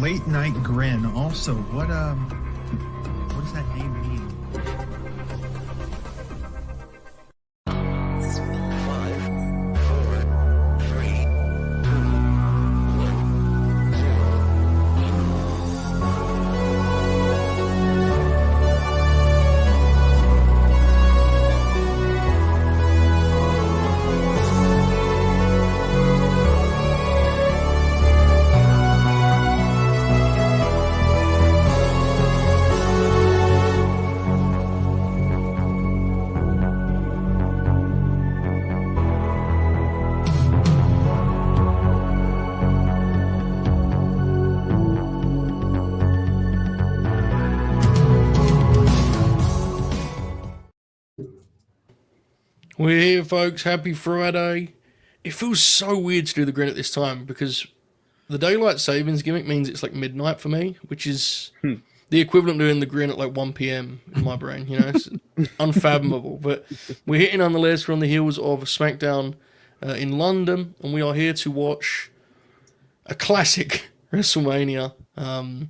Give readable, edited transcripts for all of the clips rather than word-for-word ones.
Late Night Grin. Also, what does that name mean? We're here, folks. Happy Friday. It feels so weird to do the Grin at this time because the daylight savings gimmick means it's like midnight for me, which is the equivalent to doing the Grin at like 1 p.m. in my brain. You know, it's unfathomable. But we're hitting nonetheless. We're on the heels of SmackDown in London, and we are here to watch a classic WrestleMania. No,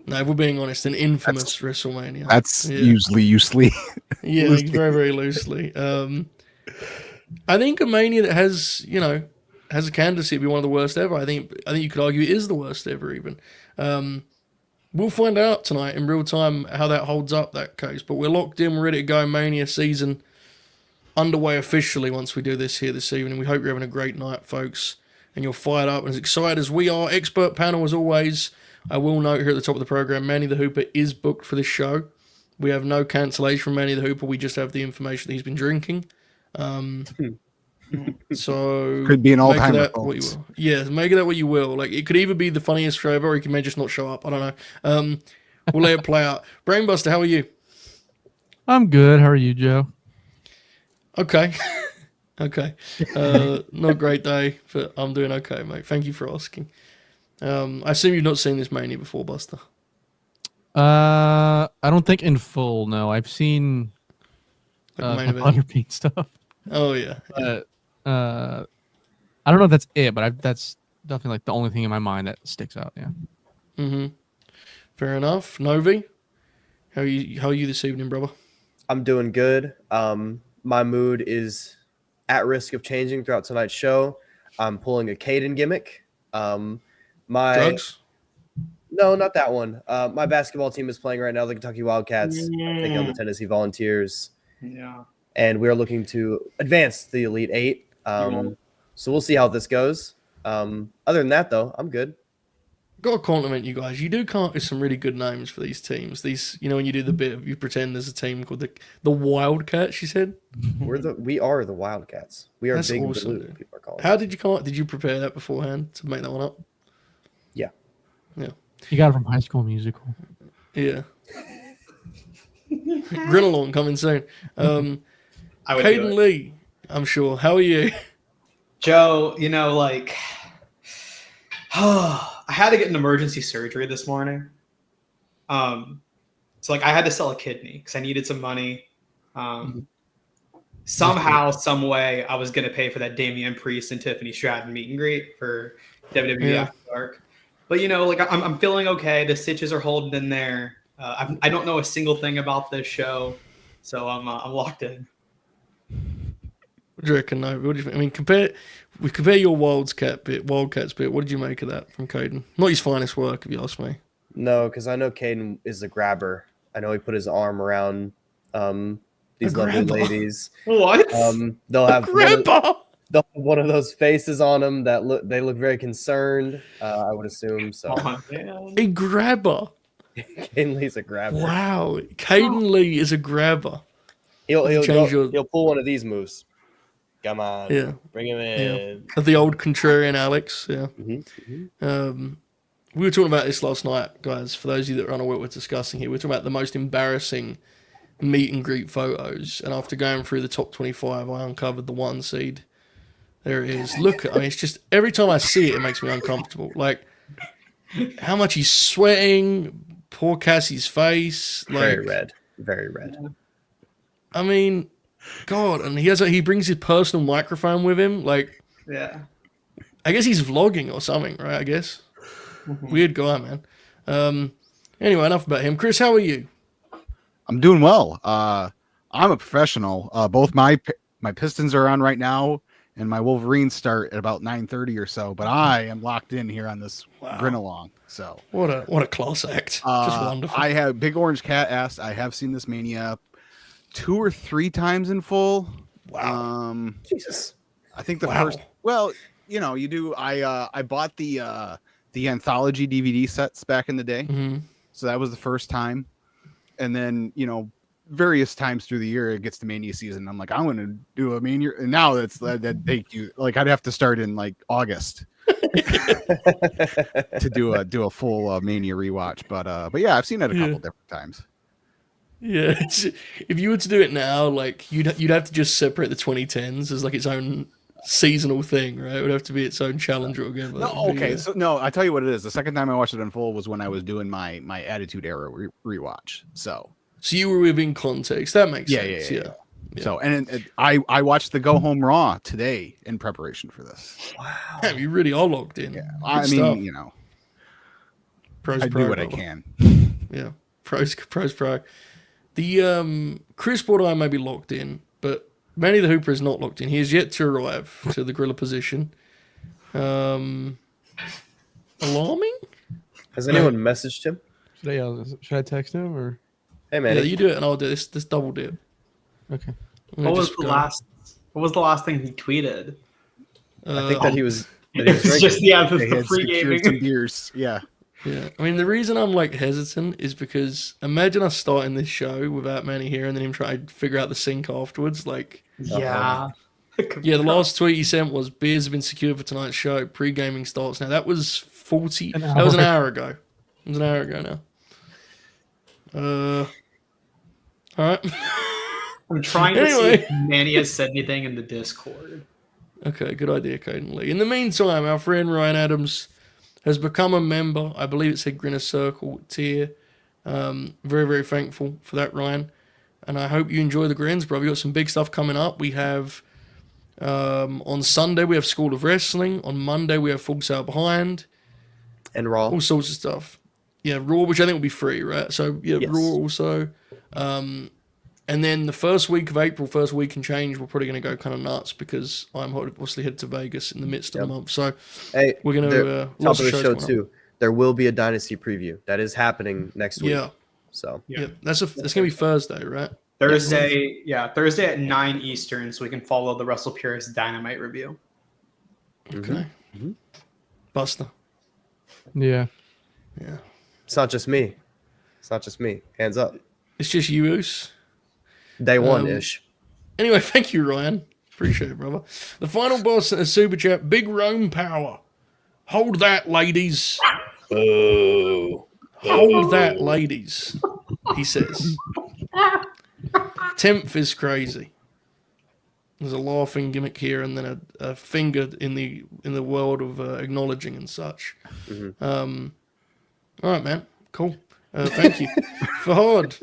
if we're being honest, an infamous WrestleMania. That's usually. Yeah, very, very loosely. I think a Mania that has a candidacy to be one of the worst ever. I think you could argue it is the worst ever even. We'll find out tonight in real time how that holds up, that case. But we're locked in, we're ready to go. Mania season underway officially once we do this here this evening. We hope you're having a great night, folks, and you're fired up and as excited as we are. Expert panel as always. I will note here at the top of the program, Manny the Hooper is booked for this show. We have no cancellation from Manny the Hooper. We just have the information that he's been drinking. So could be an all-timer. Yeah, make of that what you will. Like, it could either be the funniest show ever, or he may just not show up. I don't know. We'll let it play out. Brainbuster, how are you? I'm good. How are you, Joe? Okay. Okay. Not a great day, but I'm doing okay, mate. Thank you for asking. I assume you've not seen this Mania before, Buster. I don't think in full. No, I've seen like Butterbean stuff. Oh yeah. I don't know if that's it, but that's definitely like the only thing in my mind that sticks out. Yeah. Mm-hmm. Fair enough. Novi, how are you this evening, brother? I'm doing good. My mood is at risk of changing throughout tonight's show. I'm pulling a Kaden gimmick. Drugs? No, not that one. My basketball team is playing right now, the Kentucky Wildcats, taking on the Tennessee Volunteers. Yeah. And we are looking to advance the Elite Eight. So we'll see how this goes. Other than that, though, I'm good. Got to compliment you guys. You do come up with some really good names for these teams. These, when you do the bit of you pretend there's a team called the Wildcats. You said we are the Wildcats. We are. That's big awesome, blue. People are calling. How did you come up? Did you prepare that beforehand to make that one up? Yeah. Yeah. You got it from High School Musical. Yeah. Grinalong coming soon. Kaden Lee, I'm sure. How are you? Joe, I had to get an emergency surgery this morning. So I had to sell a kidney because I needed some money. Somehow, some way, I was going to pay for that Damian Priest and Tiffany Stratton meet and greet for WWE After Dark. But, I'm feeling okay. The stitches are holding in there. I don't know a single thing about this show, so I'm locked in. What do you reckon, Novi? What do you think? I mean, compare your Wildcats bit. What did you make of that from Kaden? Not his finest work, if you ask me. No, because I know Kaden is a grabber. I know he put his arm around these lovely ladies. What? They'll have one of those faces on them that look very concerned. I would assume so. Oh, man. A grabber. Kaden Lee's a grabber. Wow, Kaden Lee is a grabber. He'll pull one of these moves. Come on, bring him in. Yeah. The old contrarian Alex. Yeah. Mm-hmm. We were talking about this last night, guys. For those of you that are unaware, what we're discussing here. We're talking about the most embarrassing meet and greet photos. And after going through the top 25, I uncovered the one seed. There it is. Look, it's just every time I see it, it makes me uncomfortable. Like how much he's sweating. Poor Cassie's face. Very red. Very red. I mean, God, and he brings his personal microphone with him. Like, yeah. I guess he's vlogging or something, right? I guess. Weird guy, man. Anyway, enough about him. Kris, how are you? I'm doing well. I'm a professional. Both my Pistons are on right now, and my Wolverines start at about 9:30 or so. But I am locked in here on this Grinalong. So what a class act! Just wonderful. I have Big Orange Cat asked. I have seen this Mania 2 or 3 times in full. Wow. Jesus. I think the first. Well, you do. I bought the anthology DVD sets back in the day, so that was the first time, and then various times through the year it gets to Mania season. I'm like, I'm going to do a Mania, and now that take you like I'd have to start in like August to do a full Mania rewatch. But yeah, I've seen it a couple different times. Yeah, if you were to do it now, like you'd have to just separate the 2010s as like its own seasonal thing, right? It would have to be its own challenger again. So no, I tell you what it is. The second time I watched it in full was when I was doing my Attitude Era rewatch. So you were within context. That makes sense. Yeah. So and I watched the Go Home Raw today in preparation for this. Wow. Damn, you really are locked in. Yeah, Good stuff. Pros I pro, do what I brother. can. Yeah, pros pro. The Kris Border may be locked in, but Manny the Hooper is not locked in. He is yet to arrive to the gorilla position. Alarming? Has anyone messaged him? Should I text him or? Hey, man. Yeah, you do it, and I'll do this double dip. Okay. What was the last thing he tweeted? I think that he was. It's just the free Some gaming. beers. Yeah. Yeah, I mean, the reason I'm like hesitant is because imagine us starting this show without Manny here and then him trying to figure out the sync afterwards. Like, Yeah. yeah, the last tweet he sent was beers have been secured for tonight's show. Pre-gaming starts now. That was 40. That was an hour ago. It was an hour ago now. All right. I'm trying to see if Manny has said anything in the Discord. Okay, good idea, Kaden Lee. In the meantime, our friend Ryan Adams has become a member. I believe it said Grinner Circle tier. Very, very thankful for that, Ryan. And I hope you enjoy the grins, bro. We got some big stuff coming up. We have on Sunday we have School of Wrestling. On Monday we have Full Sail Behind. And Raw. All sorts of stuff. Yeah, Raw, which I think will be free, right? So yeah, Yes. Raw also. And then the first week of April, first week and change, we're probably going to go kind of nuts because I'm obviously headed to Vegas in the midst of the month. So Hey, we're going to top of the show too. There will be a Dynasty preview that is happening next week. Yeah. So Yeah, that's going to be Thursday, right? Thursday at 9 Eastern, so we can follow the Russell Purist Dynamite review. Okay. Buster. Yeah. Yeah. it's not just me. Hands up. It's just you, Oos. Day one ish. Anyway, thank you, Ryan. Appreciate it, brother. The final boss in the Super Chat, Big Rome Power. Hold that, ladies. Hold that, ladies, he says. 10th is crazy. There's a laughing gimmick here and then a finger in the world of acknowledging and such. All right, man. Cool. Thank you. Fahad.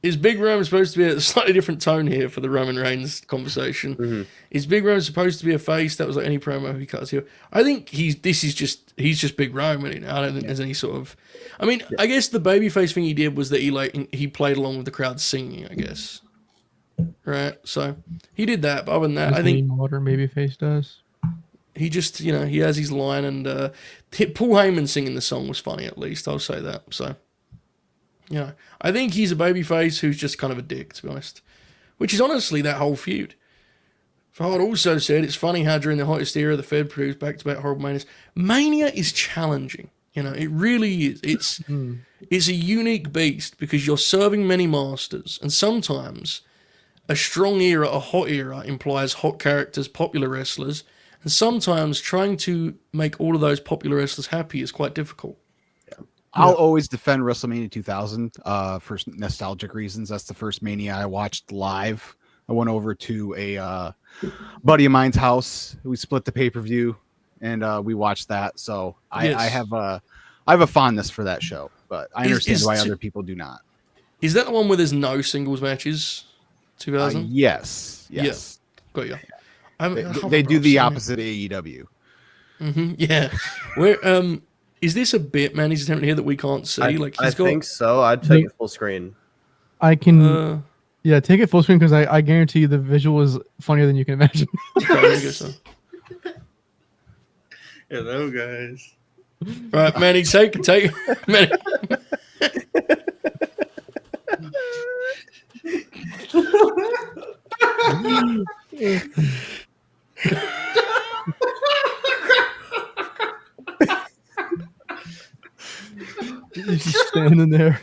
Is Big Rome supposed to be a slightly different tone here for the Roman Reigns conversation? Is Big Rome supposed to be a face? That was like any promo he cuts here. I think he's just Big Rome. I don't think there's any sort of. I mean, I guess the babyface thing he did was that he played along with the crowd singing. I guess, right? So he did that. But other than that, I think modern babyface does. he just he has his line and Paul Heyman singing the song was funny. At least I'll say that. So. I think he's a babyface who's just kind of a dick, to be honest. Which is honestly that whole feud. Fahad also said, it's funny how during the hottest era, the Fed produced back-to-back horrible manias. Mania is challenging. It really is. It's a unique beast because you're serving many masters. And sometimes a strong era, a hot era, implies hot characters, popular wrestlers. And sometimes trying to make all of those popular wrestlers happy is quite difficult. I'll always defend WrestleMania 2000 for nostalgic reasons. That's the first Mania I watched live. I went over to a buddy of mine's house. We split the pay-per-view, and we watched that. So I have a fondness for that show, but I understand why other people do not. Is that the one where there's no singles matches? 2000? Yes. Yeah. Got you. They do the opposite AEW. Yeah. Where Is this a bit Manny's attempt here that we can't see? I think so. I'd take it full screen. I can. Yeah, take it full screen because I guarantee you the visual is funnier than you can imagine. Hello, guys. Right, Manny, take Manny. He's just standing there.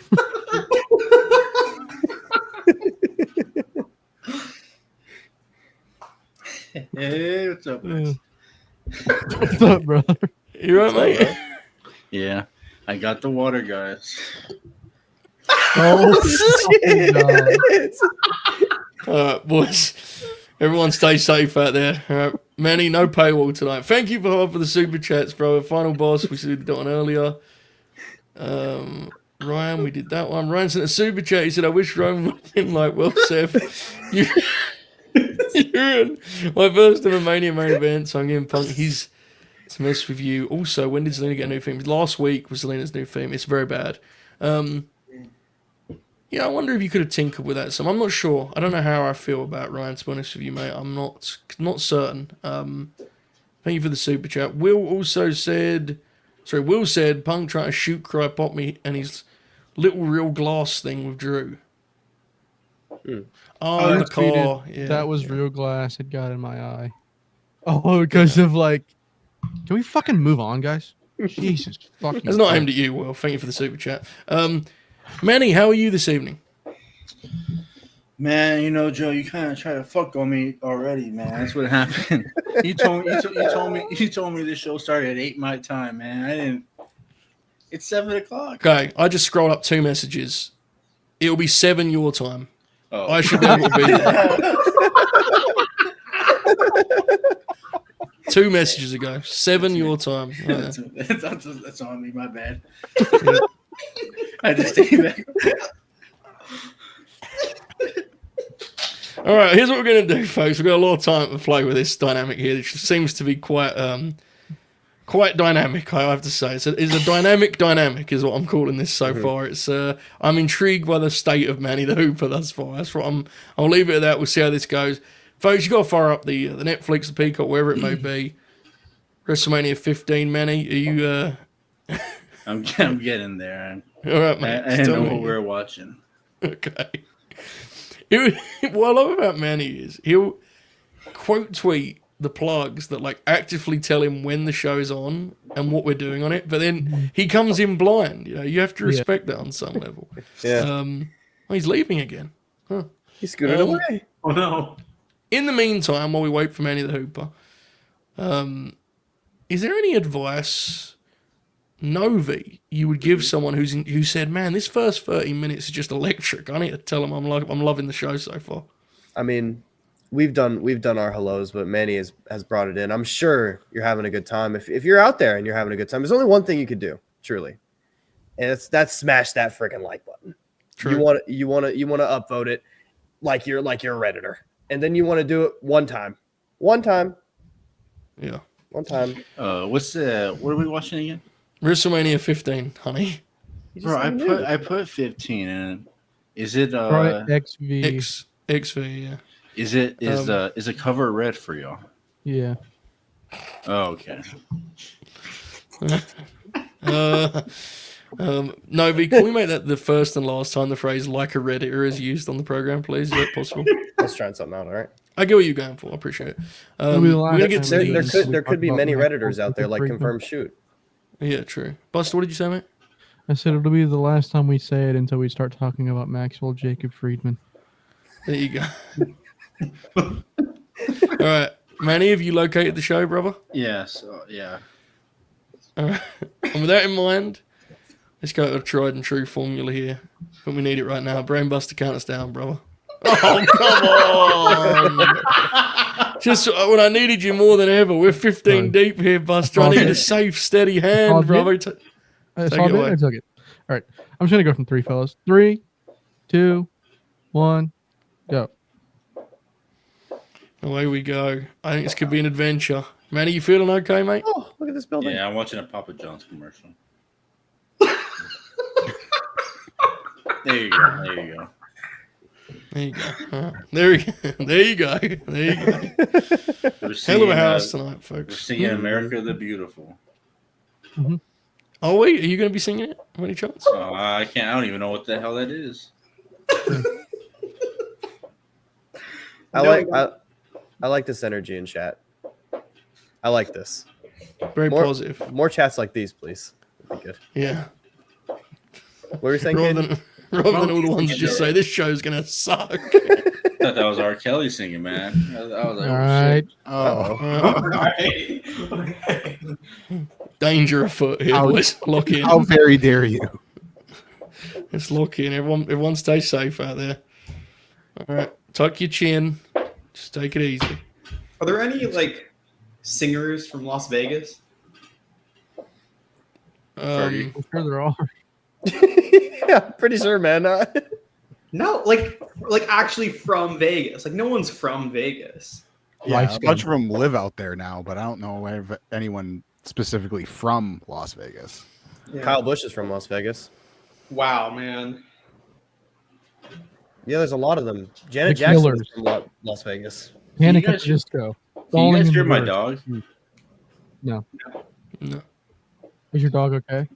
Hey, what's up, guys? What's up, brother? You right, mate? Yeah, I got the water, guys. Boys, everyone stay safe out there. All right, Manny, no paywall tonight. Thank you for the super chats, bro. Final boss, we did that one earlier. Ryan, we did that one. Ryan sent a super chat. He said, "I wish Ryan would have been like, well, Seth, you're in my first ever Mania main event, so I'm giving Punk his to mess with you." Also, when did Zelina get a new theme? Last week was Zelina's new theme. It's very bad. Yeah, I wonder if you could have tinkered with that some. I'm not sure. I don't know how I feel about Ryan, to be honest with you, mate. I'm not certain. Thank you for the super chat. Will said, Punk trying to shoot Cry Pop me and his little real glass thing with Drew. Oh, the car. Yeah. That was real glass. It got in my eye. Oh, because of like... Can we fucking move on, guys? Jesus fucking... It's not aimed at you, Will. Thank you for the super chat. Manny, how are you this evening? Man, you know, Joe, you kind of try to fuck on me already, man. That's what happened. You told me this show started at 8 my time, man. I didn't. It's 7 o'clock. Okay, I just scrolled up 2 messages. It'll be 7 your time. Oh. I should be able to be there. 2 messages ago. 7 your time. That's on me. My bad. Yeah. I just stay back. All right, here's what we're going to do, folks. We've got a lot of time to play with this dynamic here. It seems to be quite dynamic, I have to say. It's a dynamic is what I'm calling this so far. It's I'm intrigued by the state of Manny the Hooper thus far. That's what I'll leave it at that. We'll see how this goes. Folks, you got to fire up the Netflix, the Peacock, wherever it may be. WrestleMania 15, Manny. Are you... I'm getting there. All right, mate. I know what we're watching. Okay. What I love about Manny is he'll quote tweet the plugs that like actively tell him when the show's on and what we're doing on it, but then he comes in blind. You know, you have to respect that on some level. Yeah. Well, he's leaving again. Huh. He scooted away. Oh no. In the meantime, while we wait for Manny the Hooper, is there any advice, Novi, you would give someone who said, "Man, this first 30 minutes is just electric. I need to tell them I'm loving the show so far." I mean, we've done our hellos, but Manny has brought it in. I'm sure you're having a good time. If you're out there and you're having a good time, there's only one thing you could do, truly, and that's smash that freaking like button. True. You want to upvote it like you're a Redditor, and then you want to do it one time. Yeah. One time. What are we watching again? WrestleMania 15, honey. Bro, I put 15 in. Is it XV? XV, yeah. Is the cover red for y'all? Yeah. Oh, okay. Novi, can we make that the first and last time the phrase "like a Redditor" is used on the program, please? Is that possible? Let's try something out, all right? I get what you're going for. I appreciate it. We're gonna get to there could be many Redditors out there, like Confirmed Shoot. Yeah, true. Buster, what did you say, mate? I said it'll be the last time we say it until we start talking about Maxwell Jacob Friedman. There you go. All right. Manny, have you located the show, brother? Yeah, yeah. All right. And with that in mind, let's go to a tried and true formula here. But we need it right now. Brainbuster, count us down, brother. Oh, come on. Just when I needed you more than ever. We're 15 deep here, Buster. I need a safe, steady hand, brother. Take it away. I took it. All right. I'm just going to go from 3, fellas. 3, 2, 1, go. Away we go. I think this could be an adventure. Manny, you feeling okay, mate? Oh, look at this building. Yeah, I'm watching a Papa John's commercial. There you go. There you go. There you go. There you go. There you go. We're Hell of a house tonight, We're folks. singing "America the Beautiful." Oh wait, are you going to be singing it? Any chance? I can't. I don't even know what the hell that is. I like this energy in chat. I like this. Very positive. More chats like these, please. That'd be good. Yeah. What were you saying, Kaden? Rather than all the ones that just say this show's going to suck. I thought that was R. Kelly singing, man. I was like, All right. Danger afoot here, boys. Lock in. How very dare you? Let's lock in. Everyone stay safe out there. All right. Tuck your chin. Just take it easy. Are there any like singers from Las Vegas? I'm sure there are. Yeah, pretty sure, man. No, like actually from Vegas. Like no one's from Vegas. Yeah, a bunch of them live out there now, but I don't know if anyone specifically from Las Vegas. Yeah. Kyle Busch is from Las Vegas. Wow, man. Yeah, there's a lot of them. Janet The Jackson Killers. is from Las Vegas. Panic You at guys- the Disco. Can you guys hear my Reverse. dog? No. Is your dog okay?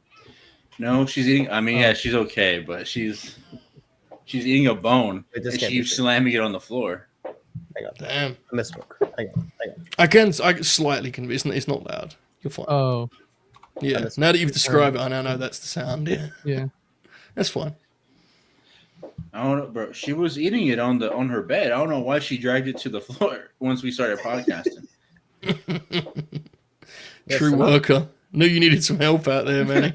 No, she's eating. I mean, yeah, she's okay, but she's eating a bone Wait, this and can't she be keeps true. slamming it on the floor. Hang on. Damn. I misspoke. Hang on. I can slightly convince. It's not loud. You're fine. Oh, Yeah. Now that you've described it, I now know that's the sound. Yeah. yeah. That's fine. I don't know, bro. She was eating it on her bed. I don't know why she dragged it to the floor once we started podcasting. True worker. Knew you needed some help out there, Manny.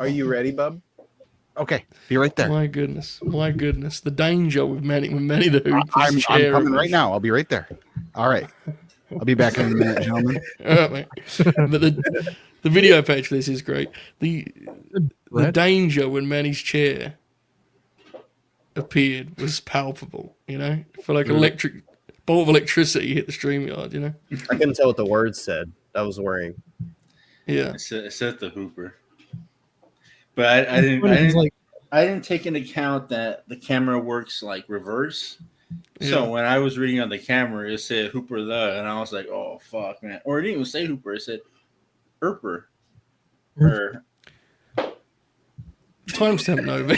Are you ready, bub? Okay, be right there. My goodness. The danger with Manny the Hooper. I'm coming right now. I'll be right there. All right. I'll be back in a minute, gentlemen. All right, mate. But the video page for this is great. The danger when Manny's chair appeared was palpable, you know? For like electric bolt of electricity hit the StreamYard, you know? I couldn't tell what the words said. I was worrying. Yeah. It said the Hooper, but I didn't take into account that the camera works like reverse. So when I was reading on the camera, it said Hooper and I was like, oh fuck, man. Or it didn't even say Hooper, it said Herper. Or Timestamp Novi.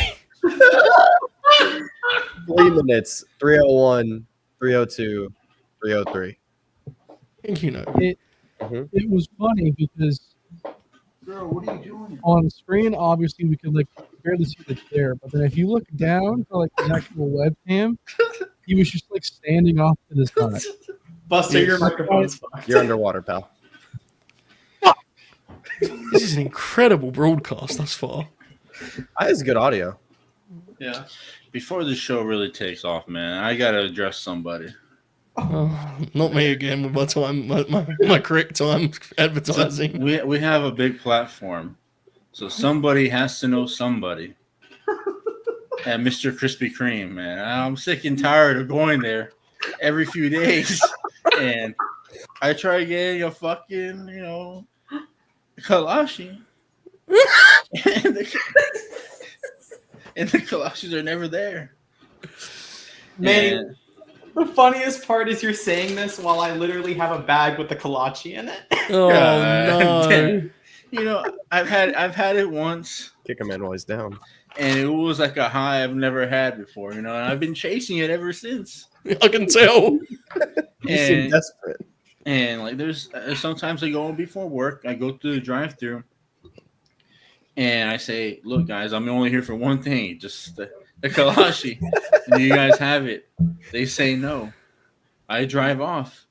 3 minutes, 3:01, 3:02, 3:03. You know. It was funny because girl, what are you doing? on screen, obviously, we could like barely see the chair, but then if you look down for like the actual webcam, he was just like standing off to the side. Buster, your microphone's fucked. You're underwater, pal. This is an incredible broadcast thus far. That is good audio. Yeah. Before the show really takes off, man, I gotta address somebody. Oh, not me again with my time, my correct time advertising. We have a big platform, so somebody has to know somebody. And Mr. Krispy Kreme, man, I'm sick and tired of going there every few days, and I try getting a fucking, kolache, and the kolaches are never there. Manny, And- the funniest part is you're saying this while I literally have a bag with the kolache in it. Oh no! I've had it once, Kick a man while he's down. and it was like a high I've never had before, and I've been chasing it ever since. I can tell. You seem And, desperate. and like there's sometimes I go in before work, I go through the drive-through, and I say, "Look, guys, I'm only here for one thing, just the kolache. Do you guys have it?" They say no. I drive off.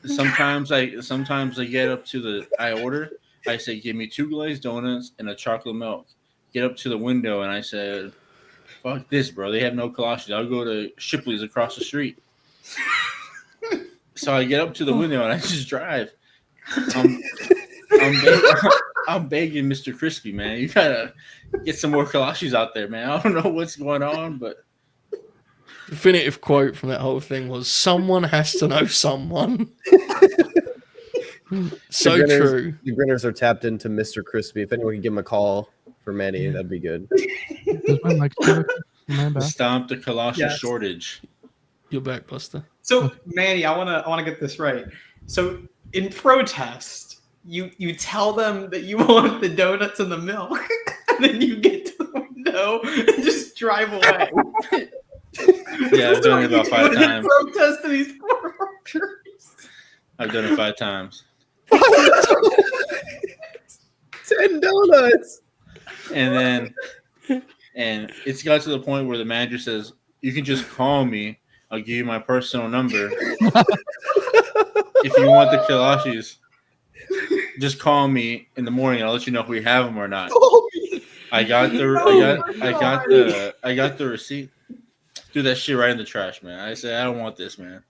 Sometimes I get up to I order. I say, "Give me 2 glazed donuts and a chocolate milk." Get up to the window and I said, "Fuck this, bro. They have no kolaches. I'll go to Shipley's across the street." So I get up to the window and I just drive. I'm begging Mr. Crispy, man. You gotta get some more kolaches out there, man. I don't know what's going on, but Definitive quote from that whole thing was, "Someone has to know someone." So true. The Grinners are tapped into Mr. Crispy. If anyone can give him a call for Manny. That'd be good. Does my mic still work? Am I back? Stomp the Kalashi Yes. shortage. You're back, Buster. So Manny, I wanna get this right. So in protest, you tell them that you want the donuts and the milk, and then you get to the window and just drive away. Yeah, I've done it about 5 times. Protest to these poor workers. I've done it 5 times. 10 donuts. And it's got to the point where the manager says, "You can just call me. I'll give you my personal number. If you want the kalashis, just call me in the morning. I'll let you know if we have them or not." I got the receipt. Threw that shit right in the trash, man. I said, "I don't want this, man."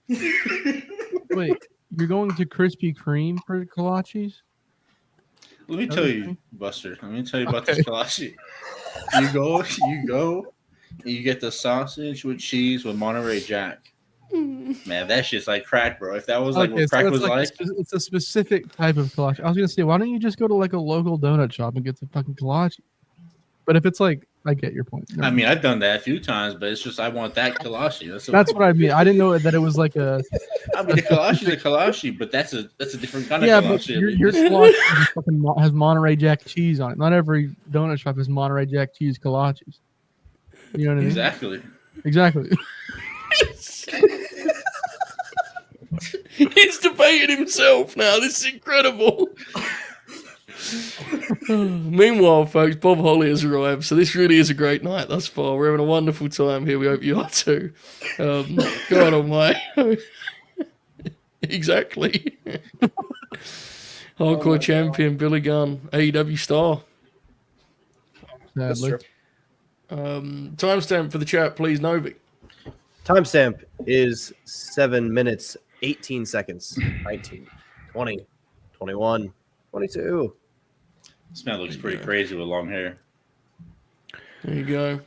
Wait, you're going to Krispy Kreme for kolaches? Let me tell you, Buster. Let me tell you about this kalashi. You go, and you get the sausage with cheese with Monterey Jack. Man, that shit's like crack, bro. If that was like what crack was like, it's a specific type of kolache. I was gonna say, why don't you just go to like a local donut shop and get the fucking kolache? But if it's like, I get your point. I mean, I've done that a few times, but it's just I want that kalashi. That's what I mean. I didn't know that it was like a. I mean, the kalashi's a kalashi, but that's a different kind of Yeah, kalashi. but your kolache has Monterey Jack cheese on it. Not every donut shop has Monterey Jack cheese kolaches. You know what I mean? Exactly. Exactly. He's debating himself now. This is incredible. Meanwhile, folks, Bob Holly has arrived, so this really is a great night thus far. We're having a wonderful time here. We hope you are too. God almighty. Exactly. Hardcore champion Billy Gunn, AEW star. Sadly. Timestamp for the chat, please, Novi. Timestamp is 7 minutes, 18 seconds. 19, 20, 21, 22. This man looks pretty crazy with long hair. There you go.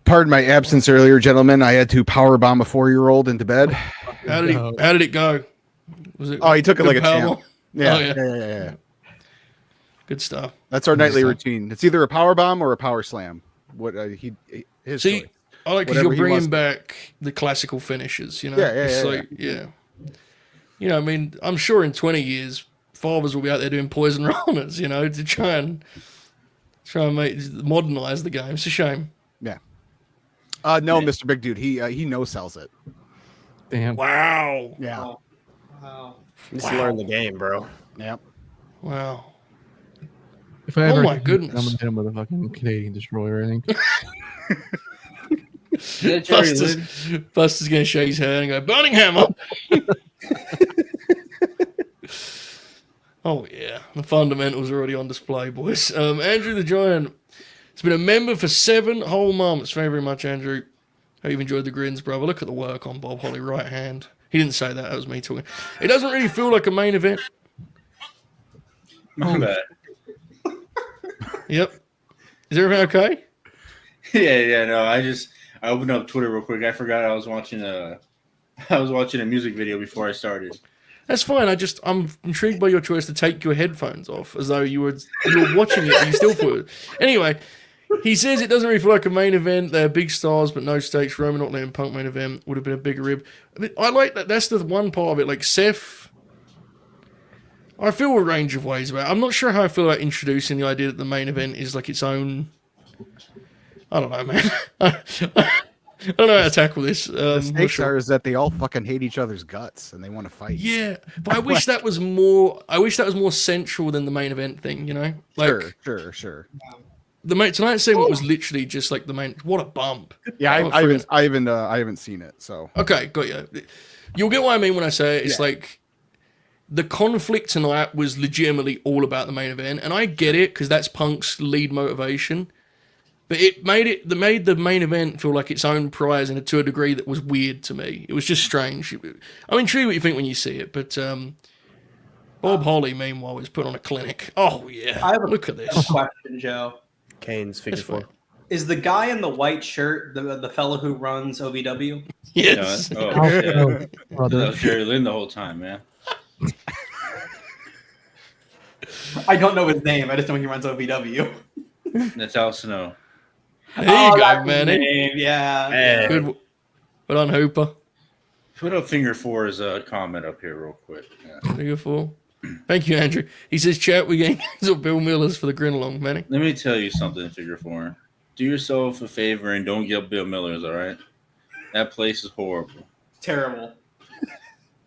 Pardon my absence earlier, gentlemen. I had to powerbomb a 4-year-old into bed. How did it go? Was it? Oh, he took it like a powerbomb? champ. Yeah, Oh, yeah. yeah. Good stuff. That's our nightly routine. It's either a power bomb or a power slam. What his See, choice. I like because Whatever you're he bringing wants. back the classical finishes. You know, Yeah, it's yeah. like, yeah. You know, I mean, I'm sure in 20 years, fathers will be out there doing poison runners. You know, to try and modernize the game. It's a shame. Yeah. No, Mr. Big Dude. He no sells it. Damn. Wow. Yeah. Wow. Just learn the game, bro. Yeah. Wow. If I ever Oh my get him, goodness. I'm gonna hit him with a fucking Canadian destroyer, I think. Yeah, Jerry Lynn. Buster's going to shake his head and go, Burning Hammer. Oh, yeah. The fundamentals are already on display, boys. Andrew the Giant has been a member for 7 whole months. Very, very much, Andrew. Hope you've enjoyed the grins, brother. Look at the work on Bob Holly, right hand. He didn't say that. That was me talking. It doesn't really feel like a main event. My bad. Yep. Is everything okay? Yeah. No, I opened up Twitter real quick. I forgot I was watching a music video before I started. That's fine. I'm intrigued by your choice to take your headphones off as though you were watching it and you still feel it. Anyway, he says it doesn't really feel like a main event. They're big stars, but no stakes. Roman not letting Punk main event would have been a bigger rib. I like that. That's the one part of it. Like Seth, I feel a range of ways about it. I'm not sure how I feel about introducing the idea that the main event is like its own. I don't know, man. I don't know how to tackle this. The stakes is that they all fucking hate each other's guts and they want to fight. Yeah, but I wish that was more. I wish that was more central than the main event thing. You know, like Sure. Tonight's segment was literally just like the main. What a bump! Yeah, Oh, I haven't seen it. So okay, got you. You'll get what I mean when I say it. It's like the conflict tonight was legitimately all about the main event, and I get it because that's Punk's lead motivation. But it made the main event feel like its own prize, and to a degree that was weird to me. It was just strange. I'm intrigued what you think when you see it, but Bob Holly, meanwhile, is put on a clinic. Oh yeah, I have look at this. question, Joe. Kane's figure That's 4. fine. Is the guy in the white shirt the fellow who runs OVW? Yes. Oh, Oh, yeah. no, brother. That was Jerry Lynn the whole time, man. I don't know his name. I just know he runs OVW. That's Al Snow. There you go, that's his Manny. name, yeah. Hey. Good. Well done, Hooper. Put a finger for his comment up here real quick. Yeah. Figure 4. Thank you, Andrew. He says, chat, we getting of Bill Miller's for the Grinalong, Manny. Let me tell you something, Figure 4. Do yourself a favor and don't get Bill Miller's, all right? That place is horrible. Terrible.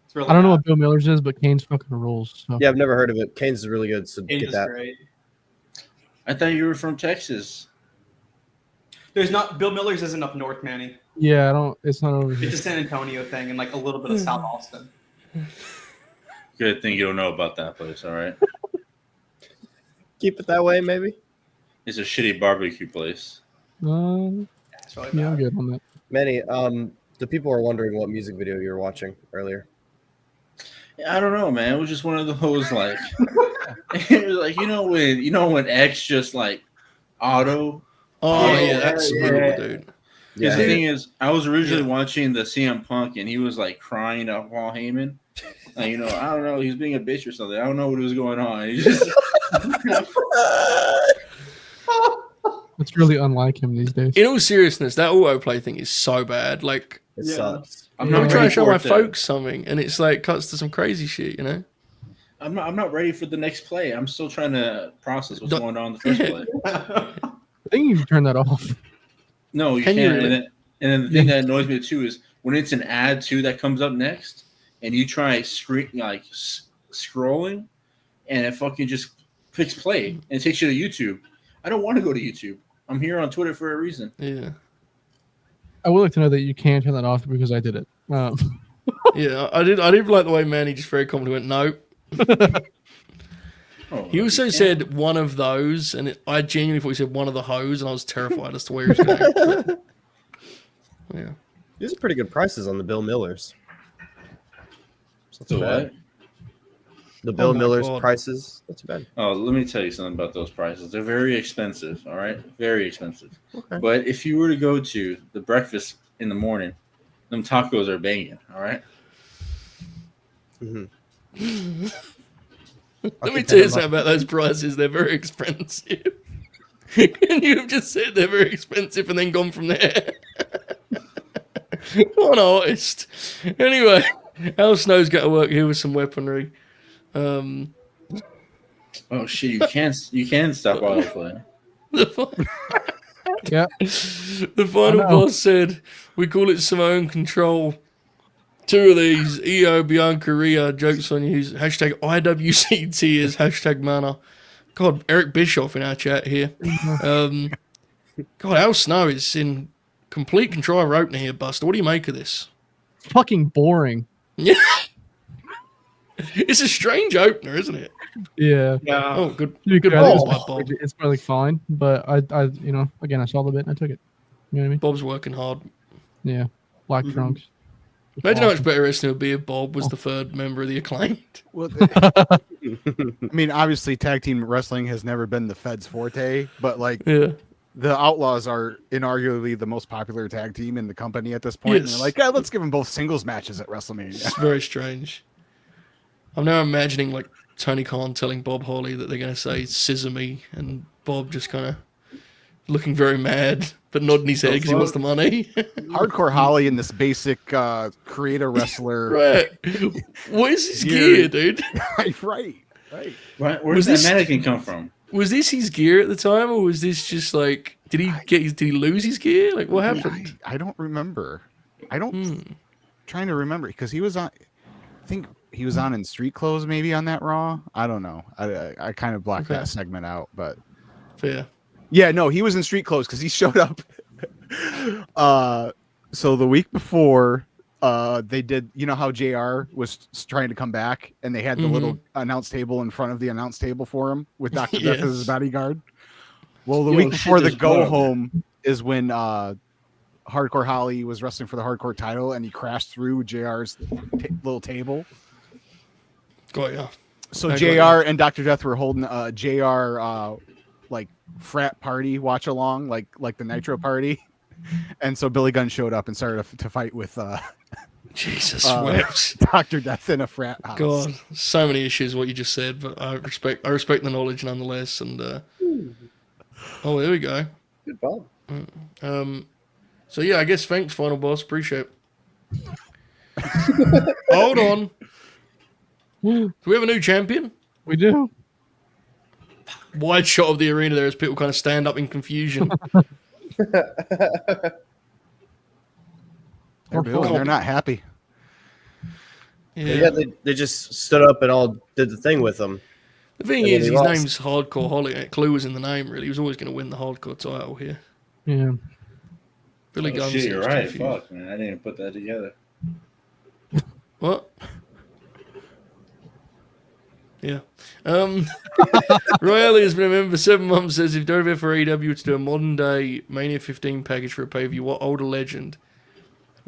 It's really I don't know bad. what Bill Miller's is, but Kane's fucking rules. So. Yeah, I've never heard of it. Kane's is really good, so It get is that. great. I thought you were from Texas. There's not Bill Miller's isn't up north, Manny. Yeah, I don't. It's not over here. It's a San Antonio thing and like a little bit of South Austin. Good thing you don't know about that place, all right? Keep it that way, maybe. It's a shitty barbecue place. It's really Yeah, I'm bad. good on that. Manny, the people are wondering what music video you were watching earlier. I don't know, man. It was just one of those like, it was like you know when X just like auto. Oh, Yeah, yeah, that's yeah. brutal, dude. Because the Yeah. thing is, I was originally Yeah. watching the CM Punk, and he was like crying at Paul Heyman. And, you know, I don't know, he was being a bitch or something. I don't know what was going on. He just It's really unlike him these days. In all seriousness, that autoplay thing is so bad. Like, It Yeah. sucks. I'm Yeah. I'm not trying ready to show for my it. folks something, and it's like cuts to some crazy shit, you know? I'm not ready for the next play. I'm still trying to process what's Don't- going on in the first Yeah. play. I think you can turn that off. No, you Can can't. you really? And then the thing that annoys me too is when it's an ad too that comes up next, and you try scrolling, and it fucking just picks play and it takes you to YouTube. I don't want to go to YouTube. I'm here on Twitter for a reason. Yeah. I would like to know that you can turn that off because I did it. Yeah, I did like the way Manny just very calmly went, no. Oh, He also you can't. said one of those, and I genuinely thought he said one of the hoes, and I was terrified as to where he was going. But, yeah. These are pretty good prices on the Bill Millers. It's not So too bad. what? The Bill my Miller's God. prices, not too bad. Oh, let me tell you something about those prices. They're very expensive, all right? Very expensive. Okay. But if you were to go to the breakfast in the morning, them tacos are banging, all right? Mhm. Let me tell you something about those prices. They're very expensive. And you've just said they're very expensive and then gone from there. What an artist. Anyway, Al Snow's got to work here with some weaponry. Oh shit, you can't stop autoplay. The fi- Yeah. The final I know. boss said, we call it Simone Control. 2 of these, EO, Bianca, Rhea, jokes on you. Hashtag IWCT is hashtag mana. God, Eric Bischoff in our chat here. God, Al Snow is in complete control of our opener here, Buster. What do you make of this? Fucking boring. Yeah. It's a strange opener, isn't it? Yeah. Yeah. Oh, good. To be Good fair, I think balls by Bob. it's probably fine, but I, again, I saw the bit and I took it. You know what I mean? Bob's working hard. Yeah. Black trunks. Imagine how much better wrestling would be if Bob was the third member of the Acclaimed. Well, I mean, obviously, tag team wrestling has never been the Fed's forte, but like Yeah. the Outlaws are inarguably the most popular tag team in the company at this point. And Yes. they're like, yeah, let's give them both singles matches at WrestleMania. It's very strange. I'm now imagining like Tony Khan telling Bob Holly that they're going to say "scissor me," and Bob just kind of looking very mad, but nodding his head because he wants the money. Hardcore Holly and this basic creator wrestler. Right? What is his gear, dude? right. Where Was does this- that mannequin come from? Was this his gear at the time, or was this just like did he lose his gear? Like what happened? I don't remember. I don't Hmm. trying to remember because he was on. I think he was on in street clothes, maybe on that Raw. I don't know. I kind of blocked Okay. that segment out, but Fair. yeah, no, he was in street clothes because he showed up. So the week before, they did. You know how JR was trying to come back, and they had the little announce table in front of the announce table for him with Dr. Death as his Yes. bodyguard. Well, the Yo, week shit, before the there's go blood. home is when Hardcore Holly was wrestling for the Hardcore title, and he crashed through JR's little table. Got ya. So I got JR and Dr. Death were holding a JR like frat party watch along, like the Nitro party. And so Billy Gunn showed up and started to fight with Jesus Uh, wept. Dr. Death in a frat house. God, so many issues what you just said, but I respect the knowledge nonetheless. And Oh, there we go. Good ball. So yeah, I guess thanks, Final Boss. Appreciate it. Hold on. Do we have a new champion? We do. Wide shot of the arena there as people kind of stand up in confusion. They're not happy. Yeah. They just stood up and all did the thing with them. The thing And then is, he his lost. name's Hardcore Holly. Clue was in the name, really. He was always going to win the Hardcore title here. Yeah. Billy Gunn. Shit, you're seems right. confused. Fuck, man. I didn't even put that together. What? Yeah. Royale has been a member for 7 months. Says if WWF or AEW were to do a modern day Mania 15 package for a pay per view, what older legend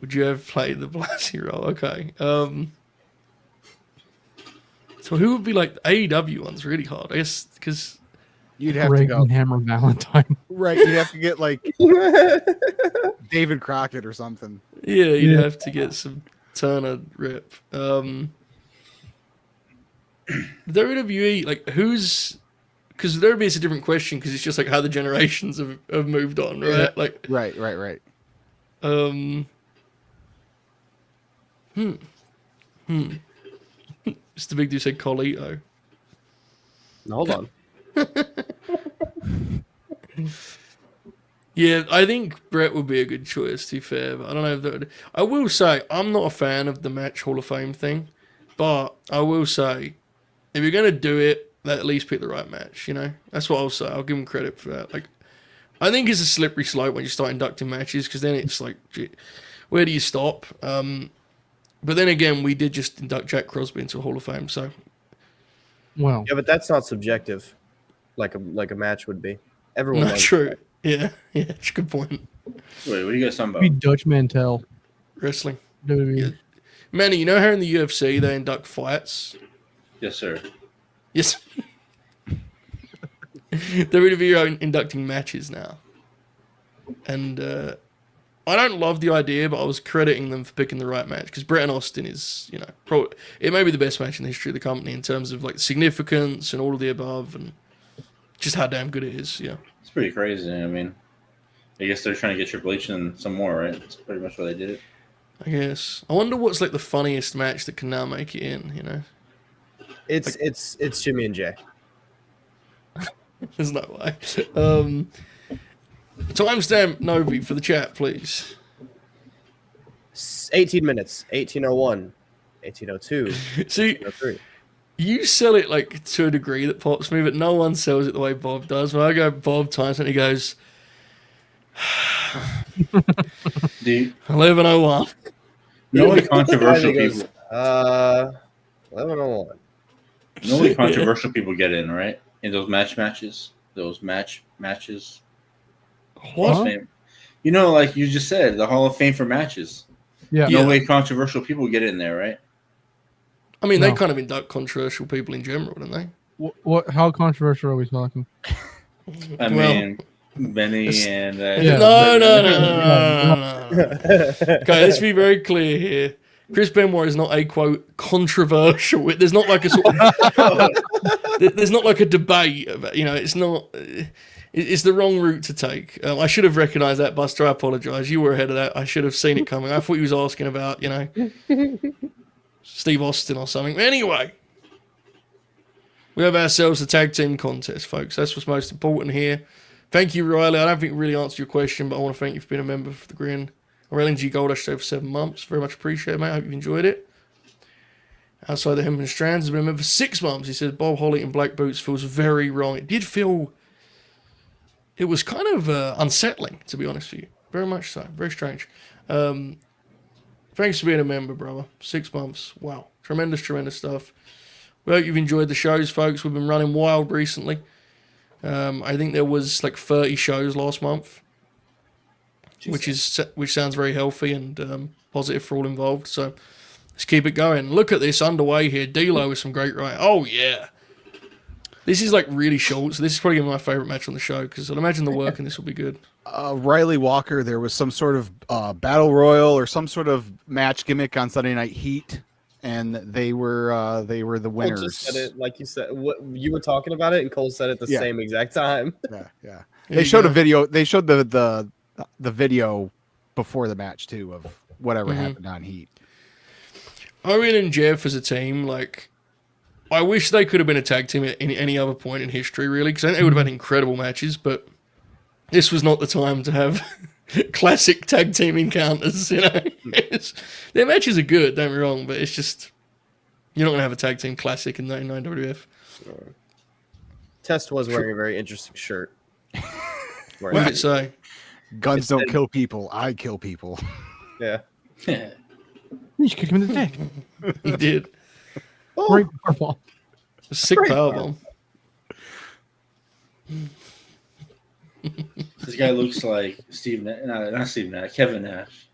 would you have played the Blassie role? Okay. So who would be like the AEW one's really hard? I guess because You'd have Reagan to go Hammer Valentine. right. You'd have to get like David Crockett or something. yeah, you'd Yeah. have to get some Turner rip. WWE, like who's because WWE is a different question because it's just like how the generations have moved on, right? Yeah. Like Right. Mr. Big Dude said Colito. Hold on. Yeah, I think Brett would be a good choice, to be fair. But I don't know if that would... I will say, I'm not a fan of the Match Hall of Fame thing. But I will say, if you're going to do it, at least pick the right match, you know? That's what I'll say. I'll give him credit for that. Like, I think it's a slippery slope when you start inducting matches, because then it's like, gee, where do you stop? But then again, we did just induct Jack Crosby into a Hall of Fame, so... Well, Yeah, but that's not subjective, like a match would be. Everyone Not loves true. that. Yeah, it's a good point. Wait, what are you guys talking be about? Dutch Mantel. Wrestling. WWE. Yeah. Manny, you know how in the UFC they induct fights? Yes, sir. Yes. WWE are inducting matches now. And I don't love the idea, but I was crediting them for picking the right match because Brett and Austin is, you know, it may be the best match in the history of the company in terms of like significance and all of the above and just how damn good it is. Yeah. It's pretty crazy. I mean, I guess they're trying to get Triple H in some more, right? That's pretty much why they did it. I guess. I wonder what's like the funniest match that can now make it in, you know? It's Jimmy and Jay. There's no way. Timestamp Novi for the chat, please. 18 minutes. 1801. 1802. See, 1803. you sell it like to a degree that pops me, but no one sells it the way Bob does. When I go Bob times and he goes Dude, 1101. no only controversial He goes, people. 1101. No only controversial people get in, right? In those matches. Those matches. Hall of What? Fame. You know, like you just said, the Hall of Fame for matches. Yeah. Yeah. No way controversial people get in there, right? I mean, they No. kind of induct controversial people in general, don't they? What? How controversial are we talking? I Well, mean, Benny and Yeah. No. Okay, let's be very clear here. Chris Benoit is not a quote controversial. There's not like a sort of, there's not like a debate. About, you know, it's not. It's the wrong route to take. I should have recognised that, Buster. I apologise. You were ahead of that. I should have seen it coming. I thought he was asking about, you know, Steve Austin or something. Anyway, we have ourselves a tag team contest, folks. That's what's most important here. Thank you, Riley. I don't think we really answered your question, but I want to thank you for being a member for the Grin or LNG Gold, I should say, for 7 months. Very much appreciated, mate. I hope you've enjoyed it. Outside the Hem and Strands has been a member for 6 months. He says Bob Holly in black boots feels very wrong. It did feel. It was kind of unsettling, to be honest with you. Very much so. Very strange. Thanks for being a member, brother. 6 months. Wow. Tremendous, tremendous stuff. We hope you've enjoyed the shows, folks. We've been running wild recently. I think there was like 30 shows last month, which sounds very healthy and positive for all involved. So let's keep it going. Look at this underway here. D-Lo with some great writing. Oh, yeah. This is like really short, so this is probably my favorite match on the show because I'd imagine the work in this will be good. Riley Walker, there was some sort of battle royal or some sort of match gimmick on Sunday Night Heat, and they were the Cole just winners. said it like you said. What you were talking about it, and Cole said it the Yeah. same exact time. Yeah, yeah. There They you showed a go. video. They showed the video before the match too of whatever Mhm. happened on Heat. Owen and Jeff as a team, like, I wish they could have been a tag team at any other point in history, really, because I think they would have had incredible matches, but this was not the time to have classic tag team encounters, you know? Their matches are good, don't be wrong, but it's just, you're not going to have a tag team classic in 99 WWF. Test was wearing a very interesting shirt. What did it say? Guns don't kill people. I kill people. Yeah. You should kick him in the dick. He did. Great powerbomb. A sick powerbomb. This guy looks like Steve. Not Steve Nash. Kevin Nash.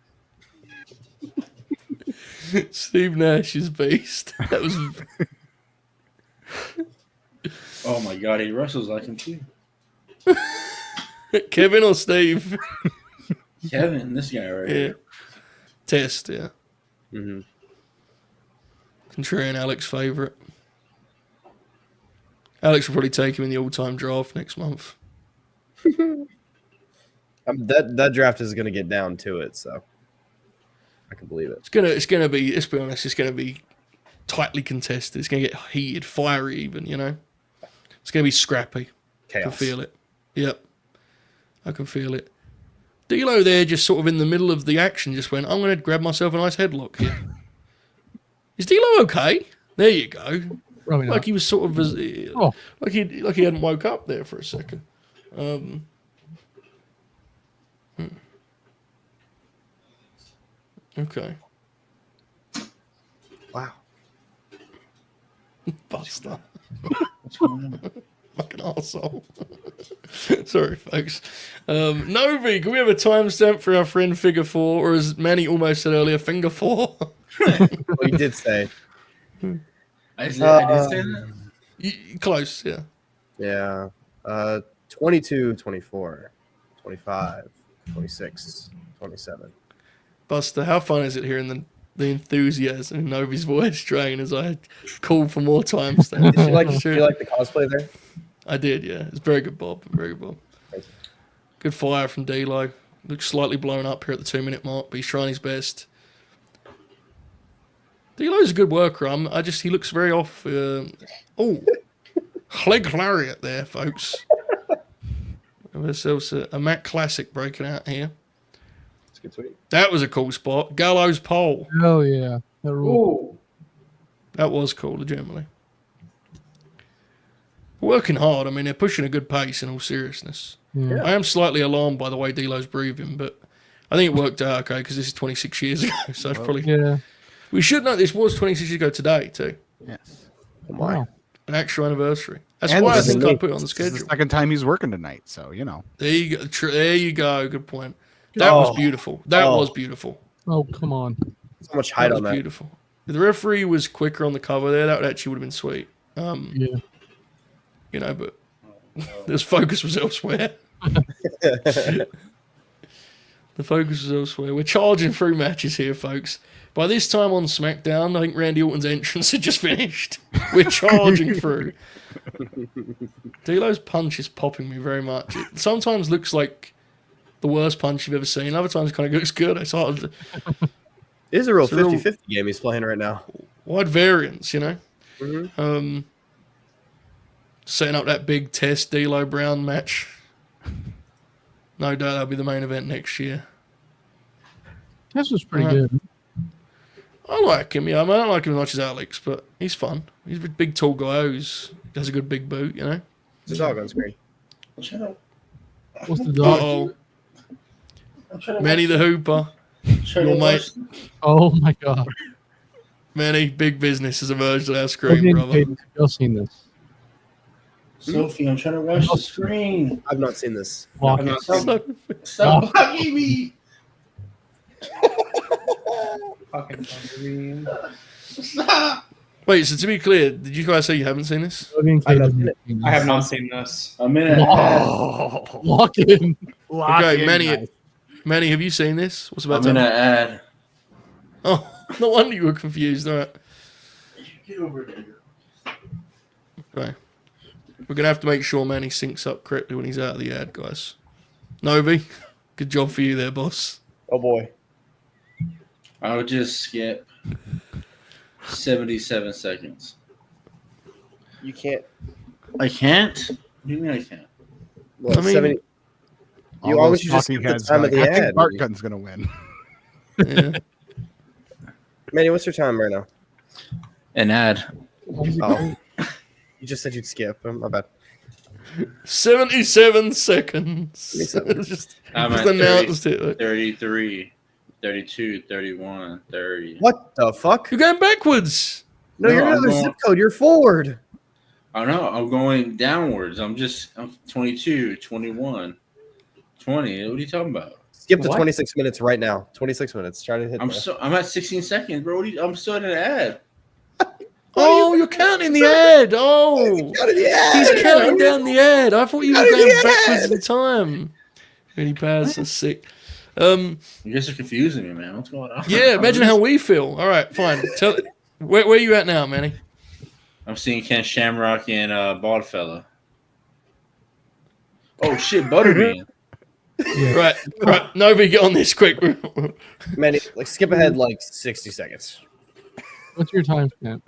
Steve Nash is beast. That was Oh my god, he wrestles like him too. Kevin or Steve? Kevin, this guy right Yeah. here. Test, yeah. Mm-hmm. Contrarian Alex favorite. Alex will probably take him in the all-time draft next month. That draft is going to get down to it, so I can believe it. It's gonna be. Let's be honest. It's gonna be tightly contested. It's gonna get heated, fiery, even. You know, it's gonna be scrappy. I can Chaos. feel it. Yep, I can feel it. D'Lo there, just sort of in the middle of the action, just went, "I'm gonna grab myself a nice headlock here." Is D'Lo okay? There you go. Probably not. Like he was sort of Oh. like he hadn't woke up there for a second. Okay. Wow. Buster. What's going on? Fucking arsehole. Sorry, folks. Novi, can we have a timestamp for our friend Figure 4, or as Manny almost said earlier, Finger 4? Well, you did say. I did say that. Close, yeah. Yeah. 22, 24, 25, 26, 27. Buster, how fun is it hearing the enthusiasm in Novi's voice dragging as I call for more timestamps? Did you like the cosplay there? I did, yeah. It's very good, Bob. Very good, Bob. Thank you. Good fire from D'Lo. Looks slightly blown up here at the 2-minute mark, but he's trying his best. D'Lo's a good worker. He looks very off. Leg lariat there, folks. There's a Mac Classic breaking out here. It's a good tweet. That was a cool spot. Gallows pole. Oh yeah, that rule. That was cool, legitimately. Working hard. I mean, they're pushing a good pace in all seriousness. Yeah. I am slightly alarmed by the way D'Lo's breathing, but I think it worked out okay because this is 26 years ago. So it's probably. Yeah. We should know this was 26 years ago today, too. Yes. Wow. An actual anniversary. That's And why I this is think I put it on the This is the schedule. second time he's working tonight, so you know. There you go. There you go. Good point. That was beautiful. That was beautiful. Oh come on. So much height That was on that. beautiful. If the referee was quicker on the cover there, that actually would have been sweet. Yeah. You know, but his focus was elsewhere. The focus was elsewhere. We're charging through matches here, folks. By this time on SmackDown, I think Randy Orton's entrance had just finished. We're charging through. D'Lo's punch is popping me very much. It sometimes looks like the worst punch you've ever seen. Other times it kind of looks good. It's hard to, It is a real It's a real- 50-50 game he's playing right now. wide variance, you know? Mm-hmm. Setting up that big test D'Lo Brown match. No doubt that'll be the main event next year. This was pretty Alright. good. I like him, yeah. I don't like him as much as Alex, but he's fun. He's a big, tall guy who has a good big boot, you know? There's a dog on screen. Shut up. What's the dog? Uh-oh. I'm trying to Manny the Hooper. trying your to mate. watch- Oh my god. Manny, big business has emerged on our screen, Okay, brother. Kaden, y'all seen this? Sophie, I'm trying to watch the screen. I've not seen this. Block I'm it. not- So- Stop bugging me. Fucking Butterbean. Stop. Wait, so to be clear, did you guys say you haven't seen this? Logan I've not Kaden seen it. seen this. I have not seen this. A minute. Lock in. Okay, Manny, have you seen this? What's about I'm to gonna add. Oh, no wonder you were confused. All right. Get over here. Okay. We're going to have to make sure Manny syncs up correctly when he's out of the ad, guys. Novi, good job for you there, boss. Oh boy. I would just skip 77 seconds. You can't. I can't? What do you mean I can't? What, I mean- 70? You All always those should just talking skip the heads time are of the like, I think ad. Bart Gunn's gonna win. Yeah. Manny, what's your time right now? An ad. Oh. You just said you'd skip. My bad. 77 seconds. 77. just I'm just at 30, announced it. 33, 32, 31, 30. What the fuck? You're going backwards. No, No, you're I'm another going- zip code. You're forward. I know. I'm going downwards. I'm 22, 21, 20. What are you talking about? Skip to What? 26 minutes right now. 26 minutes. Try to hit there. I'm at 16 seconds, bro. I'm still at an ad. Oh, you're counting the ad. Oh, Out of the ad. he's counting down the ad. I thought you were Out of going the backwards ad. in time. Really pass. That's sick. You guys are confusing me, man. What's going on? Yeah, imagine how we feel. All right, fine. Tell where you at now, Manny? I'm seeing Ken Shamrock and Bald Fella. Oh shit, Butterbean. Right. Novi, get on this quick. Manny, like skip ahead like 60 seconds. What's your timestamp?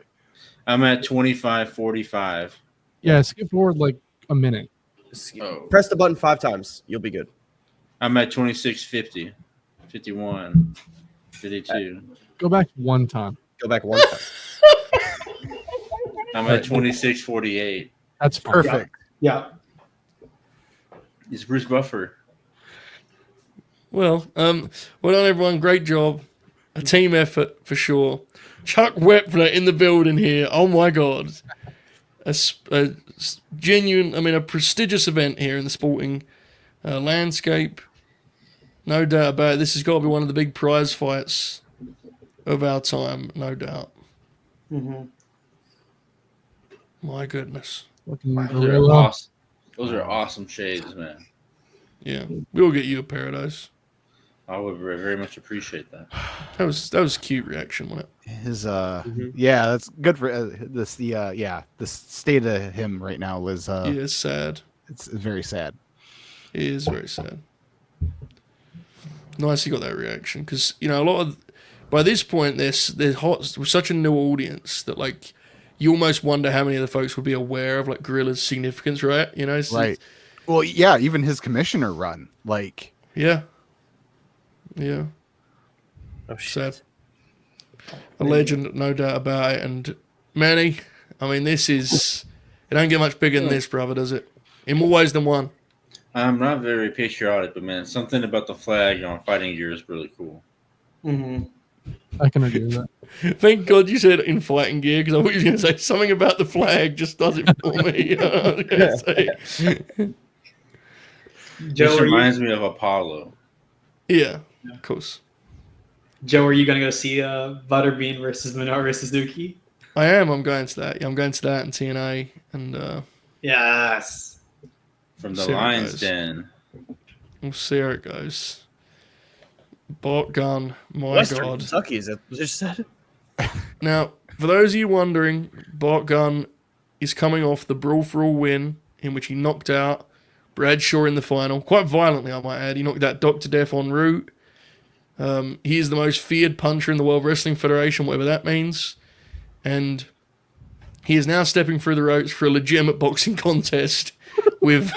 I'm at 25:45. Yeah, skip forward like a minute. Oh. Press the button 5 times. You'll be good. I'm at 26:50, 51, 52. Go back one time. Go back one time. I'm at 26:48. That's fine. Perfect. Yeah. It's Bruce Buffer. Well done, everyone. Great job. A team effort for sure. Chuck Wepner in the building here. Oh my God. A genuine, a prestigious event here in the sporting landscape. No doubt about it. This has got to be one of the big prize fights of our time, no doubt. Mm-hmm. My goodness. Fucking Those are gorilla. awesome. Those are awesome shades, man. Yeah, we'll get you a paradise. I would very much appreciate that. That was a cute reaction, wasn't it? His yeah, that's good for this. The state of him right now is Yeah, it's sad. it's very sad. It is very sad. Nice you got that reaction because a lot of by this point they're hot with such a new audience that like you almost wonder how many of the folks would be aware of like Gorilla's significance, right? Right. Well, yeah, even his commissioner run, like Yeah. Oh shit. Sad. A legend, no doubt about it. And Manny, this is it don't get much bigger than this, brother, does it? In more ways than one. I'm not very patriotic, but man, something about the flag on fighting gear is really cool. Mm-hmm. I can agree with that. Thank God you said in fighting gear because I thought you were going to say something about the flag just does it for me. I was gonna say. Joe, This are you, reminds me of Apollo. Yeah, of course. Joe, are you gonna go see Butterbean versus Minoru Suzuki? I am. I'm going to that. Yeah, I'm going to that and TNA and Yes. From the See how it Lion's goes. Den. we'll see how it goes. Bart Gunn, my Western God. Kentucky, is that what you said? Now, for those of you wondering, Bart Gunn is coming off the Brawl for All win in which he knocked out Bradshaw in the final, quite violently, I might add. He knocked out Dr. Death en route. He is the most feared puncher in the World Wrestling Federation, whatever that means. And he is now stepping through the ropes for a legitimate boxing contest with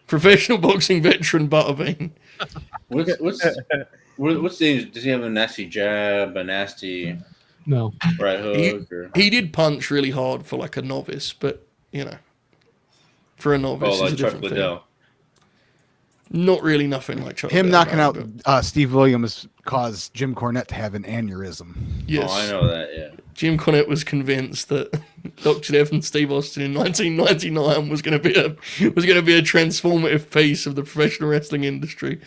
professional boxing veteran Butterbean. What's the? Does he have a nasty jab, a nasty No. right hook, or He did punch really hard for like a novice, but for a novice, like it's a Chuck different Liddell? thing. Not really nothing like Chuck him Liddell, knocking no, out but Steve Williams caused Jim Cornette to have an aneurysm. yes. Oh, I know that. Yeah. Jim Cornette was convinced that Dr. Death and Steve Austin in 1999 was going to be a transformative piece of the professional wrestling industry.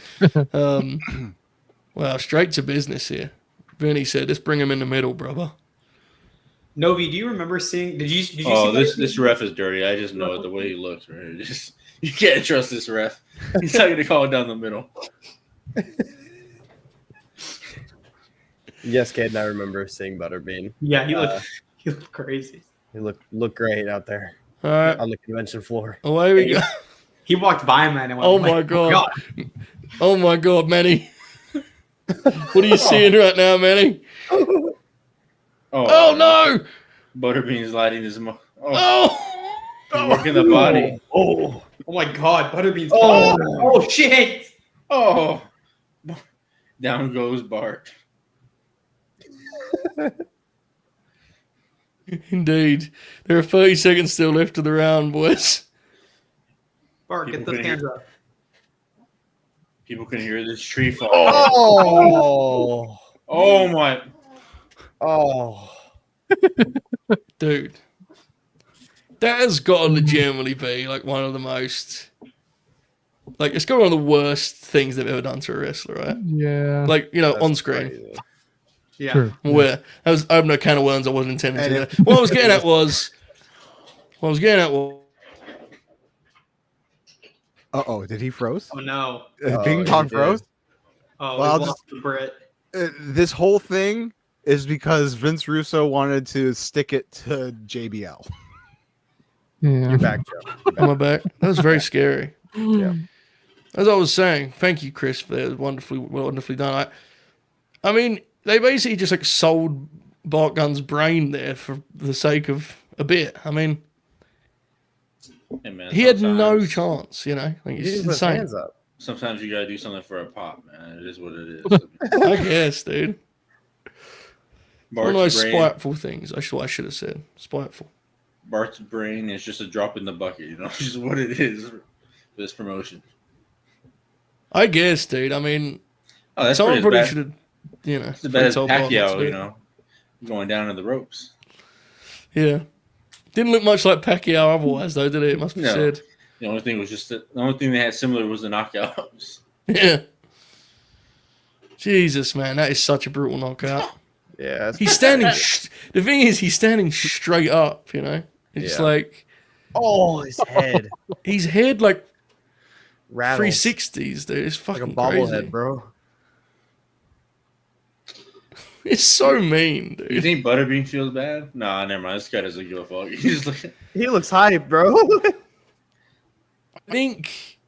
Well, straight to business here. Vinny said, "Let's bring him in the middle, brother." Novi, do you remember seeing? Did you see? This ref is dirty. I just know it the way he looks. Right? Just you can't trust this ref. He's not going to call it down the middle. Yes, Kaden, I remember seeing Butterbean. Yeah, he You look crazy. You look great out there All right, on the convention floor. away we go. He walked by man and went, Oh my god! Oh my god, Manny! What are you seeing right now, Manny? Oh no! Butterbean's lighting his Oh! he's working the body. Oh my god, Butterbean's Oh. oh shit! Oh, down goes Bart. Indeed. There are 30 seconds still left of the round, boys. Bart, get those hands up. People can hear this tree fall. Oh. Oh my! Oh. Dude. That has got to legitimately be like one of the most... Like, it's got one of the worst things they've ever done to a wrestler, right? Yeah. Like, you know, That's on screen. crazy. Yeah. Sure. Where I have no can of worms I wasn't intending to. And There. What I was getting at was, Uh-oh, did he froze? Oh no. Ping he pong did. froze? Oh, Well, we I'll lost the Brit. This whole thing is because Vince Russo wanted to stick it to JBL. Yeah. You're back, Joe. on my back. That was very scary. Yeah. As I was saying, thank you, Kris, for that. Wonderfully done. I mean, they basically just like sold Bart Gunn's brain there for the sake of a bit. I mean, Hey, man, he had no sometimes- chance, you know. Like, He it's just put his insane. hands up. Sometimes you gotta do something for a pop, man. It is what it is. I guess, dude. One of those Bart's brain, spiteful things. That's what I should have said. Spiteful. Bart's brain is just a drop in the bucket. You know, it's just what it is for this promotion. I guess, dude. I mean, Oh, that's someone pretty probably bad. should have, you know. It's as bad as told Bart not to Pacquiao, do you it. know, going down in the ropes. Yeah. Didn't look much like Pacquiao otherwise, though, did it? It must be No. said. The only thing was just the only thing they had similar was the knockouts. Yeah. Jesus, man, that is such a brutal knockout. Yeah. That's He's standing. The thing is, he's standing straight up. You know, it's Yeah. like Oh, his head. his head like Rattles 360s, dude. It's like a fucking bobblehead, crazy. bro. It's so mean, You dude. think Butterbean feels bad? Nah, never mind. This guy doesn't give a fuck. He's like, He looks hype, bro. I think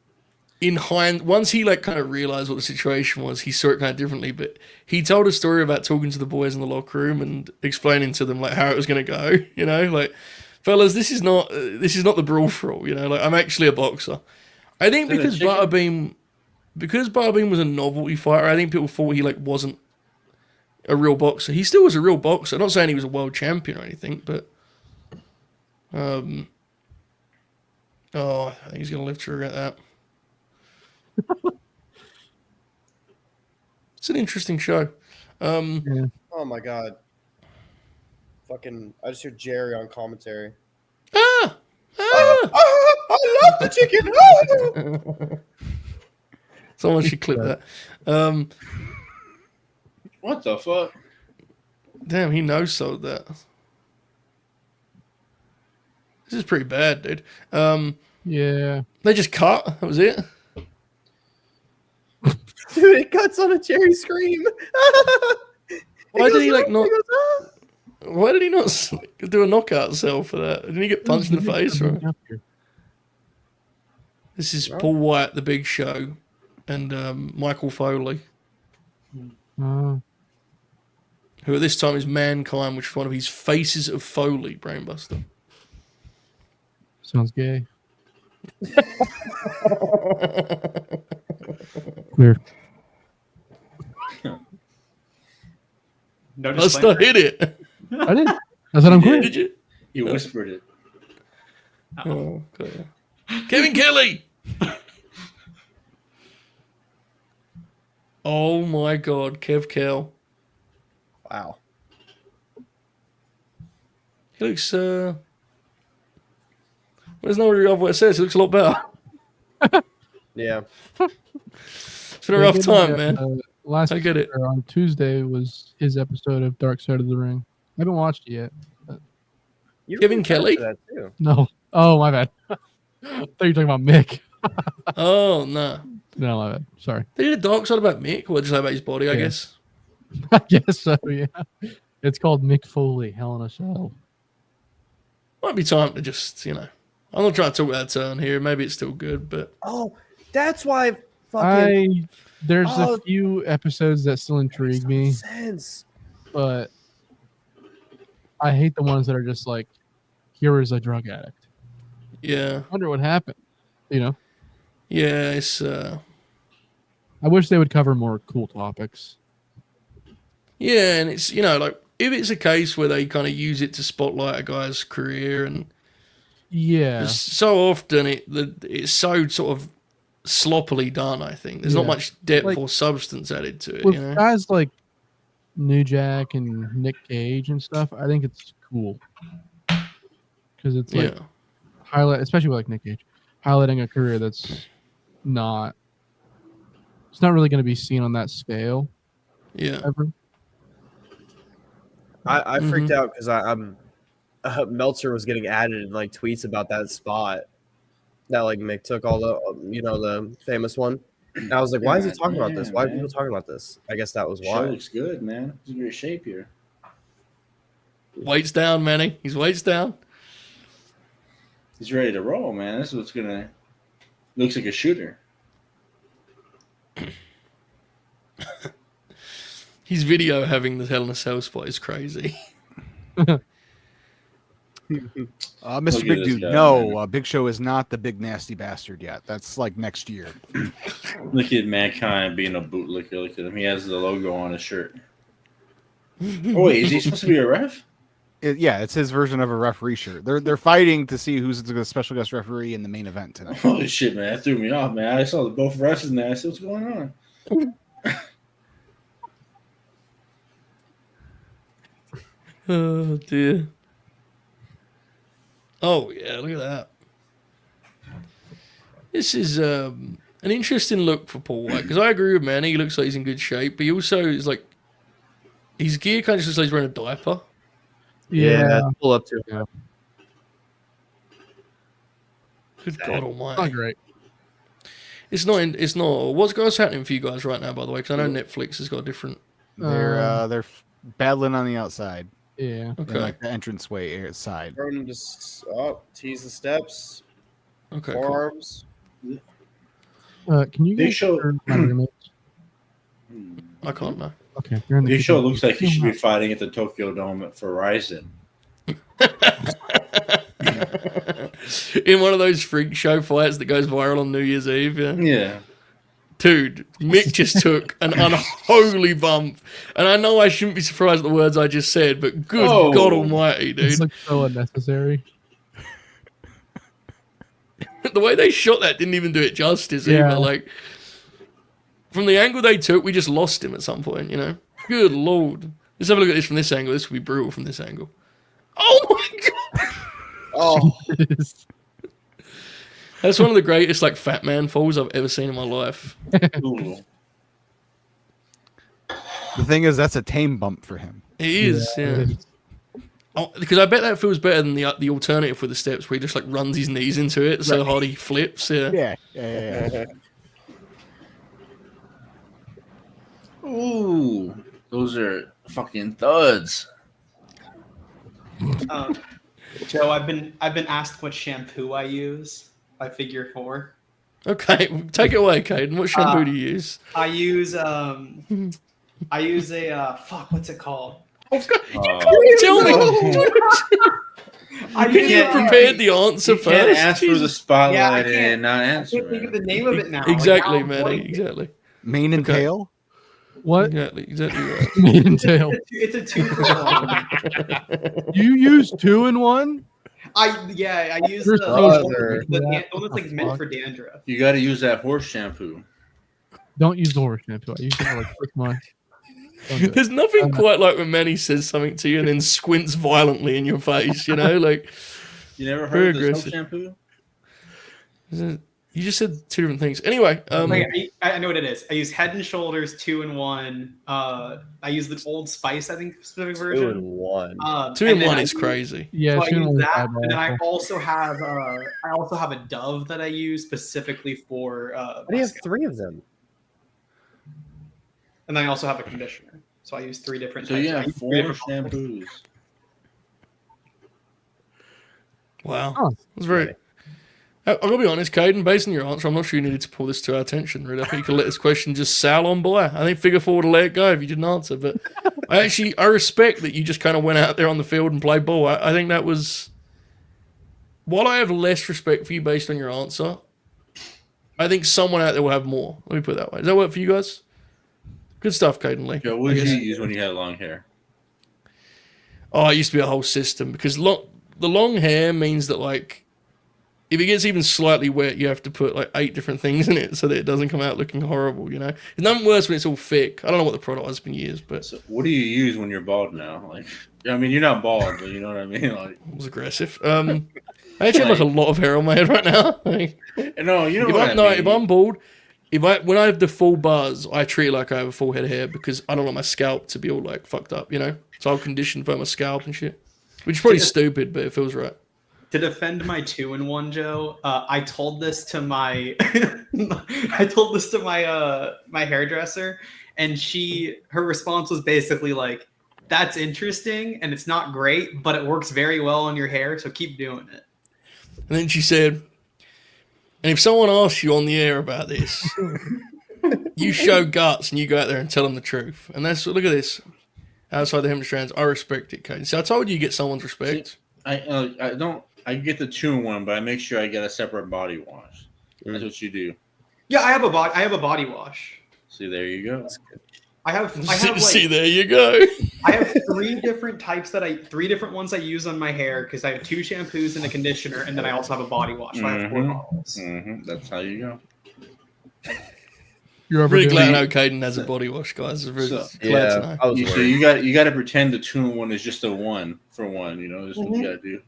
once he like kind of realized what the situation was, he saw it kind of differently. But he told a story about talking to the boys in the locker room and explaining to them like how it was going to go. You know, like, fellas, this is not the brawl for all. You know, like, I'm actually a boxer. I think Is it a because chicken? Butterbean was a novelty fighter, I think people thought he like wasn't a real boxer. He still was a real boxer. I'm not saying he was a world champion or anything, but I think he's gonna live to regret that. It's an interesting show. Oh my god. Fucking, I just heard Jerry on commentary. Ah! I love the chicken. Someone should clip that. what the fuck? Damn, he knows so that. This is pretty bad, dude. Yeah. They just cut. That was it. Dude, it cuts on a Jerry scream. Why did he goes, like not? He goes, "Ah." Why did he not do a knockout cell for that? Didn't he get punched in the face? Or? This is Paul White, the Big Show, and Michael Foley, who at this time is Mankind, which is one of his faces of Foley, Brainbuster. Sounds gay. Clear. No Must disclaimer. have hit it. I didn't. I said I'm clear. Did you? He whispered it. Oh, okay. Kevin Kelly. Oh my God, Kev Kell. Wow. He looks. There's no other way it says. He looks a lot better. Yeah. It's been a rough time, man. Last I get it. on Tuesday was his episode of Dark Side of the Ring. I haven't watched it yet. You Kevin were Kelly? for that too. No. Oh, my bad. I thought you were talking about Mick. Oh no. No, my bad. Sorry. They did a dark side about Mick, or just about his body, I Yeah. guess. I guess so, yeah. It's called Mick Foley, Hell in a Cell. Might be time to just, I'm not trying to talk about turn here. Maybe it's still good, but Oh, that's why fucking There's a few episodes that still intrigue me, sense. but I hate the ones that are just like, here is a drug addict. yeah. I wonder what happened. Yeah, it's I wish they would cover more cool topics. yeah, and it's like if it's a case where they kind of use it to spotlight a guy's career, and Yeah. so often it's so sort of sloppily done. I think there's not much depth Like, or substance added to it. With guys like New Jack and Nick Cage and stuff, I think it's cool because it's like highlight, especially with like Nick Cage, highlighting a career that's not. It's not really going to be seen on that scale. Yeah. Ever. I freaked out because I'm Meltzer was getting added in like tweets about that spot that like Mick took all the the famous one. And I was like, why is he talking about this? Why are people talking about this? I guess that was why. Show looks good, man. He's in great shape here. Weights down, Manny. He's weights down. He's ready to roll, man. This is what's gonna. Looks like a shooter. His video having the Hell in a Cell spot is crazy. Mr. Big Dude, no, Big Show is not the big nasty bastard yet. That's like next year. Look at Mankind being a bootlicker. Look at him. He has the logo on his shirt. Oh wait, is he supposed to be a ref? It's his version of a referee shirt. They're fighting to see who's the special guest referee in the main event tonight. Holy shit, man! That threw me off, man. I saw both refs in there. I said, "What's going on?" Oh dear. Oh yeah, look at that. This is an interesting look for Paul White because I agree with Manny. He looks like he's in good shape, but he also is like his gear kind of just looks like he's wearing a diaper. Yeah. Pull up to Yeah. Good God Almighty! Not great. It's not. It's not. What's happening for you guys right now, by the way? Because I know Netflix has got a different. They're battling on the outside. Yeah. Okay. In, like the entranceway side. Vernon just tease the steps. Okay. Forearms. Can you Big guys Show. share my remote? I can't know. Okay. You're in the Big Show kitchen. looks like he should be fighting at the Tokyo Dome for Ryzen. In one of those freak show fights that goes viral on New Year's Eve. Yeah. Yeah. Dude, Mick just took an unholy bump. And I know I shouldn't be surprised at the words I just said, but good God Almighty, dude. It's like so unnecessary. The way they shot that didn't even do it justice either. Like, from the angle they took, we just lost him at some point, Good Lord. Let's have a look at this from this angle. This would be brutal from this angle. Oh my God. Oh. That's one of the greatest fat man falls I've ever seen in my life. Ooh. The thing is, that's a tame bump for him. It is, yeah. Oh, because I bet that feels better than the alternative with the steps where he just runs his knees into it so hard he flips. Yeah. Yeah. Ooh, those are fucking thuds. Joe, I've been asked what shampoo I use by Figure 4. Okay, take it away, Kaden. What shampoo do you use? I use a what's it called? Oh, God. You tell me. You can't prepared the answer You first. can't ask for the spotlight Yeah, and not I answer. can't think of the name of it now. Exactly, Like, Manny. Exactly. Mane and tail? What? Exactly right. Mane and tail. It's a 2-for-1. You use 2-in-1? I use You're the so one stupid. that's like meant for dandruff. You got to use that horse shampoo. Don't use the horse shampoo. I use it for like 6 months. Don't do it. There's nothing quite like when Manny says something to you and then squints violently in your face, like. You never Very heard of this aggressive. shampoo? You just said two different things. Anyway, I know what it is. I use Head and Shoulders 2-in-1. I use the Old Spice, I think, specific version. 2-in-1. 2-in-1 is crazy. Yeah, So I use 2-in-1 is that, and then I diabolical. also have a Dove that I use specifically for. Why do you have 3 of them? And then I also have a conditioner. So I use 3 different. So types. you I have use 4 3 different shampoos. Wow. Oh. That's very. I'll be honest, Kaden, based on your answer, I'm not sure you needed to pull this to our attention, really. I think you could let this question just sail on by. I think figure four would have let it go if you didn't answer. But I respect that you just kind of went out there on the field and played ball. I think that was. While I have less respect for you based on your answer, I think someone out there will have more. Let me put it that way. Does that work for you guys? Good stuff, Kaden Lee. Joe, what did you use when you had long hair? Oh, it used to be a whole system because the long hair means that, like, if it gets even slightly wet, you have to put like 8 different things in it so that it doesn't come out looking horrible, you know? It's nothing worse when it's all thick. I don't know what the product has been used, but... So what do you use when you're bald now? Like, I mean, you're not bald, but you know what I mean? Like, it was aggressive. I actually have like a lot of hair on my head right now. Like, no, you know what I mean. If I'm bald, when I have the full buzz, I treat it like I have a full head of hair because I don't want my scalp to be all like fucked up, you know? So I'll condition for my scalp and shit. Which is probably stupid, but it feels right. To defend my 2-in-1, Joe, I told this to my my hairdresser, and her response was basically like, "That's interesting, and it's not great, but it works very well on your hair, so keep doing it." And then she said, "And if someone asks you on the air about this, you show guts and you go out there and tell them the truth." And look at this. Outside the Hemorrhage Strands, I respect it, Kane. See, I told you get someone's respect. See, I don't. I get the 2-in-1, but I make sure I get a separate body wash. That's what you do. Yeah, I have a body wash. See, there you go. I have See, there you go. I have 3 different ones I use on my hair because I have 2 shampoos and a conditioner, and then I also have a body wash. So I have 4 bottles. That's how you go. You're really glad I know Kaden has a body wash, guys. Glad to know. So you got to pretend the 2-in-1 is just a 1-for-1. You know, that's what you got to do.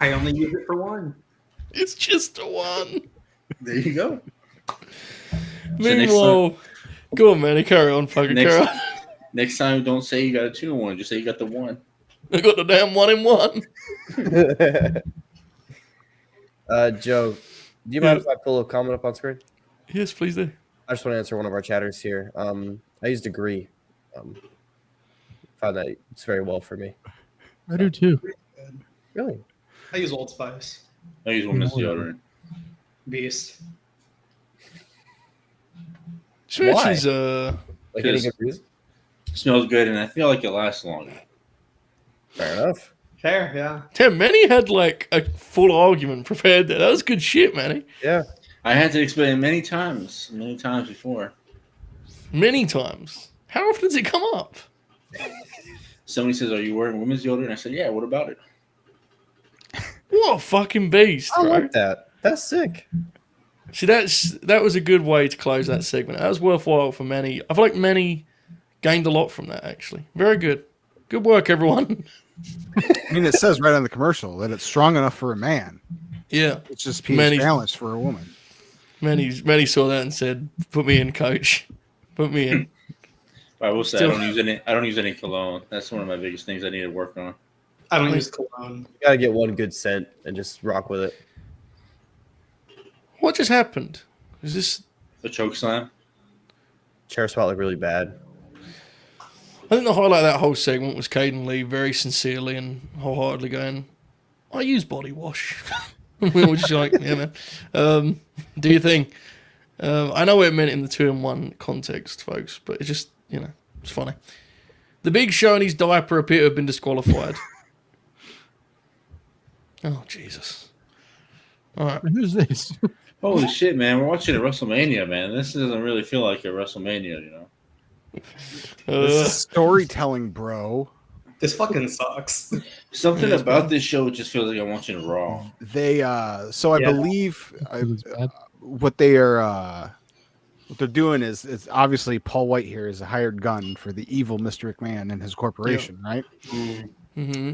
I only use it for 1. It's just a 1. There you go. Meanwhile, go on, man. Carry on, fucking carry on. Next time, don't say you got a 2-in-1. Just say you got the 1. I got the damn 1-in-1. one. Joe, do you mind if I pull a comment up on screen? Yes, please do. I just want to answer one of our chatters here. I used Agree. Found that it's very well for me. I do too. Really? I use Old Spice. I use women's deodorant. Beast. Why? She's Like any good reason? Smells good, and I feel like it lasts longer. Fair enough. Fair, yeah. Tim, Manny had like a full argument prepared there. That was good shit, Manny. Yeah. I had to explain it many times before. Many times. How often does it come up? Somebody says, "Are you wearing women's deodorant?" I said, "Yeah." What about it? What a fucking beast, I bro. like that. That's sick. See, that was a good way to close that segment. That was worthwhile for Manny. I feel like Manny gained a lot from that, actually. Very good. Good work, everyone. I mean, it says right on the commercial that it's strong enough for a man. Yeah. It's just pH balanced for a woman. Manny saw that and said, "Put me in, coach. Put me in." I will say I don't use any cologne. That's one of my biggest things I need to work on. I don't use cologne. You gotta get one good scent and just rock with it. What just happened? Is this The choke slam? Chair spot looked really bad. I think the highlight of that whole segment was Kaden Lee very sincerely and wholeheartedly going, "I use body wash." We were just like, "Yeah, man. Do your thing." I know what it meant in the 2-in-1 context, folks, but it's just, it's funny. The Big Show and his diaper appear to have been disqualified. Oh, Jesus. All right. Who's this? Holy shit, man. We're watching a WrestleMania, man. This doesn't really feel like a WrestleMania, you know? This is storytelling, bro. This fucking sucks. Something about this show just feels like I'm watching Raw. They so I believe what they're doing is obviously Paul White here is a hired gun for the evil Mr. McMahon and his corporation, right? Mm-hmm.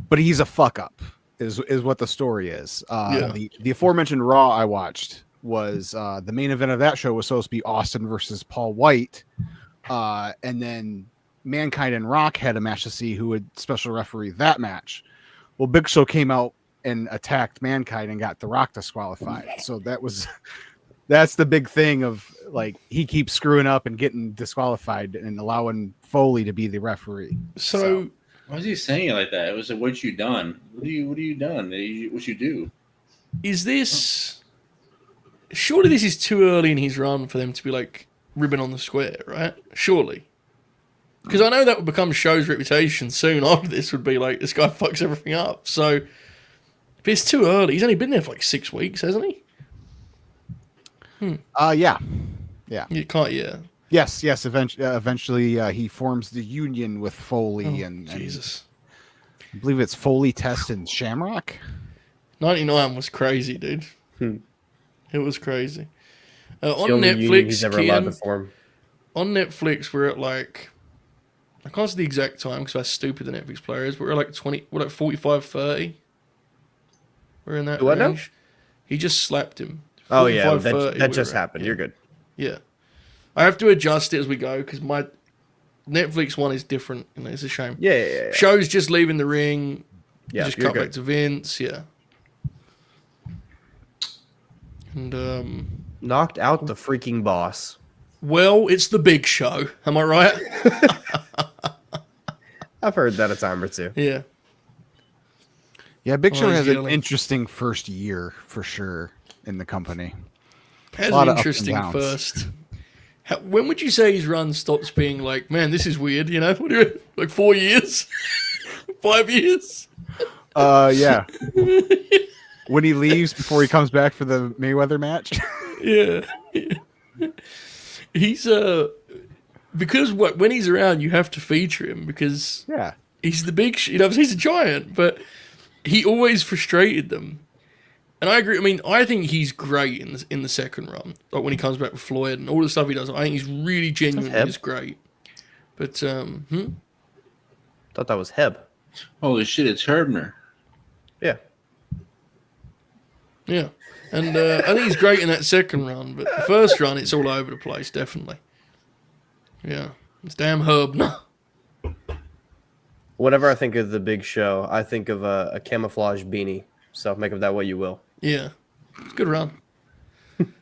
But he's a fuck up, is what the story is. The aforementioned Raw I watched was the main event of that show was supposed to be Austin versus Paul White, and then Mankind and Rock had a match to see who would special referee that match. Well, Big Show came out and attacked Mankind and got The Rock disqualified. So that's the big thing of like he keeps screwing up and getting disqualified and allowing Foley to be the referee. So Why is he saying it like that? It was like, what you done? What you done? What you do? Is this? Surely this is too early in his run for them to be like ribbon on the square, right? Surely. Because I know that would become Show's reputation soon after this would be like, this guy fucks everything up. So, if it's too early, he's only been there for like 6 weeks, hasn't he? Yeah. You can't, yeah. Yes. Eventually, he forms the union with Foley and Jesus. I believe it's Foley, Test, and Shamrock. 99 was crazy, dude. It was crazy. On It's the only union Netflix, he's ever allowed to form. on Netflix, we're at like, I can't see the exact time because how stupid the Netflix player is, but we're like 45, 30. We're in that What now? range. He just slapped him. Oh yeah, 45, 30 that we just were at. happened. Yeah. You're good. Yeah. I have to adjust it as we go because my Netflix one is different. And it's a shame. Yeah. Show's just leaving the ring. Yeah, Just you're cut good. back to Vince. Yeah. And Knocked out the freaking boss. well, it's the Big Show. Am I right? I've heard that a time or two. Yeah. Yeah, Big Show he's has an yelling. interesting first year for sure in the company. Has Lot an of ups and interesting downs. first. When would you say his run stops being like, man, this is weird? You know, what do you, like 4 years, 5 years? Yeah. When he leaves before he comes back for the Mayweather match. Yeah. He's because when he's around, you have to feature him because Yeah. he's the big, he's a giant, but he always frustrated them. And I agree. I mean, I think he's great in the second run, like when he comes back with Floyd and all the stuff he does. I think he's really genuinely Heb? is great. But Thought that was Heb. Holy shit! It's Herbner. Yeah. yeah, and I think he's great in that second run. But the first run, it's all over the place, definitely. Yeah, it's damn Herb. No. Whenever I think of the Big Show, I think of a camouflage beanie. So make of that what you will. Yeah, it's a good run.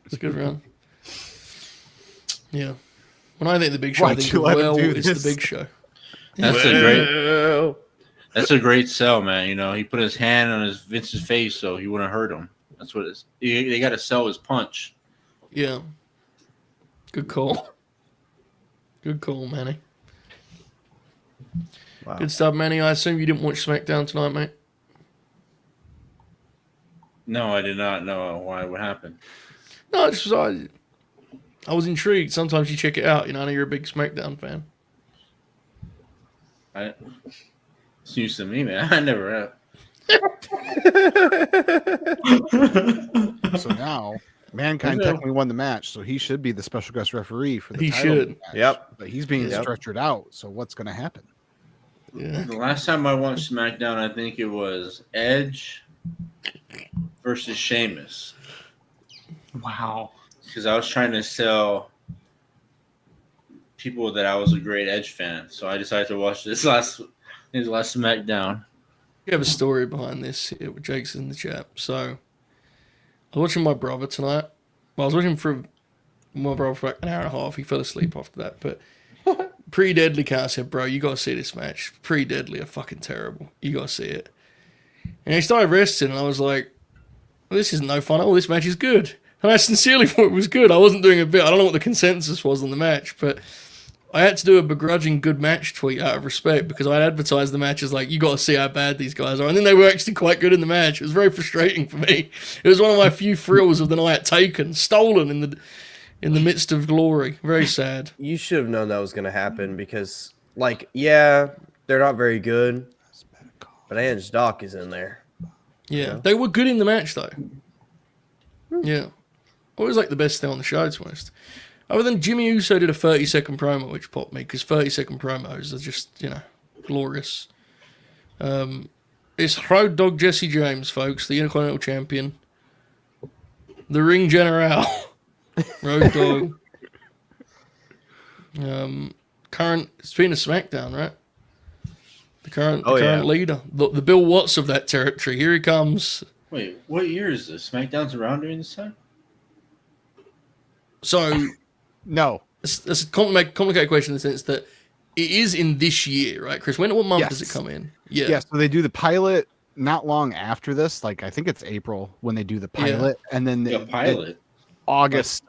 It's a good run. Yeah. When I think the Big Show, I Why'd think, you let him well, do it's this? the Big Show. That's a great sell, man. You know, he put his hand on Vince's face so he wouldn't hurt him. That's what it's. They got to sell his punch. Yeah. Good call. Good call, Manny. Wow. Good stuff, Manny. I assume you didn't watch SmackDown tonight, mate. No, I did not know why. What happened? No, it's just I was intrigued. Sometimes you check it out. You know, I know you're a big SmackDown fan. It's news to me, man. I never have. So now Mankind technically won the match, so he should be the special guest referee for the He title should. match. Yep. But he's being Yep. stretchered out. So what's going to happen? Yeah. The last time I watched SmackDown, I think it was Edge versus Sheamus. Wow. Because I was trying to sell people that I was a great Edge fan, so I decided to watch his last SmackDown. We have a story behind this here with Jake's in the chat. So I was watching my brother tonight. Well, I was watching for my brother for like an hour and a half. He fell asleep after that. But pre-Deadly Cat, I said, bro, you got to see this match. Pre-Deadly are fucking terrible. You got to see it. And he started wrestling, and I was like, well, this is no fun. Oh, this match is good. And I sincerely thought it was good. I wasn't doing a bit. I don't know what the consensus was on the match, but I had to do a begrudging good match tweet out of respect because I advertised the match as like, you got to see how bad these guys are. And then they were actually quite good in the match. It was very frustrating for me. It was one of my few thrills of the night taken, stolen in the midst of glory. Very sad. You should have known that was going to happen because, like, yeah, they're not very good, but Ange Doc is in there. Yeah. They were good in the match, though. Yeah. Always like the best thing on the show, to be honest. Other than Jimmy Uso did a 30-second promo, which popped me, because 30-second promos are just, glorious. It's Road Dogg Jesse James, folks, the Intercontinental Champion. The Ring General. Road Dogg. Speaking of SmackDown, right? The current leader. The Bill Watts of that territory. Here he comes. Wait, what year is this? SmackDown's around during this time? So... No. It's a complicated question in the sense that it is in this year, right, Kris? What month does it Yes. come in? Yeah. Yeah, so they do the pilot not long after this. Like I think it's April when they do the pilot, and then The pilot. August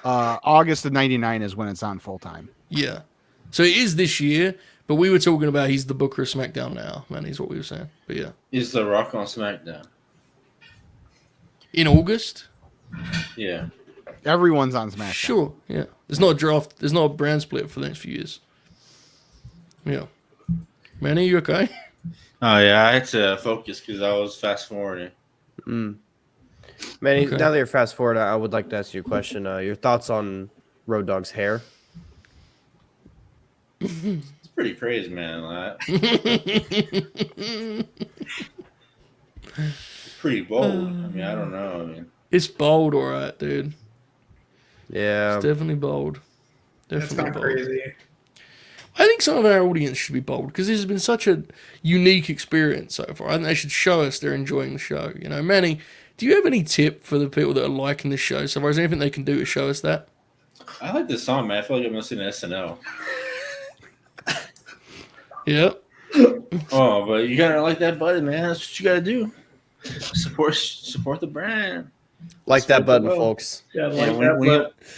of '99 is when it's on full time. Yeah. So it is this year, but we were talking about he's the booker of SmackDown now, man. Is what we were saying. But yeah. Is The Rock on SmackDown? In August? Yeah. Everyone's on SmackDown. Sure. Yeah. There's not a draft. There's not a brand split for the next few years. Yeah. Manny, you okay? Oh yeah, I had to focus because I was fast forwarding. Manny, Okay. now that you're fast forward, I would like to ask you a question. Your thoughts on Road Dogg's hair? It's pretty crazy, man. Like, pretty bold. I mean, I don't know. I mean, It's bold, all right, dude. Yeah. It's definitely bold. That's Definitely not bold. crazy. I think some of our audience should be bold because this has been such a unique experience so far. I think they should show us they're enjoying the show. You know, Manny, do you have any tip for the people that are liking this show so far? Is there anything they can do to show us that? I like this song, man. I feel like I'm listening to SNL. Yeah. Oh, but you gotta like that button, man. That's what you gotta do. Support the brand. Like that Support the button, button. folks. Yeah, Yeah,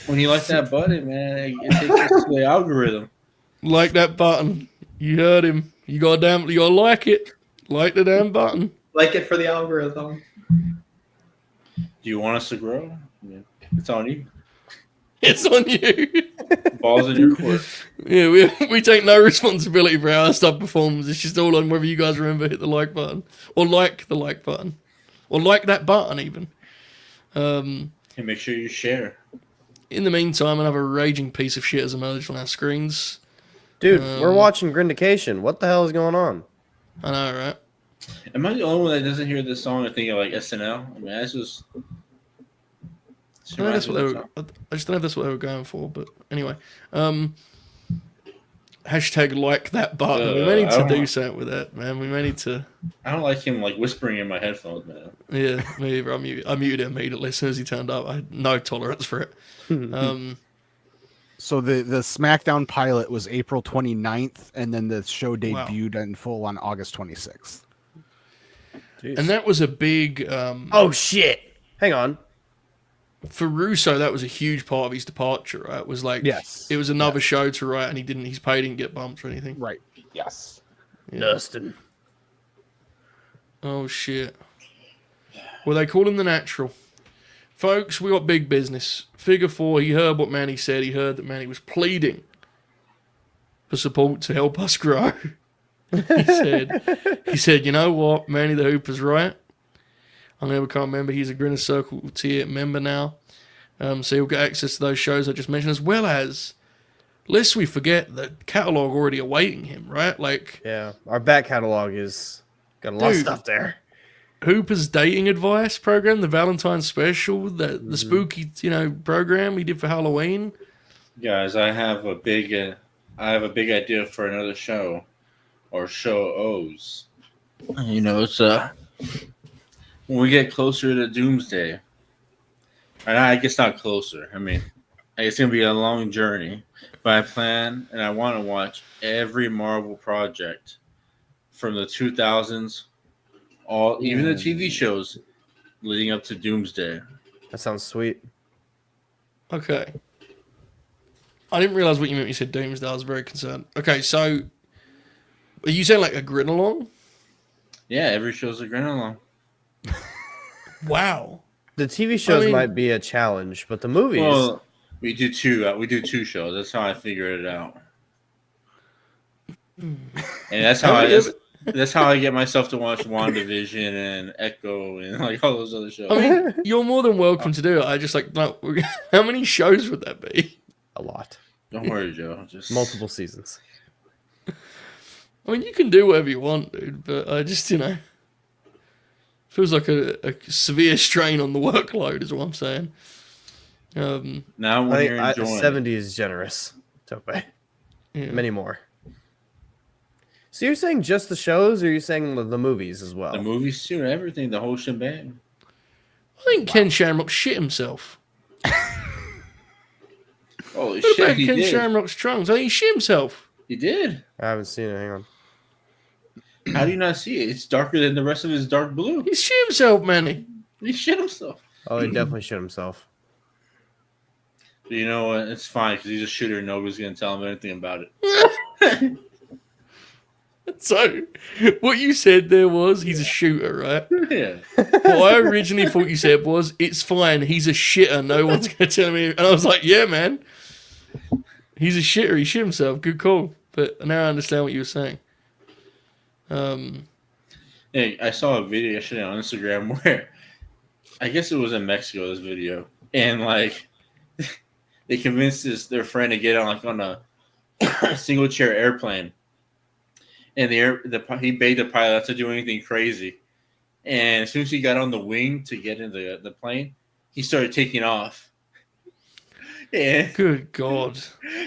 when you like that button, man, it takes us to the algorithm. Like that button. You heard him. You gotta like it. Like the damn button. like it for the algorithm. Do you want us to grow? Yeah. It's on you. It's on you. Balls in your court. Yeah, we take no responsibility for how our stuff performs. It's just all on whether you guys remember hit the like button. Or like the like button. Or like that button even. And make sure you share. In the meantime, another raging piece of shit has emerged on our screens. Dude, we're watching Grindication. What the hell is going on? I know, right? Am I the only one that doesn't hear this song and think of like SNL? I mean, that's just. I don't know that's what they were, I just don't know if that's what they were going for, but anyway. Hashtag like that button. We may need to do something with that, man. We may need to. I don't like him like whispering in my headphones, man. Yeah, me either. I muted him immediately as soon as he turned up. I had no tolerance for it. So the SmackDown pilot was April 29th, and then the show debuted in full on August 26th. And that was a big. Oh shit! Hang on. For Russo, that was a huge part of his departure. Right? It was like, Yes. it was another show to write, and his pay didn't get bumped or anything. Right. Yes. Yeah. Dustin. Oh shit. Well, they call him the Natural. Folks, we got big business. Figure 4, he heard what Manny said. He heard that Manny was pleading for support to help us grow. He said, you know what? Manny the Hooper's right. I'm going to become a member. He's a Grinner Circle tier member now. So he'll get access to those shows I just mentioned, as well as, lest we forget, the catalog already awaiting him, right? Like, Yeah, our back catalog is got a lot of Dude. stuff there. Hooper's dating advice program, the Valentine's special, the spooky, program he did for Halloween. Guys, I have a big idea for another show, or show O's. You know, it's when we get closer to Doomsday. And I guess not closer. I mean, it's gonna be a long journey, but I plan and I want to watch every Marvel project from the 2000s, even the TV shows leading up to Doomsday. That sounds sweet. Okay. I didn't realize what you meant when you said Doomsday. I was very concerned. Okay, so are you saying like a Grinalong? Yeah, every show's a Grinalong. Wow. The TV shows I mean- might be a challenge, but the movies. Well, we do two. We do two shows. That's how I figured it out. And that's how that's how I get myself to watch WandaVision and Echo and like all those other shows. I mean, you're more than welcome to do it. I just how many shows would that be? a lot. Don't worry, Joe. Just Multiple seasons. I mean, you can do whatever you want, dude, but I just, feels like a severe strain on the workload is what I'm saying. Now when you're I enjoying think 70 is generous. Tope. Yeah. Many more. So you're saying just the shows, or are you saying the movies as well? the movies too, everything, the whole shebang. I think Ken Shamrock shit himself. Holy What shit, about he Ken did. Shamrock's trunks? I think he shit himself. He did. I haven't seen it. Hang on. How do you not see it? It's darker than the rest of his dark blue. He shit himself, Manny. He shit himself. Oh, he definitely shit himself. But you know what? It's fine because he's a shooter and nobody's going to tell him anything about it. So, what you said there was he's a shooter, right? Yeah. What I originally thought you said was it's fine. He's a shitter. No one's going to tell me. And I was like, yeah, man. He's a shitter. He shit himself. Good call. But now I understand what you were saying. Hey, I saw a video yesterday on Instagram where I guess it was in Mexico, this video. And like they convinced their friend to get on a single chair airplane. And he begged the pilot not to do anything crazy. And as soon as he got on the wing to get into the plane, he started taking off. And Good God.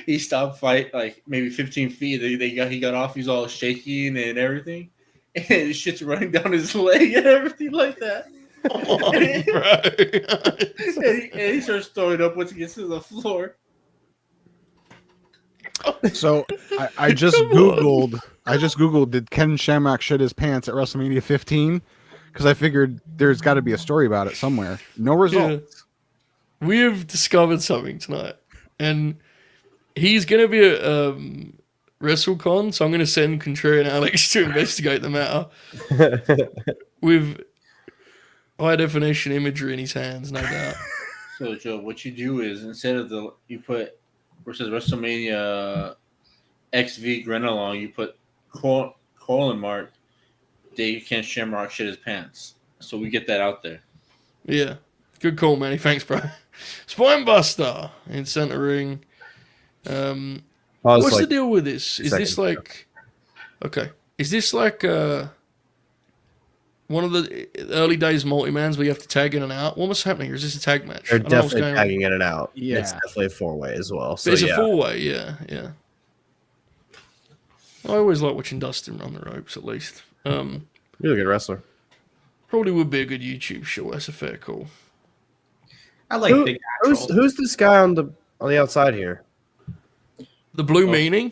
he stopped flight like maybe 15 feet. He got off. He's all shaking and everything. And his shit's running down his leg and everything like that. Oh, bro. and he starts throwing up once he gets to the floor. So I just googled did Ken Shamrock shit his pants at WrestleMania 15? Because I figured there's got to be a story about it somewhere. No results. Yeah. We have discovered something tonight, and he's going to be at WrestleCon, so I'm going to send Contrarian Alex to investigate the matter with high definition imagery in his hands, no doubt. So Joe, what you do is instead of you put versus WrestleMania XV Grinalong, you put colon mark Dave Ken Shamrock shit his pants. So we get that out there. Yeah. Good call, Manny. Thanks, bro. Spinebuster in center ring. What's the deal with this? Is this like... Okay. Is this like one of the early days multi-mans where you have to tag in and out? What was happening? Or is this a tag match? They're definitely tagging in and out. Yeah. It's definitely a 4-way as well. So it's a 4-way, yeah. I always like watching Dustin run the ropes, at least. Really good wrestler. Probably would be a good YouTube show. That's a fair call. I like big actual. Who's this guy on the outside here? The Blue Meaning?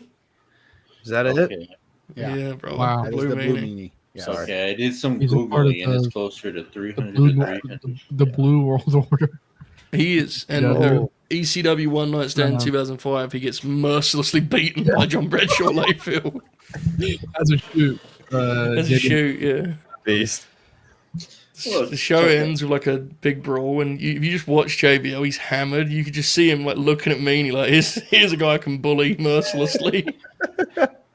Is that it? Yeah, bro. Wow. That Blue is the blue Meaning. meanie. Yeah. Sorry. Okay, I did some He's a part of Googling and it's the- closer to 300 blue, to 300. the Blue World Order. He is. And Yeah. ECW One Night Stand 2005, he gets mercilessly beaten by John Bradshaw Layfield. As a shoot. As a shoot, yeah. Beast. Look, The show ends with like a big brawl, and if you just watch JBL, he's hammered. You could just see him like looking at me, and like, here's a guy I can bully mercilessly.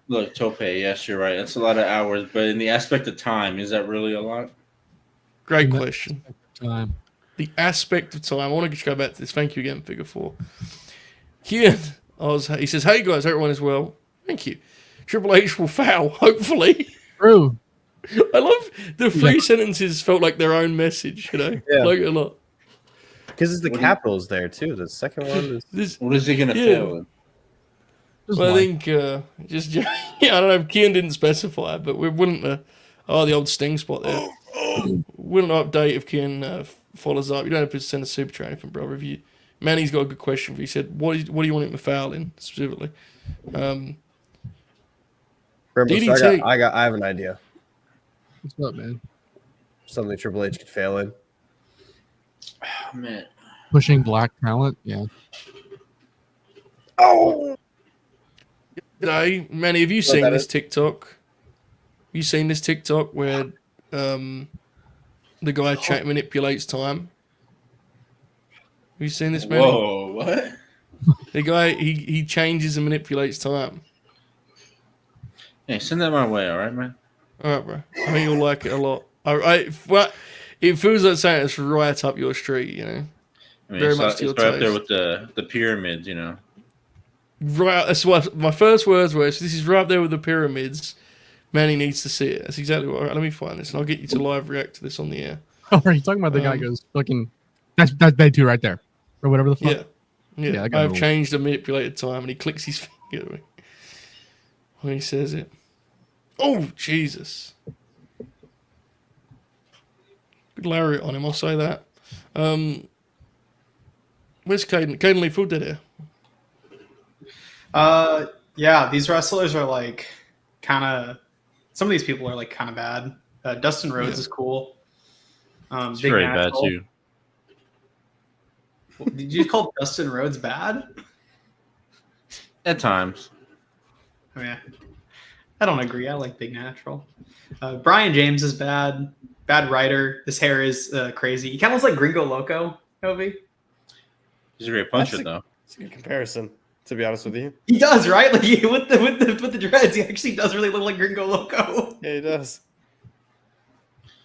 Look, Tope, yes, you're right. That's a lot of hours, but in the aspect of time, is that really a lot? Great question. Time. The aspect of time. I want to just go back to this. Thank you again, Figure 4. Here, he says, "Hey guys, everyone is well. Thank you. Triple H will foul, hopefully." True. I love the three sentences felt like their own message, you know? Yeah. Like a lot. Because it's the Capitals there too. The second one is What is he going to fail in? Just Well, I like- think, I don't know. Kian didn't specify, but we wouldn't, the old Sting spot there. Wouldn't update if Kian follows up. You don't have to send a super chat or anything, brother. Manny's got a good question for you. He said, what do you want him to foul in, specifically? DDT. I have an idea. What's up, man? Something Triple H could fail in. Oh, man. Pushing black talent? Yeah. Oh, Today, Manny, have you What seen about this it? TikTok? Have you seen this TikTok where the guy manipulates time? Have you seen this, Manny? Whoa, what? The guy, he changes and manipulates time. Hey, send that my way, all right, man? All right, bro. I think you'll like it a lot. It feels like saying it's right up your street, you know? I mean, Very it's, much it's to your right up there taste. with the pyramids, you know. Right, that's what my first words were. So this is right up there with the pyramids. Manny needs to see it. That's exactly what. All right, let me find this, and I'll get you to live react to this on the air. Oh, are you talking about the guy goes fucking? That's bed two right there, or whatever the fuck. Yeah. that guy I've rules. changed the manipulated time, and he clicks his finger at me when he says it. Oh Jesus! Good lariat on him. I'll say that. Where's Kaden? Kaden Lee Food dead here. Yeah, these wrestlers are like kind of. Some of these people are like kind of bad. Dustin Rhodes is cool. It's Big very bad Natural. too. Did you call Dustin Rhodes bad? At times. I mean, I don't agree. I like Big Natural. Brian James is bad. Bad writer. This hair is crazy. He kind of looks like Gringo Loco, Novi. He's a great puncher, though. It's a good comparison, to be honest with you. He does, right? Like with the dreads, he actually does really look like Gringo Loco. Yeah, he does.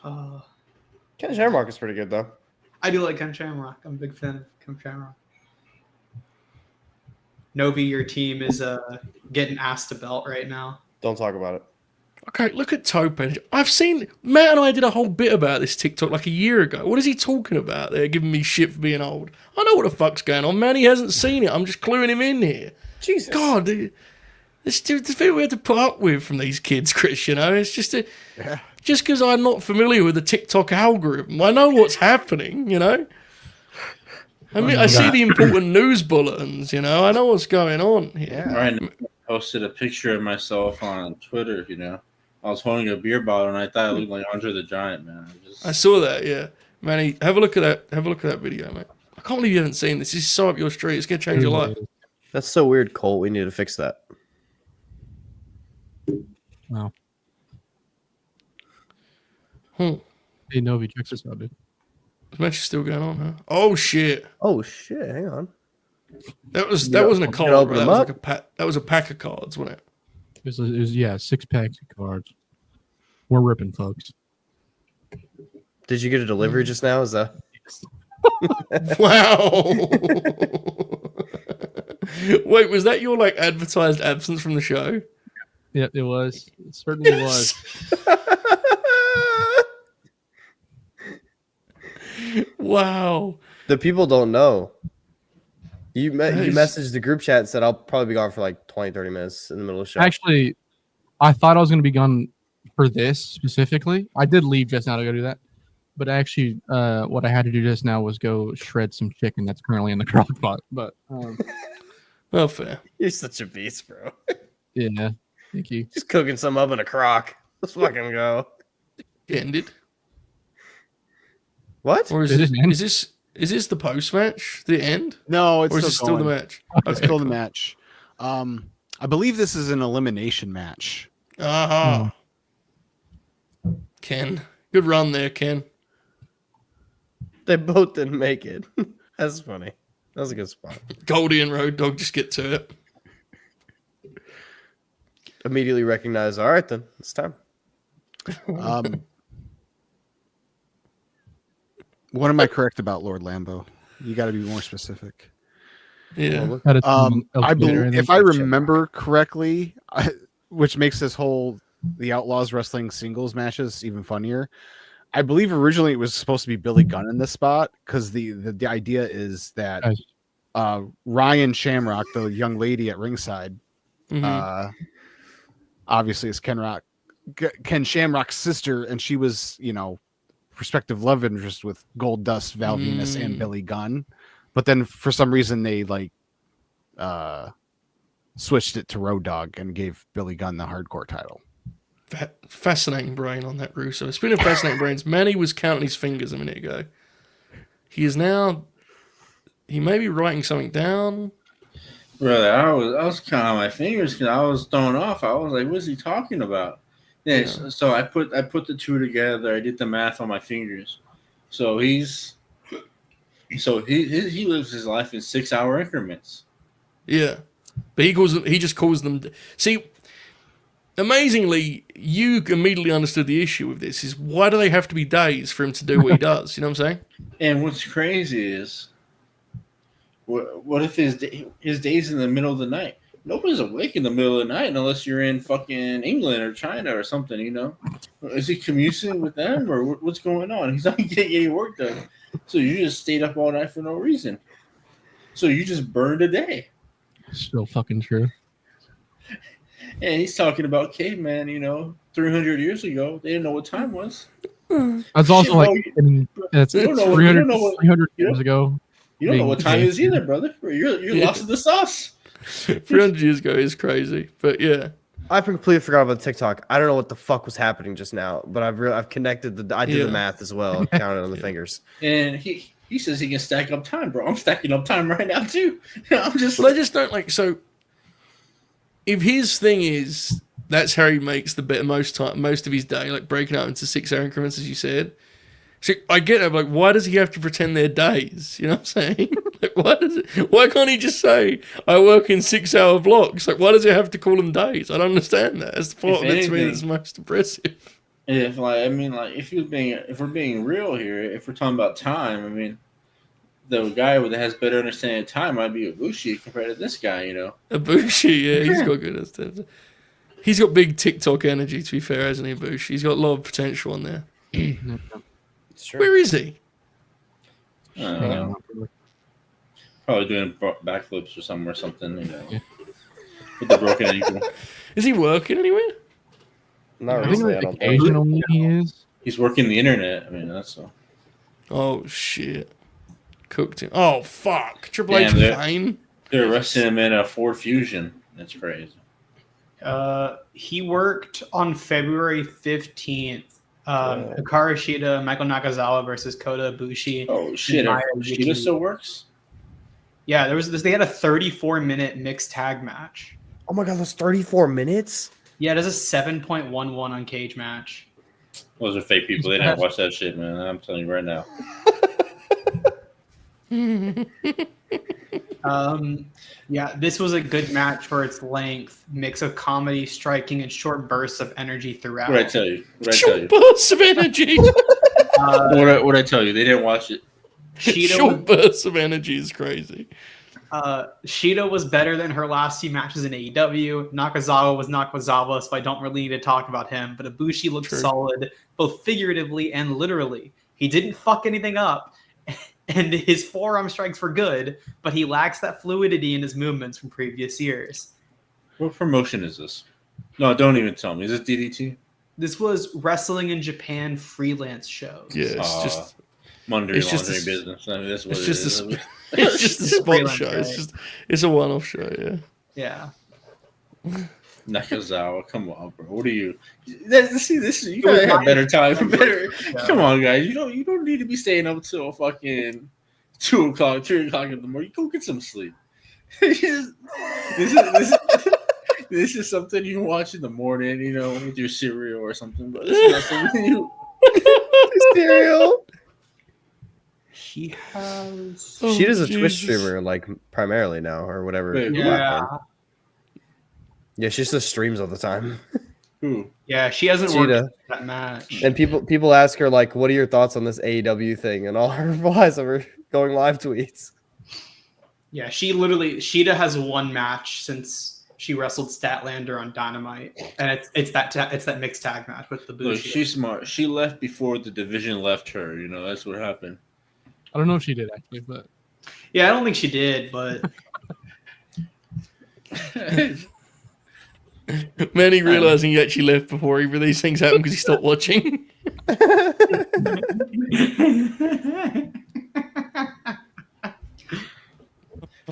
Ken Shamrock is pretty good, though. I do like Ken Shamrock. I'm a big fan of Ken Shamrock. Novi, your team is getting asked a belt right now. Don't talk about it. Okay, look at Topenge. I've seen Matt and I did a whole bit about this TikTok like a year ago. What is he talking about there, giving me shit for being old? I know what the fuck's going on, man. He hasn't seen it. I'm just cluing him in here. Jesus. God, there's people we have to put up with from these kids, Kris, you know? It's just just because I'm not familiar with the TikTok algorithm. I know what's happening, you know? I mean, I see the important news bulletins, you know? I know what's going on here. Yeah. Ryan posted a picture of myself on Twitter, you know. I was holding a beer bottle and I thought I looked like Andre the Giant, man. I saw that, yeah. Manny, have a look at that. Have a look at that video, mate. I can't believe you haven't seen this. This is so up your street. It's going to change your life. That's so weird, Cole. We need to fix that. Wow. Hey, Hey, Novi, check this out, dude. this match is still going on, huh? Oh, shit. Oh, shit. Hang on. That wasn't a card, open bro. them That was up? like a pack. That was a pack of cards, wasn't it? It was 6 packs of cards. We're ripping, folks. Did you get a delivery just now? Is that? Wow. Wait, was that your like advertised absence from the show? Yeah, it was. It certainly was. Wow. The people don't know. You Nice. messaged the group chat and said I'll probably be gone for like 20, 30 minutes in the middle of the show. Actually, I thought I was going to be gone for this specifically. I did leave just now to go do that. But actually, what I had to do just now was go shred some chicken that's currently in the crock pot. But Well, fair. You're such a beast, bro. yeah, thank you. Just cooking some up in a crock. Let's fucking go. Ended. What? Or is It is, man. this the post match? The end? No, it's Or is it still the going. match? It's still the match. I believe this is an elimination match. Aha. Ken. Good run there, Ken. They both didn't make it. That's funny. That was a good spot. Goldie and Road Dogg just get to it. Immediately recognized. All right, then it's time. What am I correct about, Lord Lambo? You got to be more specific. Yeah. Had a I later, believe, think. if I remember correctly, which makes this whole the Outlaws wrestling singles matches even funnier. I believe originally it was supposed to be Billy Gunn in this spot because the idea is that Nice. Ryan Shamrock, the young lady at ringside, obviously is Ken Shamrock's sister, and she was, prospective love interest with Gold Dust, Val Venus, and Billy Gunn. But then for some reason they switched it to Road Dogg and gave Billy Gunn the hardcore title. Fascinating brain on that, Russo. Speaking of fascinating brains, Manny was counting his fingers a minute ago. He may be writing something down. Brother, I was counting my fingers because I was thrown off. I was like, "What's he talking about?" Yeah. So I put the two together. I did the math on my fingers. So he lives his life in 6-hour increments. Yeah, but he just calls them. See, amazingly, you immediately understood the issue with this. Is why do they have to be days for him to do what he does? You know what I'm saying? And what's crazy is, what if his day's in the middle of the night? Nobody's awake in the middle of the night unless you're in fucking England or China or something, Is he commuting with them or what's going on? He's not getting any work done. So you just stayed up all night for no reason. So you just burned a day. Still fucking true. And he's talking about caveman, 300 years ago. They didn't know what time was. That's also it's You don't know what- 300, you don't know what- 300 years ago. You don't know what time it is either, brother. You're lost in the sauce. 300 years ago is crazy, but yeah. I completely forgot about TikTok. I don't know what the fuck was happening just now, but I've connected I did the math as well, counted on the fingers. And he says he can stack up time, bro. I'm stacking up time right now too. I'm just. Well, I just don't like. So, if his thing is that's how he makes the most of his day, like breaking out into 6-hour increments, as you said. So I get it. Like, why does he have to pretend they're days? You know what I'm saying? Like, why can't he just say I work in 6-hour blocks? Like, why does he have to call them days? I don't understand that. That's the part of it to me that's most impressive. If if we're being real here, if we're talking about time, I mean, the guy that has better understanding of time might be Ibushi compared to this guy. You know, Ibushi, yeah, he's got good understanding. He's got big TikTok energy. To be fair, hasn't he, Ibushi? He's got a lot of potential on there. Where is he? I don't know. Probably doing backflips or something. You know, with the broken ankle. Is he working anywhere? Not I think recently. like I don't think. occasionally he is. He's working the internet. I mean, that's all. Oh shit! Cooked him. Oh fuck! Triple H Damn, Kane. They're arresting him in a Ford Fusion. That's crazy. He worked on February 15th. Hikaru Shida, Michael Nakazawa versus Kota Ibushi. Oh shit! Shida still works. Yeah, there was this. They had a 34-minute mixed tag match. Oh my god, that's 34 minutes. Yeah, it is a 7.11 on Cage Match. Those are fake people. They didn't watch that shit, man. I'm telling you right now. Yeah, this was a good match for its length, mix of comedy, striking, and short bursts of energy throughout. What I tell you? Short bursts of energy. What I tell you? They didn't watch it. Short bursts of energy is crazy. Shida was better than her last few matches in AEW. Nakazawa was Nakazawa, so I don't really need to talk about him. But Ibushi looked solid, both figuratively and literally. He didn't fuck anything up, and his forearm strikes were good, but he lacks that fluidity in his movements from previous years. What promotion is this? No, don't even tell me. Is it DDT? This was Wrestling in Japan freelance shows. Yeah, it's just money it's laundering just business. I mean, that's what it's it just is. it's just a spot freelance, show. right? It's a one-off show. Yeah. Yeah. Nakazawa, come on, bro. What are you? See, this you gotta have better time. Come on, guys. You don't need to be staying up till fucking 2 o'clock, 3 o'clock in the morning. You go get some sleep. This is something you watch in the morning, you know, with your cereal or something. But this is not something you Cereal. He has. She does a Twitch streamer, like primarily now, or whatever. Wait, platform. Yeah, she just streams all the time. Who? Yeah, she hasn't Cheetah. worked that match. And people ask her like, "What are your thoughts on this AEW thing?" And all her replies are going live tweets. Yeah, Shida has one match since she wrestled Statlander on Dynamite, and it's that mixed tag match with the Look, Bushi. she's smart. She left before the division left her. You know, that's what happened. I don't know if she did actually, but Yeah, I don't think she did, but Manny realizing he actually left before either of these things happened because he stopped watching.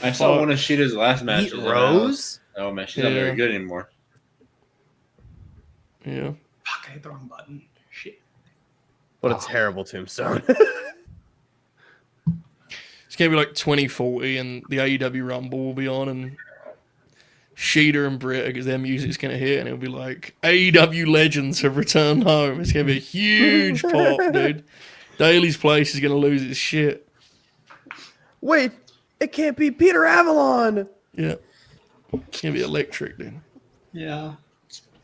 I saw one of Shida's last matches. Eat Rose? Oh man, she's not very good anymore. Yeah. fuck, I hit the wrong button. Shit. What a terrible tombstone. It's going to be like 2040 and the AEW Rumble will be on and Sheeta and Britt, because their music's going to hit and it'll be like, AEW legends have returned home. It's going to be a huge pop, dude. Daly's Place is going to lose its shit. Wait, it can't be Peter Avalon. Yeah. It's going to be electric, dude. Yeah.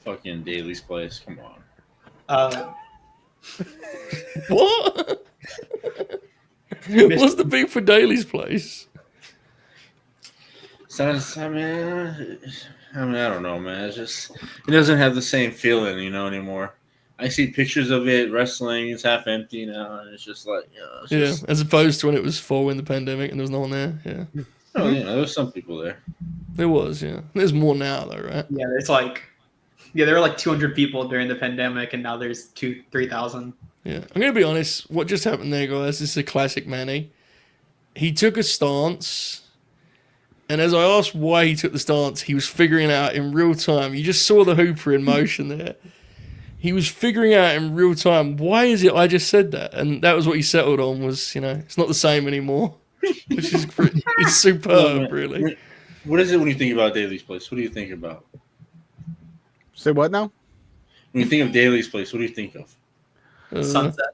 Fucking Daly's Place. Come on. What? What's the beef for Daly's Place? Sounds, I mean, I don't know, man. It's just, it doesn't have the same feeling, you know, anymore. I see pictures of it wrestling. It's half empty now, and it's just like, you know, it's just, As opposed to when it was full in the pandemic and there was no one there. Yeah. oh, you know, there's some people there. There was, yeah. There's more now, though, right? Yeah, it's like, there were like 200 people during the pandemic, and now there's 3,000. Yeah. I'm going to be honest. What just happened there, guys, this is a classic Manny. He took a stance And as I asked why he took the stance, he was figuring it out in real time. You just saw the Hooper in motion there. He was figuring out in real time, why is it I just said that? And that was what he settled on was, it's not the same anymore. Which is it's superb, really. What is it when you think about Daly's place? What do you think about? Say what now? When you think of Daly's place, what do you think of? Sunsets.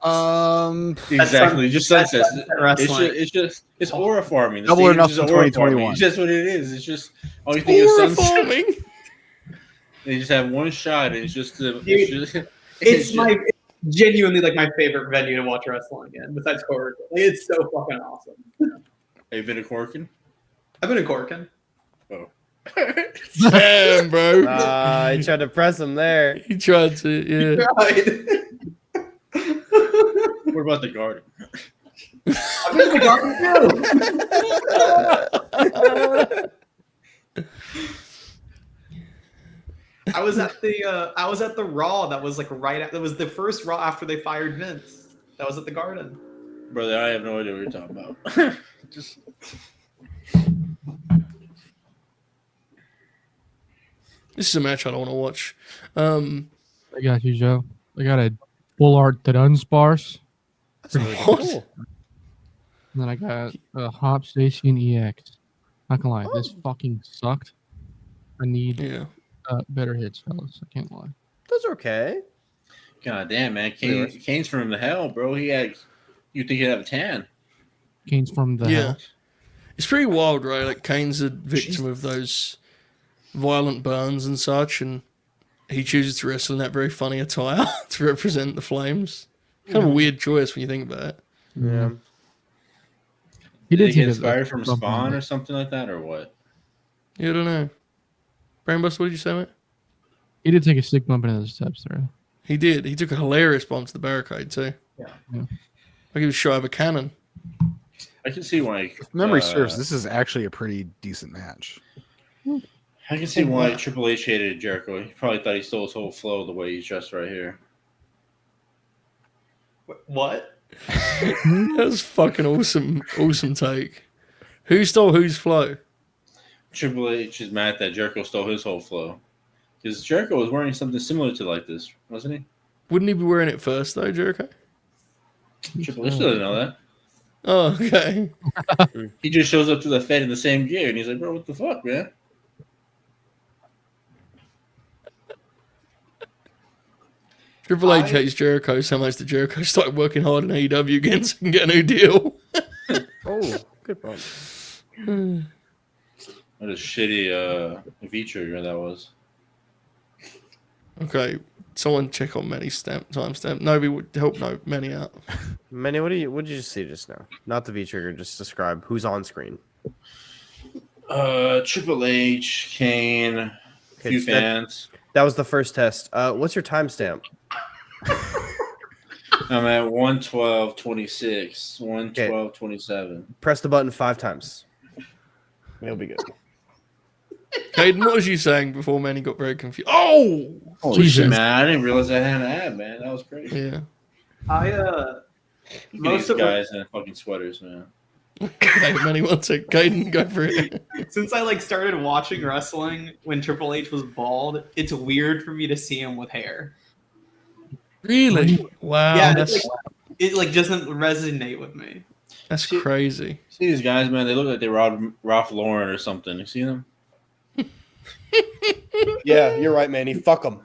Exactly, just sunsets. Wrestling. It's aura farming. Double or nothing 2021. It's just what it is. It's just all you think of Aura sunset. farming. They just have one shot, and it's Genuinely like my favorite venue to watch wrestling in, besides Cork. It's so fucking awesome. Have you been to Corkin? I've been in Corkin. Oh. Damn, bro. I tried to press him there. He tried to, yeah. Right. What about the Garden? I've been in the Garden too. I was at the Raw. That was like that was the first Raw after they fired Vince. That was at the Garden. Brother, I have no idea what you're talking about. Just This is a match I don't want to watch. I got you, Joe. I got a full art Dunsparce. That's really What? cool. And then I got a Hop Station EX. Not gonna lie, this fucking sucked. I need Yeah. better hits, fellas. I can't lie. Those are okay. God damn, man. Kane's from the hell, bro. You think he'd have a tan. Kane's from the Yeah. house. It's pretty wild, right? Like, Kane's a victim of those violent burns and such, and he chooses to wrestle in that very funny attire to represent the Flames. Kind of a weird choice when you think about it. Yeah. He Did did he get take a inspired from bump on Spawn it. or something like that, or what? Yeah, I don't know. Brainbuster, what did you say, mate? He did take a stick bump into the steps there. He did. He took a hilarious bump to the barricade, too. Yeah. Yeah. Like he was shy of a cannon. I can see why. If memory serves, this is actually a pretty decent match. I can see why Triple H hated Jericho. He probably thought he stole his whole flow the way he's dressed right here. What? That was fucking awesome take. Who stole whose flow? Triple H is mad that Jericho stole his whole flow. Because Jericho was wearing something similar to like this, wasn't he? Wouldn't he be wearing it first, though, Jericho? Triple H doesn't know that. Oh, okay. He just shows up to the Fed in the same gear, and he's like, bro, what the fuck, man? Triple H hates Jericho so much that Jericho started working hard in AEW again so he can get a new deal. Oh, good bump. What a shitty V-trigger that was. Okay, someone check on Manny's timestamp. Novi would help Manny out. Manny, what did you just see just now? Not the V trigger. Just describe who's on screen. Triple H, Kane, a few just fans. That was the first test. What's your timestamp? I'm at 112.26, 112.27. Press the button 5 times. It'll be good. Kaden, what was you saying before Manny got very confused? Oh! Holy Jesus. shit, man. I didn't realize I had an ad, man. That was crazy. Yeah. Most These of guys in fucking sweaters, man. Okay, Manny, one sec. Kaden, go for it. since I started watching wrestling when Triple H was bald, it's weird for me to see him with hair. Really? Wow. Yeah, that's it doesn't resonate with me. that's crazy. See these guys, man. They look like they robbed Ralph Lauren or something. You see them? Yeah, you're right, Manny. Fuck them.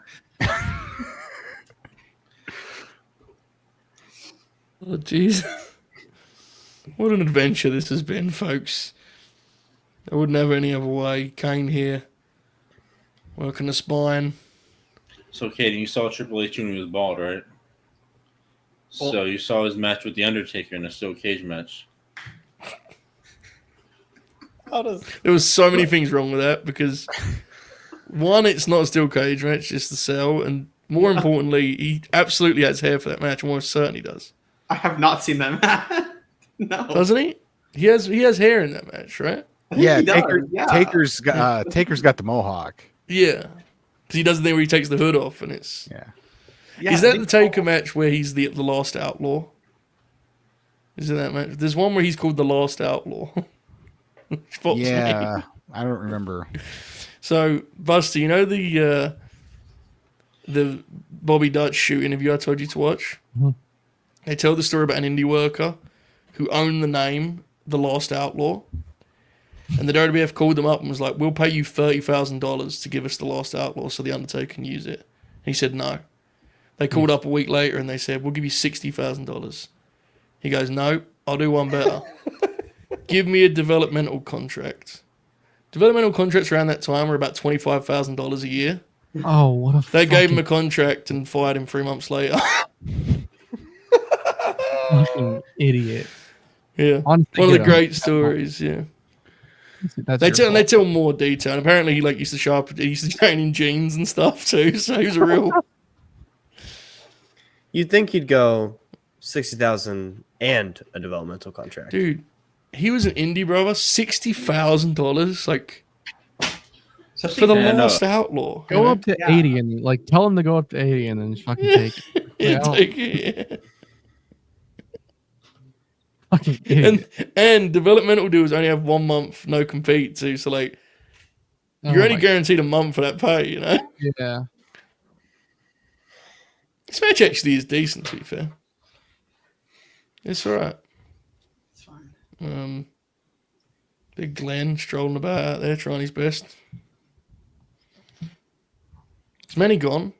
Oh, jeez. What an adventure this has been, folks. I wouldn't have it any other way. Kane here, working the spine. So, Kaden, you saw Triple H when he was bald, right? So you saw his match with The Undertaker in a steel cage match. There was so many things wrong with that because, one, it's not a steel cage match, it's just a cell, and more importantly, he absolutely has hair for that match. I'm almost certain he does. I have not seen them. No. Doesn't he? He has hair in that match, right? I think Yeah, he does, Taker's got the mohawk. Yeah. Because he does the thing where he takes the hood off and it's... Yeah. Yeah, Is I that think the Taker match where he's the last outlaw? Is it that match? There's one where he's called the last outlaw. Which pops me. Yeah. I don't remember. So, Buster, you know the Bobby Dutch shoot interview I told you to watch? Mhm. They tell the story about an indie worker who owned the name The Last Outlaw. And the WWF called them up and was like, we'll pay you $30,000 to give us The Last Outlaw so The Undertaker can use it. And he said no. They called up a week later and they said, we'll give you $60,000. He goes, no, I'll do one better. Give me a developmental contract. Developmental contracts around that time were about $25,000 a year. Oh, what a They gave him a contract and fired him 3 months later. fucking idiot. Yeah. Honestly, One of the good on great him. stories, yeah. That's They your fault. tell more detail. And apparently he used to show up, he used to train in jeans and stuff too. So he was a real You'd think he'd go 60,000 and a developmental contract. dude. He was an indie brother, $60,000, like for the Last Outlaw. you Go know? up to Yeah. 80 and tell him to go up to 80 and then just fucking take it. Yeah, Well, take it, yeah. fucking idiot. And developmental deals only have 1 month no compete too. So like you're Oh only my- guaranteed a month for that pay, you know? Yeah. This match actually is decent, to be fair. It's alright. It's fine. Big Glenn strolling about out there trying his best. Is Manny gone?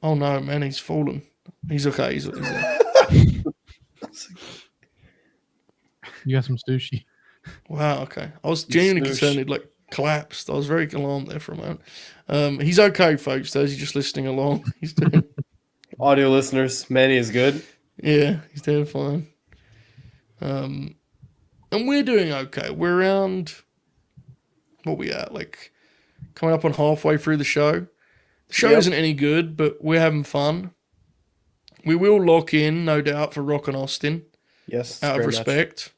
Oh no, Manny's fallen. He's okay. He's there. You got some sushi. Wow, okay. I was genuinely concerned he'd like collapsed. I was very alarmed there for a moment. He's okay, folks. Those you just listening along. He's doing Audio listeners, Manny is good. yeah, he's doing fine. And we're doing okay. We're around what we at, like coming up on halfway through the show. The show Yep. isn't any good, but we're having fun. We will lock in, no doubt, for Rock and Austin Yes. out of great match. respect.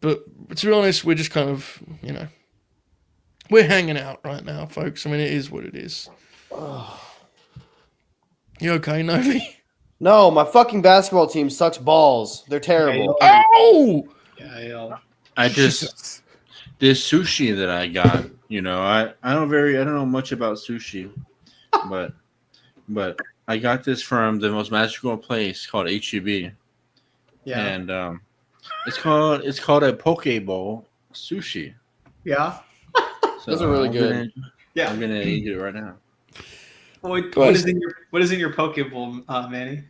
But to be honest, we're just kind of, we're hanging out right now, folks. I mean, it is what it is. You okay, Novi? No, my fucking basketball team sucks balls. They're terrible. Oh! Yeah. I just this sushi that I got. I don't know much about sushi, but I got this from the most magical place called HEB. Yeah. And it's called a poke bowl sushi. Yeah. So Those are really I'm good. Yeah. I'm gonna eat it right now. What is in your Pokeball, Manny?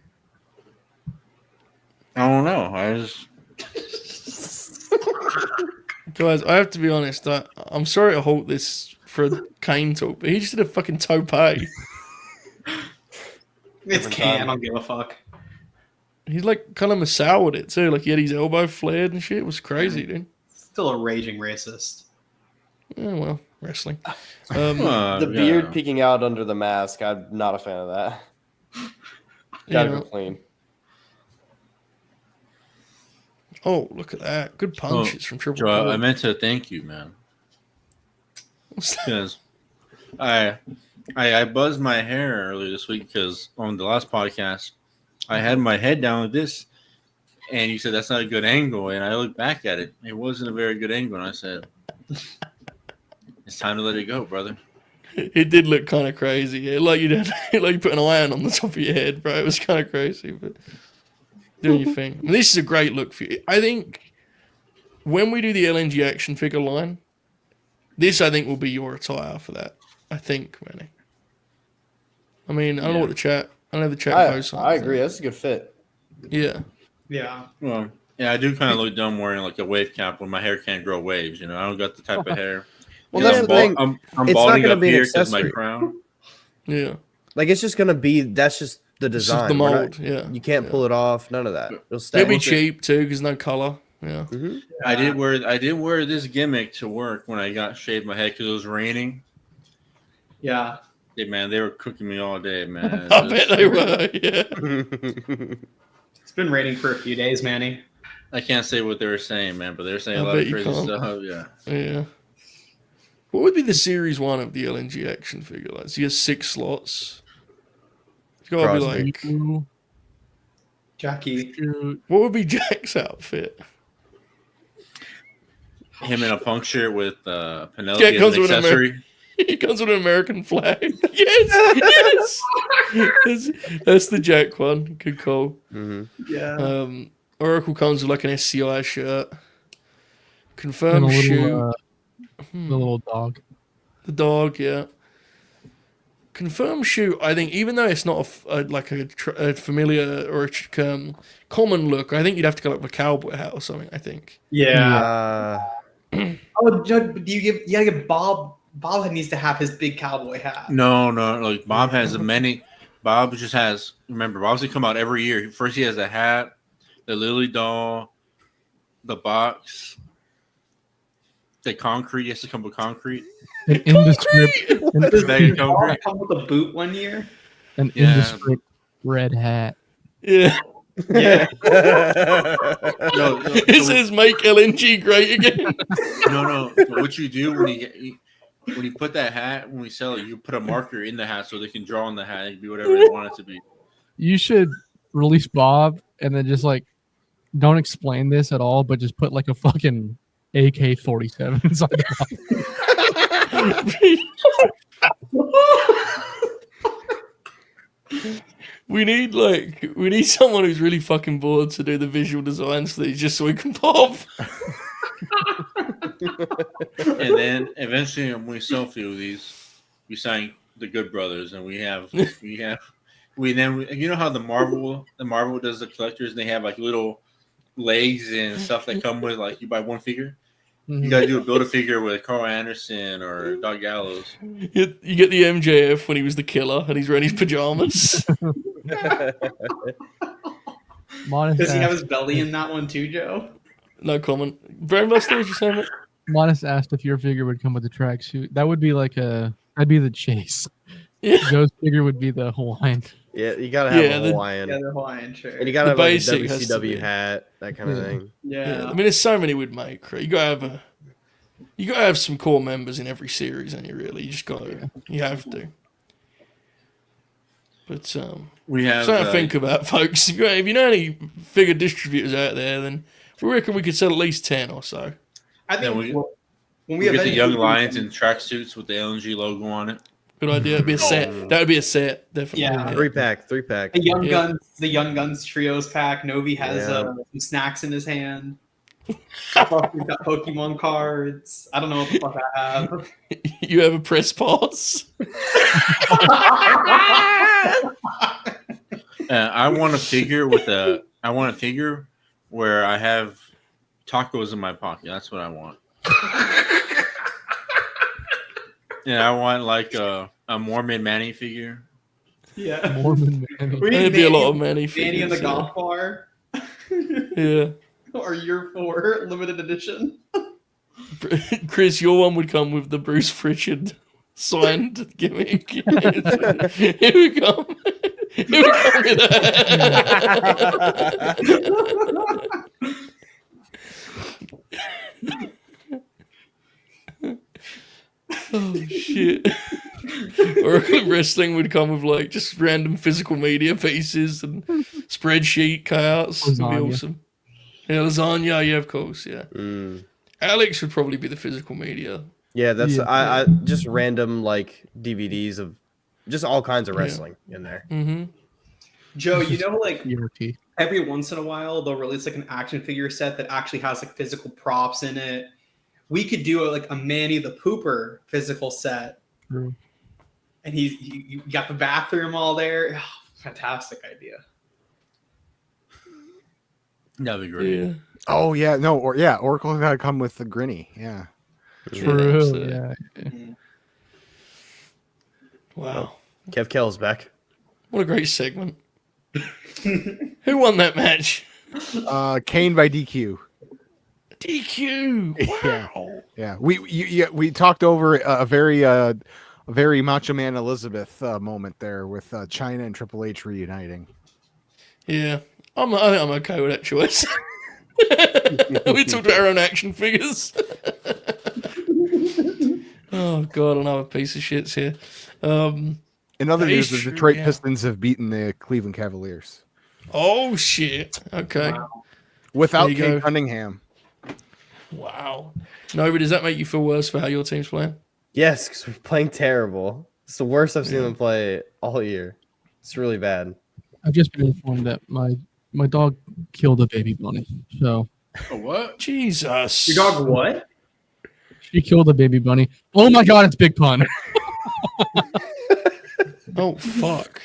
I don't know. I just Guys, I have to be honest. I'm sorry to halt this for a Kane talk, but he just did a fucking tope. It's Different Kane. I time. don't give a fuck. He's like kind of masoured it too. Like he had his elbow flared and shit. It was crazy, dude. Still a raging racist. Yeah, well, wrestling. The beard peeking out under the mask. I'm not a fan of that. Gotta Yeah. go clean. Oh, look at that. Good punches from Triple Joe, Core. I meant to thank you, man, because I buzzed my hair earlier this week because on the last podcast I had my head down like this, and you said that's not a good angle, and I looked back at it. It wasn't a very good angle, and I said, "It's time to let it go, brother." It did look kind of crazy. Yeah, like you put an iron on the top of your head, bro. It was kind of crazy, but doing your thing. I mean, this is a great look for you. I think when we do the LNG action figure line, this I think will be your attire for that. I think, Manny. I mean, I don't know what the chat. I know the chat posts on. I agree. That's a good fit. Yeah. Yeah. Well, yeah, I do kind of look dumb wearing like a wave cap when my hair can't grow waves. I don't got the type of hair. Well, Yeah, that's the thing. I'm It's not balding gonna up be an here because my accessory. crown. Yeah. Like it's just gonna be. That's just the This is design. the We're not- mold. Yeah. You can't pull it off. None of that. It'll stay. It'll be cheap too because no color. Yeah. Mhm. I did wear this gimmick to work when I got shaved my head because it was raining. Yeah. Yeah, man, they were cooking me all day, man. I bet they were. Yeah. It's been raining for a few days, Manny. I can't say what they were saying, man, but they were saying I a lot bet of you crazy can't. stuff. Yeah. Yeah. What would be the series one of the LNG action figure? Like, so you have 6 slots. It's gotta be Crosby. like, Ooh, Jackie. what would be Jack's outfit? him in a punk shirt with Penelope Yeah, as comes an with an accessory. He comes with an American flag. Yes, yes. That's the Jack one. Good call. Yeah. Oracle comes with like an SCI shirt. And a Confirmed shoot. the little dog. The dog, yeah. Confirmed shoot. I think even though it's not a familiar or a common look, I think you'd have to go like with a cowboy hat or something. I think. Yeah. Oh, Judd, do you gotta give Bob? Bob needs to have his big cowboy hat. No. Like Bob has many. Bob just has. Remember, Bob's gonna come out every year. First, he has the hat, the Lily doll, the box, the concrete. He has to come with concrete. An indescript, Bag of concrete. Come with a boot one year. an indescript red hat. Yeah. Yeah. No, It says "Make LNG great again." no. What you do when you put that hat, when we sell it, you put a marker in the hat so they can draw on the hat and be whatever they want it to be. You should release Bob and then just like don't explain this at all, but just put like a fucking AK-47 inside the box. We need someone who's really fucking bored to do the visual designs for these, just so we can pop. And then eventually, when we sell a few of these, we sign the Good Brothers, and we you know how the Marvel does the collectors, and they have like little legs and stuff that come with like you buy one figure. You gotta build a figure with Carl Anderson or Doug Gallows. You get the MJF when he was the killer and he's wearing his pajamas. Does he have his belly in that one too, Joe? No comment. Brainbuster, was you saying that? Monis asked if your figure would come with a tracksuit. That would be that'd be the chase. Yeah. Joe's figure would be the Hawaiian. Yeah, you gotta have a Hawaiian. Yeah, the Hawaiian shirt. And you gotta have like a basic has to be. WCW hat, that kind of thing. Yeah. I mean, there's so many we'd make. Right? You gotta have some core members in every series, and you have to. But We have something to think about, folks. If you know any figure distributors out there, then we reckon we could sell at least 10 or so. I think when we get the young lions in tracksuits with the LNG logo on it. Good idea. It'd be a set. That would be a set, definitely. Yeah. 3-pack. The Young Guns trios pack. Novi has some snacks in his hand. We've got Pokemon cards. I don't know what the fuck I have. You have a press pass. I want a figure where I have tacos in my pocket. That's what I want. And I want like a Mormon Manny figure. Yeah. Mormon Manny. There'd be a lot of Manny Manny in the figures, golf bar. Yeah. Or year 4 limited edition. Kris, your one would come with the Bruce Pritchard signed gimmick. Here we come. Here we come with that. Oh shit. Or wrestling would come with like just random physical media pieces and spreadsheet cutouts. Would be awesome. Yeah, lasagna, yeah, of course, yeah. Alex would probably be the physical media. Yeah, that's I just random like DVDs of just all kinds of wrestling in there. Mm-hmm. Joe, you know, like ERT. every once in a while they'll release like an action figure set that actually has like physical props in it. We could do a Manny the Hooper physical set. True. And you got the bathroom all there. Oh, fantastic idea. That'd be great. Yeah. Oh yeah, no, Oracle gotta come with the Grinny. Yeah. True. Yeah. Yeah. Wow. Kev Kell's back. What a great segment. Who won that match? Kane by DQ. DQ. Wow. Yeah. We talked over a very Macho Man Elizabeth moment there with Chyna and Triple H reuniting. Yeah. I think I'm okay with that choice. We talked about our own action figures. Oh god, another piece of shit's here. In other news, the Detroit Pistons have beaten the Cleveland Cavaliers. Oh shit. Okay. Wow. Without Kane Cunningham. Wow. Novi, does that make you feel worse for how your team's playing? Yes, because we're playing terrible. It's the worst I've seen them play all year. It's really bad. I've just been informed that my dog killed a baby bunny. So Oh, what? Jesus. Your dog what? she killed a baby bunny. Oh my God, it's Big Pun. Oh, fuck.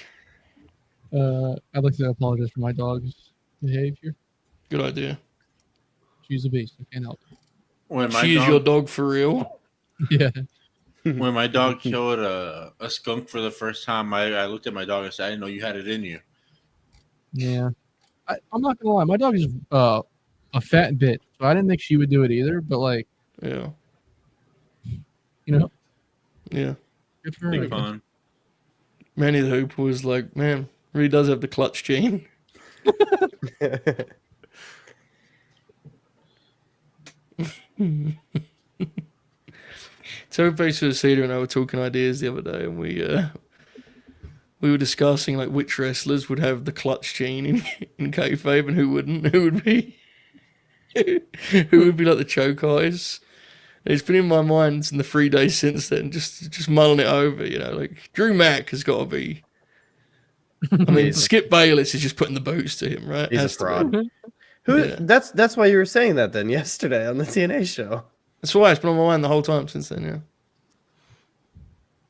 I'd like to apologize for my dog's behavior. Good idea. She's a beast. I can't help it. When my She is dog, your dog for real? Yeah. when my dog killed a skunk for the first time, I looked at my dog and said, "I didn't know you had it in you." Yeah. I'm not gonna lie, my dog is a fat bitch, so I didn't think she would do it either. But like, Yeah. you know, Yeah. good for her. I Big guess. fun. Manny the Hooper was like, man, really does have the clutch gene. So basically, Cedar and I were talking ideas the other day, and we were discussing like which wrestlers would have the clutch gene in kayfabe and who wouldn't. Who would be who would be like the choke eyes. And it's been in my mind in the 3 days since then, just mulling it over. You know, like Drew Mack has got to be. I mean, Skip Bayless is just putting the boots to him, right? He's a Has to be. fraud. Who? Yeah. That's why you were saying that then yesterday on the TNA show. That's why it's been on my mind the whole time since then. Yeah.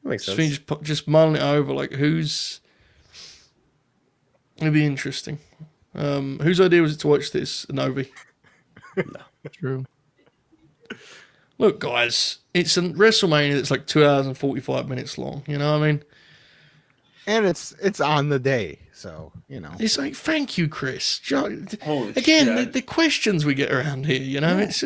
That makes Just sense. been just mulling it over, like who's. It'd be interesting. Whose idea was it to watch this, Novi? True. Look, guys, it's a WrestleMania that's like 2 hours and 45 minutes long. You know what I mean? And it's on the day, so It's like, thank you, Kris. Holy Again, shit. the questions we get around here, you know, it's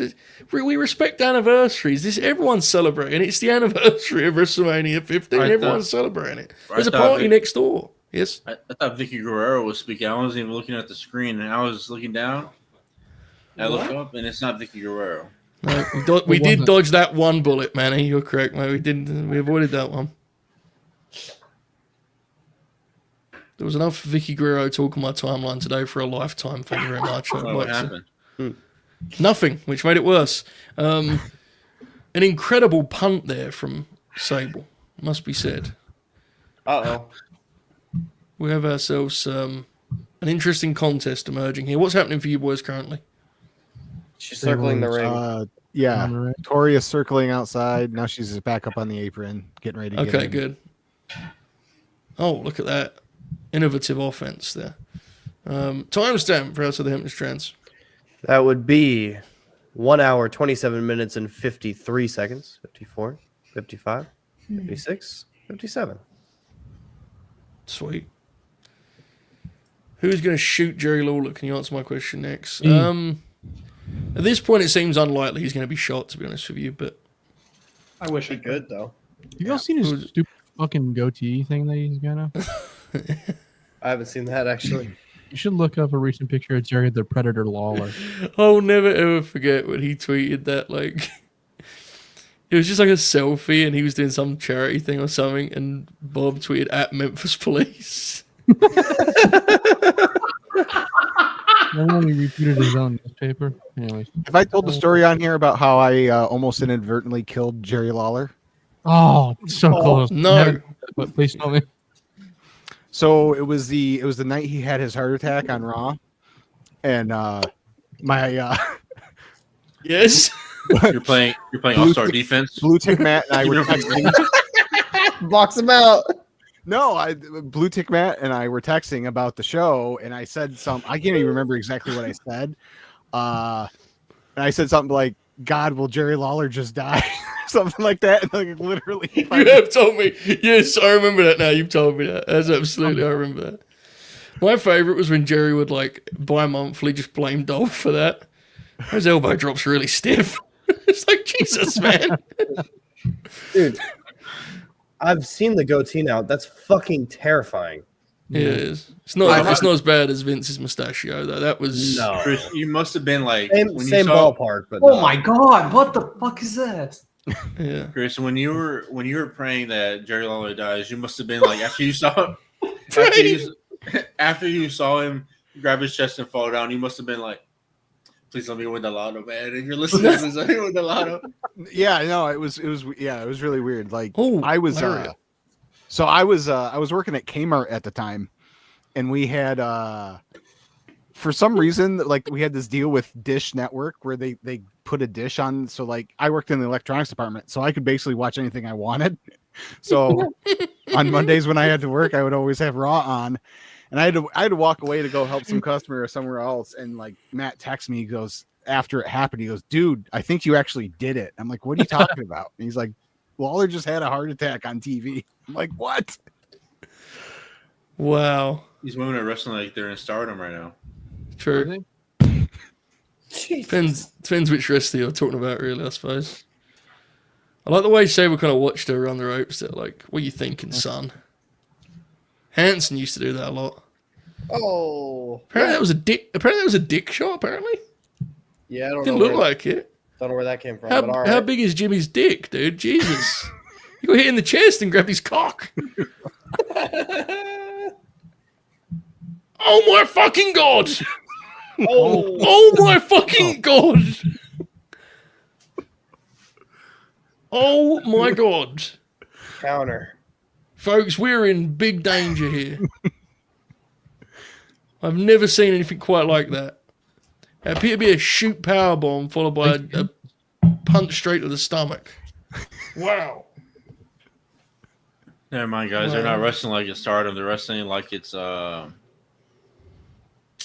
we respect anniversaries. Everyone's celebrating. It's the anniversary of WrestleMania 15. I Everyone's thought- celebrating it. I There's a thought party Vic- next door. Yes. I thought Vicky Guerrero was speaking. I wasn't even looking at the screen, and I was looking down. I looked up, and it's not Vicky Guerrero. No, we did dodge that one bullet, Manny. You're correct, mate. We avoided that one. There was enough Vicky Guerrero talk on my timeline today for a lifetime. Thank you very much. I'd What like to- happened? Nothing, which made it worse. An incredible punt there from Sable, must be said. Uh-oh. We have ourselves an interesting contest emerging here. What's happening for you boys currently? She's circling the ring. Yeah, On the ring. Tori is circling outside. Now she's back up on the apron, getting ready to get Okay, in. good. Oh, look at that. Innovative offense there. Timestamp for Outside the Hampton Strands. That would be 1 hour, 27 minutes, and 53 seconds. 54, 55, 56, 57. Sweet. Who's going to shoot Jerry Lawler? Can you answer my question next? At this point, it seems unlikely he's going to be shot, to be honest with you, but I wish I could though. Have you all seen his stupid fucking goatee thing that he's got now? I haven't seen that actually. You should look up a recent picture of Jerry the Predator Lawler. I'll never ever forget when he tweeted that, like, it was just like a selfie and he was doing some charity thing or something, and Bob tweeted at Memphis Police. No one retweeted his own newspaper. Anyways. Have I told the story on here about how I almost inadvertently killed Jerry Lawler? Oh, so close. no. Never- But please tell me. So it was the night he had his heart attack on Raw, and my Yes. You're playing all-star defense. Blue Tick Matt and I were texting. Box him out. No, Blue Tick Matt and I were texting about the show, and I said I can't even remember exactly what I said. And I said something like, "God, will Jerry Lawler just die?" Something like that. And like literally, You have told me. Yes, I remember that now. You've told me that. That's absolutely, I remember that. My favorite was when Jerry would, like, bi-monthly just blame Dolph for that. His elbow drop's really stiff. It's like, Jesus, man. Dude, I've seen the goatee now. That's fucking terrifying. Yeah, it is. It's not as bad as Vince's mustachio, though. That was... No. Chris, you must have been like Same when you saw ballpark, but Oh no. my god, what the fuck is this? Yeah. Chris, when you were praying that Jerry Lawler dies, you must have been like after you saw after you saw him grab his chest and fall down, you must have been like, Please let me win the lotto, man. If you're listening, please let me win the lotto. Yeah, no, it was really weird. Like Oh, I was lariat. I was working at Kmart at the time, and we had for some reason, like we had this deal with Dish Network where they put a dish on. So like I worked in the electronics department, so I could basically watch anything I wanted. So on Mondays when I had to work, I would always have Raw on, and I had to walk away to go help some customer or somewhere else. And like Matt texts me, he goes after it happened, he goes, "Dude, I think you actually did it." I'm like, "What are you talking about?" And he's like, "Lawler just had a heart attack on TV." I'm like, "What?" Wow. These women are wrestling like they're in stardom right now. True. Depends which wrestler you're talking about, really, I suppose. I like the way Sabre kind of watched her run the ropes. They're like, "What are you thinking, son?" Hanson used to do that a lot. Oh, Apparently that was a dick. Apparently that was a dick shot. Apparently yeah. I don't didn't know. look like it. Don't know where that came from. But all How right. big is Jimmy's dick, dude? Jesus, you got hit in the chest and grabbed his cock. Oh my fucking god! Oh, Oh my fucking god! Oh my god! counter. Folks, we're in big danger here. I've never seen anything quite like that. It appeared to be a shoot power bomb followed by a punch straight to the stomach. Wow. Never mind, guys. They're not wrestling like it's stardom. They're wrestling like it's the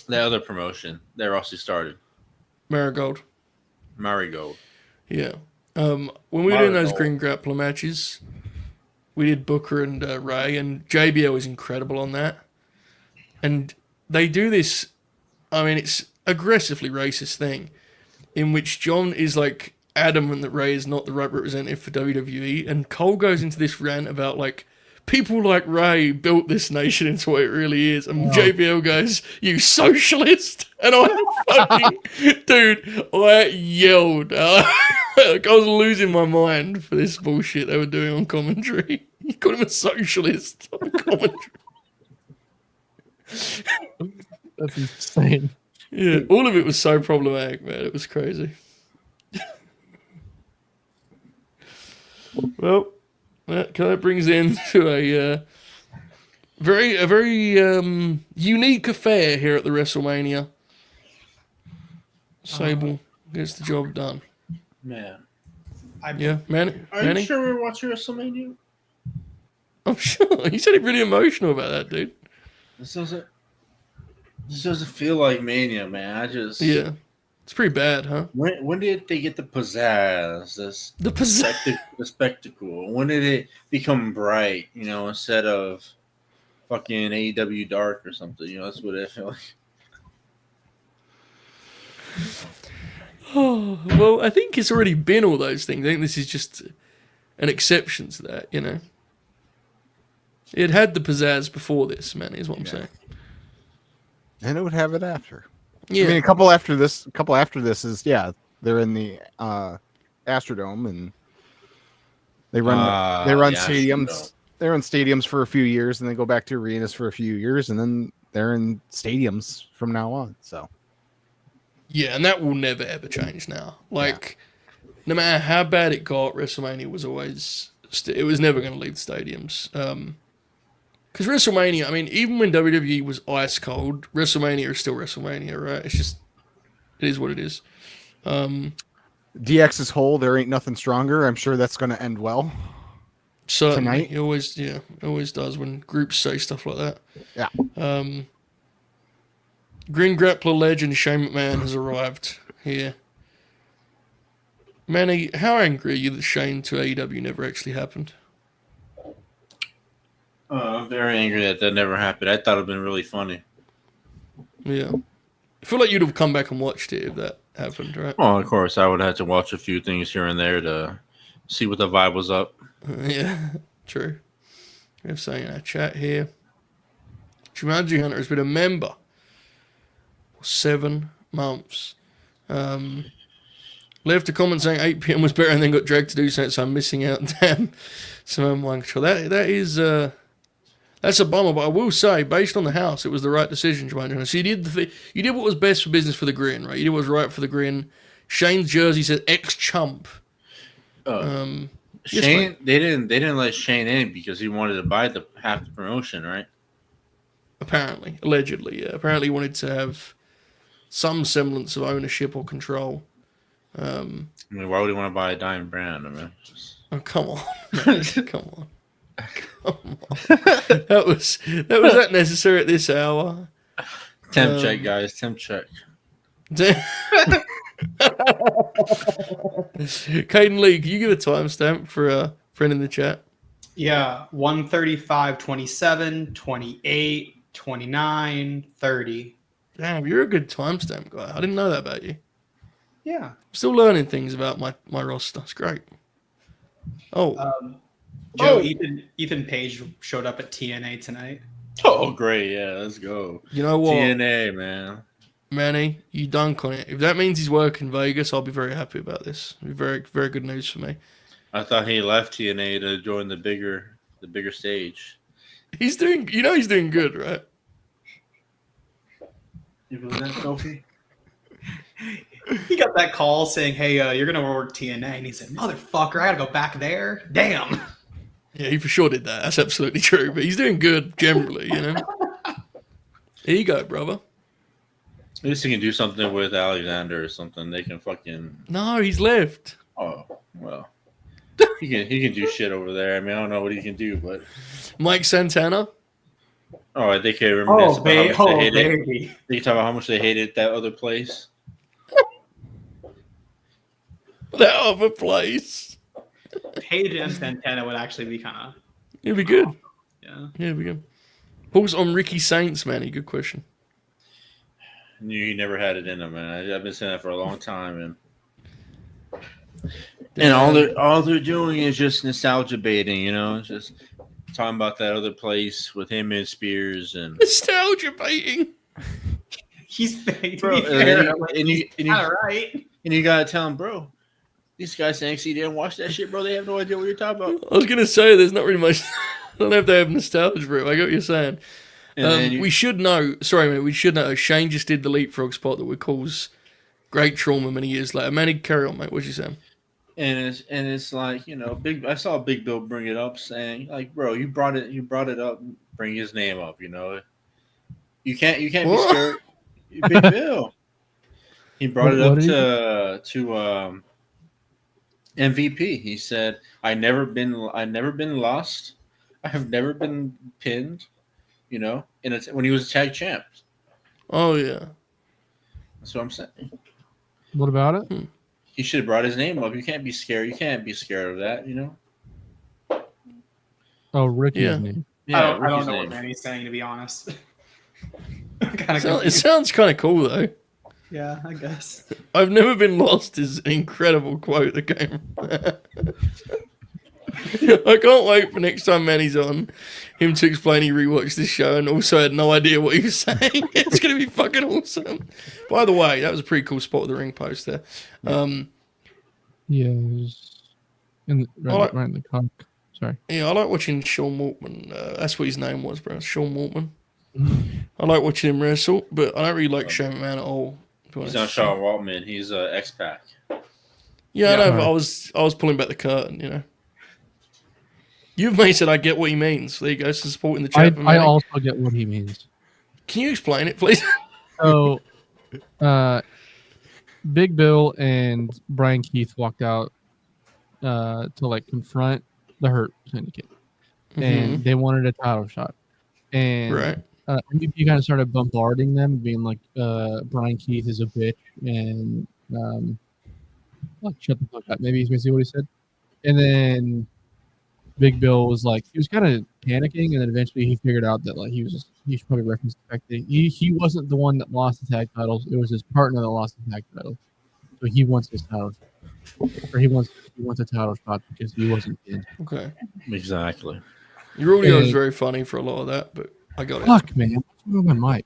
other promotion that Rossi started. Marigold. Marigold. Yeah. When we were doing those Marigold. green grappler matches, we did Booker and Ray, and JBL was incredible on that. And they do this, I mean, it's aggressively racist thing, in which John is like adamant that Ray is not the right representative for WWE, and Cole goes into this rant about like, people like Ray built this nation into what it really is. And JBL goes, "You socialist." And I fucking, dude, I yelled. Like I was losing my mind for this bullshit they were doing on commentary. You called him a socialist on commentary. That's insane. Yeah, all of it was so problematic, man. It was crazy. Well, that kind of brings in to a very unique affair here at the WrestleMania. Sable gets the job done. Man. Yeah, Manny? Are you sure we're watching WrestleMania? I'm sure. You sounded really emotional about that, dude. This doesn't feel like Mania, man. Yeah. It's pretty bad, huh? When did they get the pizzazz? The spectacle. When did it become bright? You know, instead of fucking AEW Dark or something. You know, that's what it felt like. Oh, well, I think it's already been all those things. I think this is just an exception to that, you know. It had the pizzazz before this, man, is what I'm saying. And it would have it after. Yeah. I mean, a couple after this is they're in the Astrodome, and they run stadiums. Astrodome. They run stadiums for a few years, and they go back to arenas for a few years, and then they're in stadiums from now on. So yeah, and that will never ever change now. Like, no matter how bad it got, WrestleMania was always it was never going to leave the stadiums. Because WrestleMania, I mean, even when WWE was ice cold, WrestleMania is still WrestleMania, right? It's just, it is what it is. DX's whole "there ain't nothing stronger." I'm sure that's going to end well. Certainly, Tonight? it always does when groups say stuff like that. Yeah. Grin grappler legend Shane McMahon has arrived here. Manny, how angry are you that Shane to AEW never actually happened? I'm very angry that never happened. I thought it'd been really funny. Yeah. I feel like you'd have come back and watched it if that happened, right? Well, of course, I would have to watch a few things here and there to see what the vibe was up. Yeah, true. We have saying in our chat here. Jumanji Hunter has been a member for 7 months. Left a comment saying 8 p.m. was better and then got dragged to do something, so I'm missing out. Damn. Simone One Control. That's That's a bummer, but I will say, based on the house, it was the right decision, Jermaine Jones. So you did what was best for business for the Grin, right? You did what was right for the Grin. Shane's jersey said ex-chump. Shane, yes, they didn't let Shane in because he wanted to buy half the promotion, right? Apparently, allegedly, yeah. Apparently, he wanted to have some semblance of ownership or control. I mean, why would he want to buy a diamond brand? I mean, Oh, come on, man. Come on. That was that necessary at this hour. Temp check, guys. Temp check. Kaden Lee, can you give a timestamp for a friend in the chat? Yeah, 135, 27, 28, 29, 30. Damn, you're a good timestamp guy. I didn't know that about you. Yeah. I'm still learning things about my roster. It's great. Joe, Ethan Page showed up at TNA tonight. Oh, great. Yeah, let's go. You know what? TNA, man. Manny, you dunk on it. If that means he's working Vegas, I'll be very happy about this. It'll be very, very good news for me. I thought he left TNA to join the bigger stage. He's doing good, right? You believe that, Sophie? He got that call saying, "Hey, you're gonna work TNA," and he said, "Motherfucker, I gotta go back there." Damn. Yeah, he for sure did that. That's absolutely true. But he's doing good generally, you know. Here you go, brother. At least he can do something with Alexander or something. They can fucking. No, he's left. Oh well. He can do shit over there. I mean, I don't know what he can do, but Mike Santana. oh, they can reminisce about how much they hated. baby. They can talk about how much they hated that other place. That other place. Page and Santana would actually be kind of. It'd be good. Yeah. Yeah, it'd be good. Pulse on Ricky Saints, Manny. Good question. Knew he never had it in him, man. I've been saying that for a long time, and all they're doing is just nostalgia baiting, you know, it's just talking about that other place with him and Spears and Nostalgia baiting. He's fake. bro, and you gotta tell him, bro. These guys in NXT didn't watch that shit, bro. They have no idea what you're talking about. I was gonna say there's not really much. I don't know if they have nostalgia for it. I get what you're saying. We should know. Sorry, man. We should know. Shane just did the leapfrog spot that would cause great trauma many years later. Manny, carry on, mate. What you saying? And it's like, you know, I saw Big Bill bring it up, saying like, bro, you brought it up, bring his name up. You know, you can't be scared. Big Bill. He brought it up to MVP. He said, "I've never been lost. I have never been pinned." You know, when he was tag champ. Oh yeah, that's what I'm saying. What about it? He should have brought his name up. You can't be scared. You can't be scared of that. You know. Oh, Ricky's name. Yeah, I don't know what Manny's saying, to be honest. It sounds kind of cool though. Yeah, I guess. I've never been lost is an incredible quote that came. I can't wait for next time Manny's on him to explain he rewatched this show and also had no idea what he was saying. It's going to be fucking awesome. By the way, that was a pretty cool spot with the ring post there. Yeah, it was right in the cock. Sorry. Yeah, I like watching Sean Waltman. That's what his name was, bro. Sean Waltman. I like watching him wrestle, but I don't really like Shane McMahon at all. He's not Sean Waltman. He's X-Pac. Yeah, I know. But I was pulling back the curtain, you know. You've made said I get what he means. There you go. So support in the chat. I also get what he means. Can you explain it, please? So, Big Bill and Brian Keith walked out to like confront the Hurt Syndicate, and they wanted a title shot. And MVP kind of started bombarding them, being like, "Brian Keith is a bitch," and shut the fuck up. Maybe he's basically what he said. And then Big Bill was like, he was kind of panicking, and then eventually he figured out that like he should probably reference the fact that he wasn't the one that lost the tag titles. It was his partner that lost the tag title. So he wants his title, or he wants a title shot because he wasn't in. Okay, exactly. Your audio is very funny for a lot of that, but I got it. Fuck, man, what's wrong with my mic?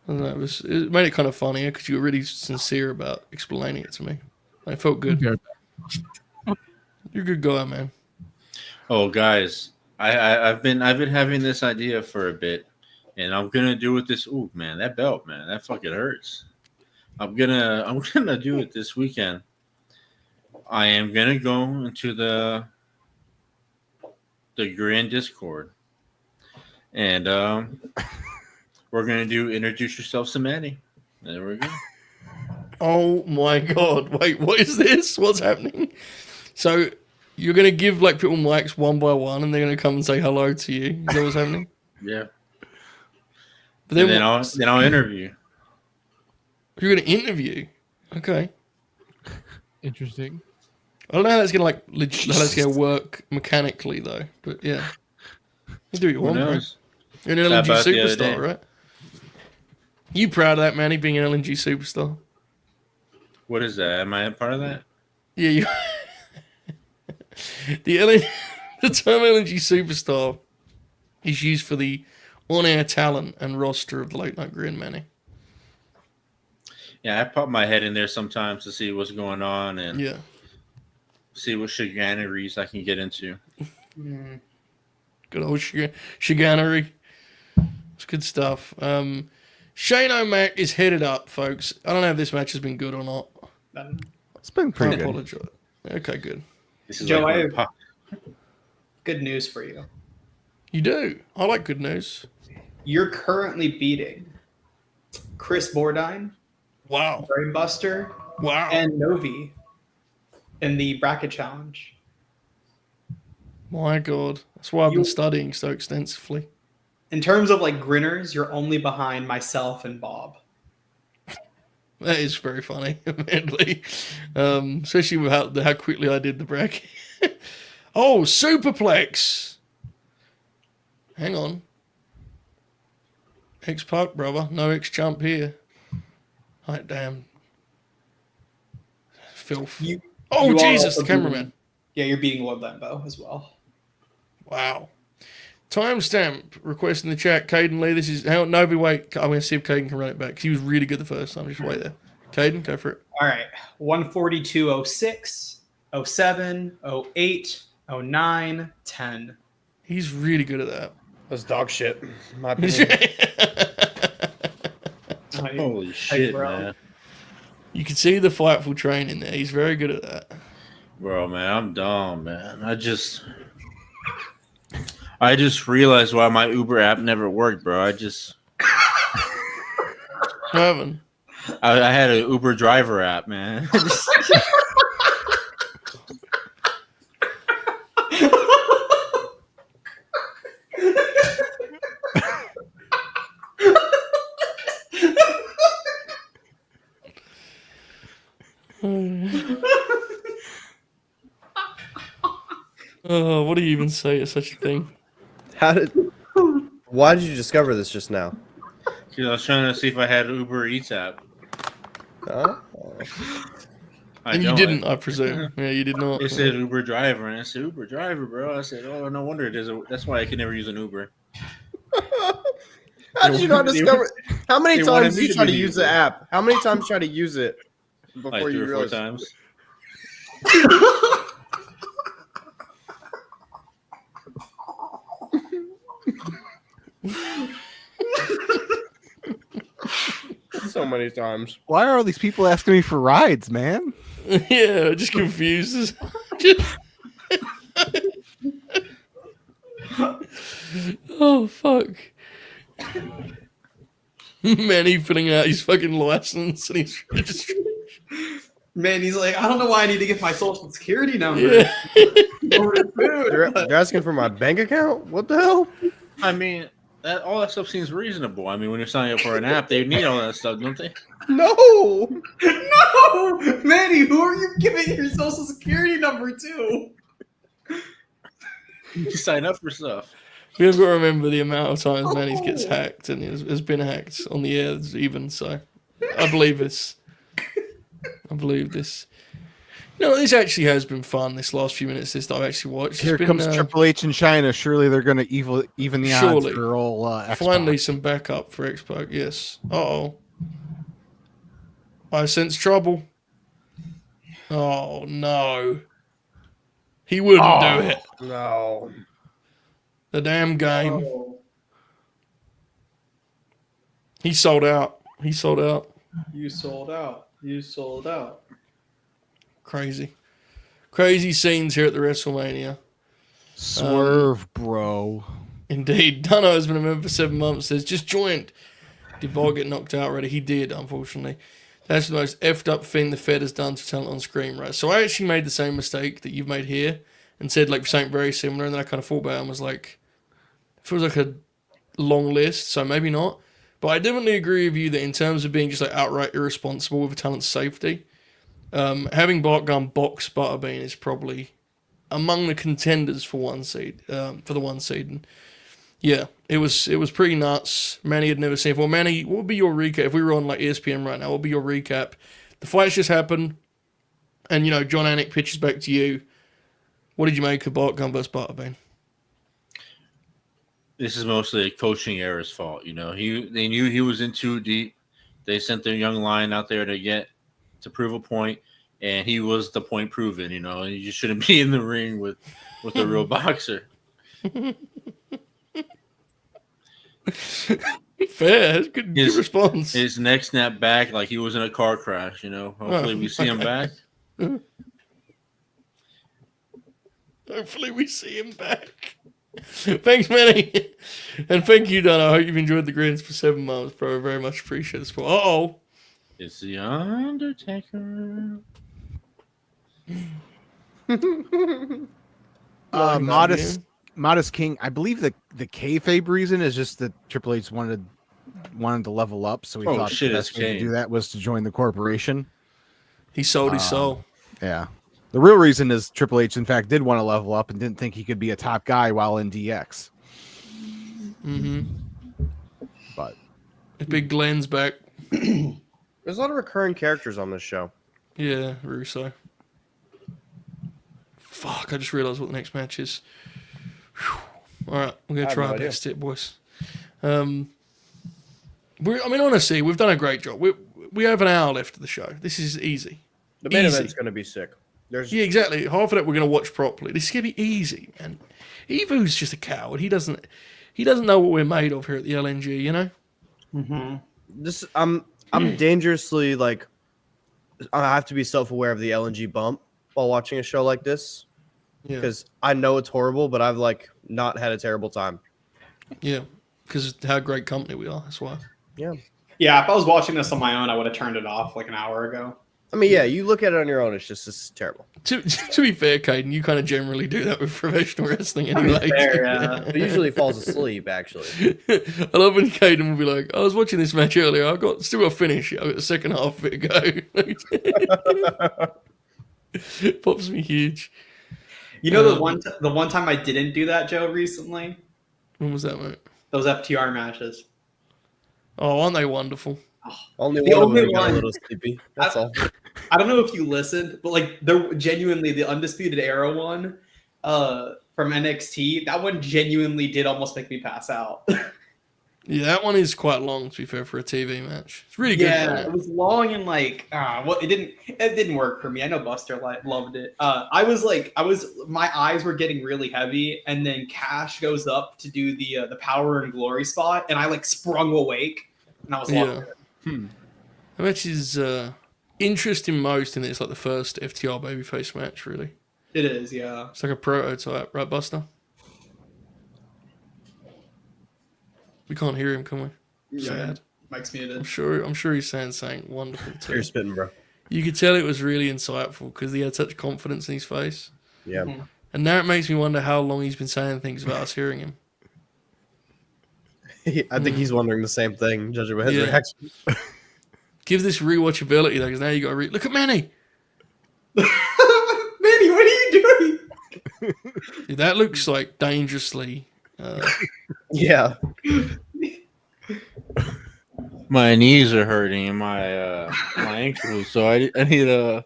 I don't know, it made it kind of funnier because you were really sincere about explaining it to me. I felt good. You're a good guy, man. Oh, guys, I've been having this idea for a bit, and I'm gonna do it this. Ooh, man, that belt, man, that fucking hurts. I'm gonna do it this weekend. I am gonna go into the Grin Discord, and we're gonna do introduce yourself to Manny. There we go. Oh my god! Wait, what is this? What's happening? So you're gonna give like people mics one by one, and they're gonna come and say hello to you. Is that what's happening? Yeah. But Then I'll interview. You're gonna interview. Okay. Interesting. I don't know how that's gonna how that's gonna work mechanically though. But yeah, you do what you Who want, bro. knows? You're an That LNG about the other day. superstar, right? You proud of that, Manny, being an LNG superstar? What is that? Am I a part of that? Yeah, you. the term LNG superstar is used for the on-air talent and roster of the Late Night Grin, Manny. Yeah, I pop my head in there sometimes to see what's going on and Yeah. see what chicaneries I can get into. Good old chicanery. It's good stuff. Shane O'Mac is headed up, folks. I don't know if this match has been good or not. It's been I pretty good. apologize. Okay, good. This is Joe, like I when have good news for you. You do. I like good news. You're currently beating Kris Bordine, Wow. Brainbuster, Wow. and Novi in the bracket challenge. My God. That's why I've been studying so extensively. In terms of like grinners, you're only behind myself and Bob. That is very funny, admittedly. Especially with how quickly I did the bracket. Oh, superplex. Hang on. X-Pac, brother. No X-Jump here. Right, damn. Filth. You Oh, are Jesus, also the cameraman. Yeah, you're beating Lord Lambo as well. Wow. Timestamp request in the chat. Kaden Lee, this is... Hang on, Novi, wait. I'm going to see if Kaden can run it back. He was really good the first time. Just wait there. Kaden, go for it. All right. 142.06, 07, 08, 09, 10. He's really good at that. That's dog shit. in My opinion. holy shit, bro. man. You can see the fightful training there. He's very good at that. Bro, man, I'm dumb, man. I just realized why my Uber app never worked, bro. Herman. I had an Uber driver app, man. Oh, what do you even say at such a thing? Why did you discover this just now? Because I was trying to see if I had an Uber Eats app. Huh? And you didn't, I presume. Yeah, you did not. It said Uber driver, and I said Uber driver, bro. I said, oh, no wonder that's why I can never use an Uber. How did you not discover? How many they wanted times me did you to try to be use the the user. app? How many times try to use it before Like 3 you or 4 realized? times. So many times. Why are all these people asking me for rides, man? Yeah, just confused. Oh, fuck. Manny filling out his fucking license and he's just... Man, he's like, I don't know why I need to get my social security number. Yeah. You're asking for my bank account? What the hell? I mean, all that stuff seems reasonable. I mean, when you're signing up for an app, they need all that stuff, don't they? No. No! Manny, who are you giving your social security number to? You sign up for stuff. We have got to remember the amount of times Manny's gets hacked and has been hacked on the air even, so I believe this. I believe this. No, this actually has been fun, this last few minutes that I've actually watched. Here It's comes been, Triple H in China. Surely they're going to even the odds Surely. for all X-Pac. finally some backup for X-Pac, yes. Uh-oh. I sense trouble. Oh, no. He wouldn't do it. No. The damn game. Oh, He sold out. He sold out. you sold out. You sold out. Crazy. Crazy scenes here at the WrestleMania. Swerve, bro. Indeed. Dunno has been a member for 7 months. Says, just joined. Did Vol get knocked out already? He did, unfortunately. That's the most effed up thing the Fed has done to talent on screen, right? So I actually made the same mistake that you've made here and said like something very similar. And then I kind of thought about it and was like, it feels like a long list, so maybe not. But I definitely agree with you that in terms of being just like outright irresponsible with talent's safety, having Bart Gunn box Butterbean is probably among the contenders for one seed, for the 1 seed. And yeah, it was pretty nuts. Manny had never seen it before. Manny, what would be your recap if we were on like ESPN right now? What would be your recap? The fights just happened, and you know John Anik pitches back to you. What did you make of Bart Gunn versus Butterbean? This is mostly a coaching error's fault. You know, they knew he was in too deep. They sent their young lion out there to prove a point, and he was the point proven. You know, and you shouldn't be in the ring with a real boxer. Fair, that's good response. His neck snapped back like he was in a car crash. You know, hopefully we see him back. Hopefully we see him back. Thanks, Manny. And thank you, Don. I hope you've enjoyed the grins for 7 months, bro. I very much appreciate the support. Uh-oh. It's the Undertaker. Modest King. I believe the kayfabe reason is just that Triple H wanted to level up, so he thought the best way to do that was to join the corporation. He sold his soul. Yeah. The real reason is Triple H, in fact, did want to level up and didn't think he could be a top guy while in DX. Mm-hmm. But Big Glenn's back. There's a lot of recurring characters on this show. Yeah, Russo. Fuck, I just realised what the next match is. Whew. All right, we're going to try our best it, boys. Honestly, we've done a great job. We have an hour left of the show. This is easy. The main event's going to be sick. Yeah, exactly. Half of it we're going to watch properly. This is going to be easy, man. Evu's just a coward. He doesn't know what we're made of here at the LNG, you know? Mm-hmm. I'm dangerously, like, I have to be self-aware of the LNG bump while watching a show like this. Because I know it's horrible, but I've, like, not had a terrible time. Yeah, because how great company we are. That's why. Yeah. Yeah, if I was watching this on my own, I would have turned it off like an hour ago. I mean, yeah, you look at it on your own, it's just this is terrible. To be fair, Kaden, you kind of generally do that with professional wrestling anyway. Fair, yeah. But usually falls asleep, actually. I love when Kaden will be like, I was watching this match earlier, still got to finish it. I got the second half of it to go. Pops me huge. You know the one time I didn't do that, Joe, recently? When was that, mate? Those FTR matches. Oh, aren't they wonderful? Only one of them got a little sleepy. That's all. I don't know if you listened, but like they're genuinely the Undisputed Era one from NXT. That one genuinely did almost make me pass out. Yeah, that one is quite long, to be fair, for a TV match. It's really good. Yeah, it was long and like, it didn't work for me. I know Buster loved it. My eyes were getting really heavy, and then Cash goes up to do the Power and Glory spot, and I like sprung awake, and I was loving it. That match is interesting most in that it's like the first FTR babyface match, really. It is, yeah. It's like a prototype, right, Buster? We can't hear him, can we? Sad. Mike's muted. I'm sure he's saying something wonderful too. You're spitting, bro. You could tell it was really insightful because he had such confidence in his face. Yeah. Mm-hmm. And now it makes me wonder how long he's been saying things about us hearing him. I think he's wondering the same thing, judging by his reaction. Give this rewatchability though, because now you got to look at Manny. Manny, what are you doing? Dude, that looks like dangerously. Yeah. My knees are hurting and my ankles, so I need to.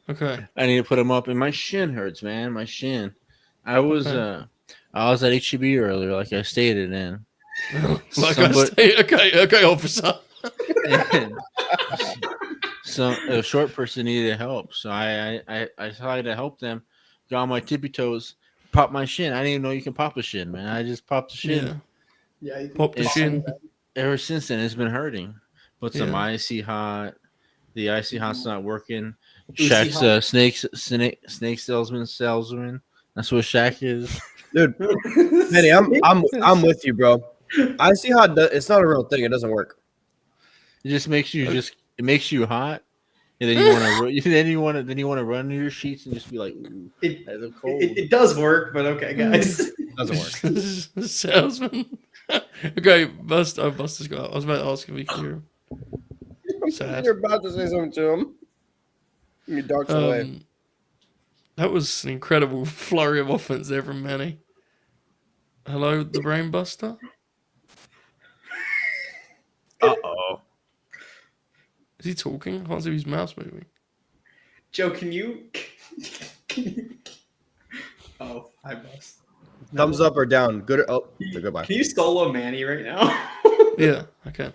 Okay. I need to put them up, and my shin hurts, man. My shin. I was at HEB earlier, like I stated, and okay, officer. So a short person needed help, so I tried to help them. Got on my tippy toes, pop my shin. I didn't even know you can pop a shin, man. I just popped the shin. Yeah, Yeah, pop the It's- shin. Ever since then, it's been hurting. Put some Yeah. icy hot. The icy hot's not working. Icy Shaq's hot. snake salesman. That's what Shaq is. Dude, Manny, I'm with you, bro. I see how it's not a real thing. It doesn't work. It just makes you it makes you hot, and then you want to then you want to run to your sheets and just be like, ooh, It, that's a cold. it does work, but okay, guys. It doesn't work. Salesman. Okay, Buster's got. I was about to ask if we can hear him. Sad. You're about to say something to him. You ducked away. That was an incredible flurry of offense there from Manny. Hello, the Brainbuster. Uh-oh. Is he talking? I can't see his mouse moving. Joe, can you? Oh, I must. Thumbs up or down? Good. Oh, goodbye. Can you solo Manny right now? Yeah, I can.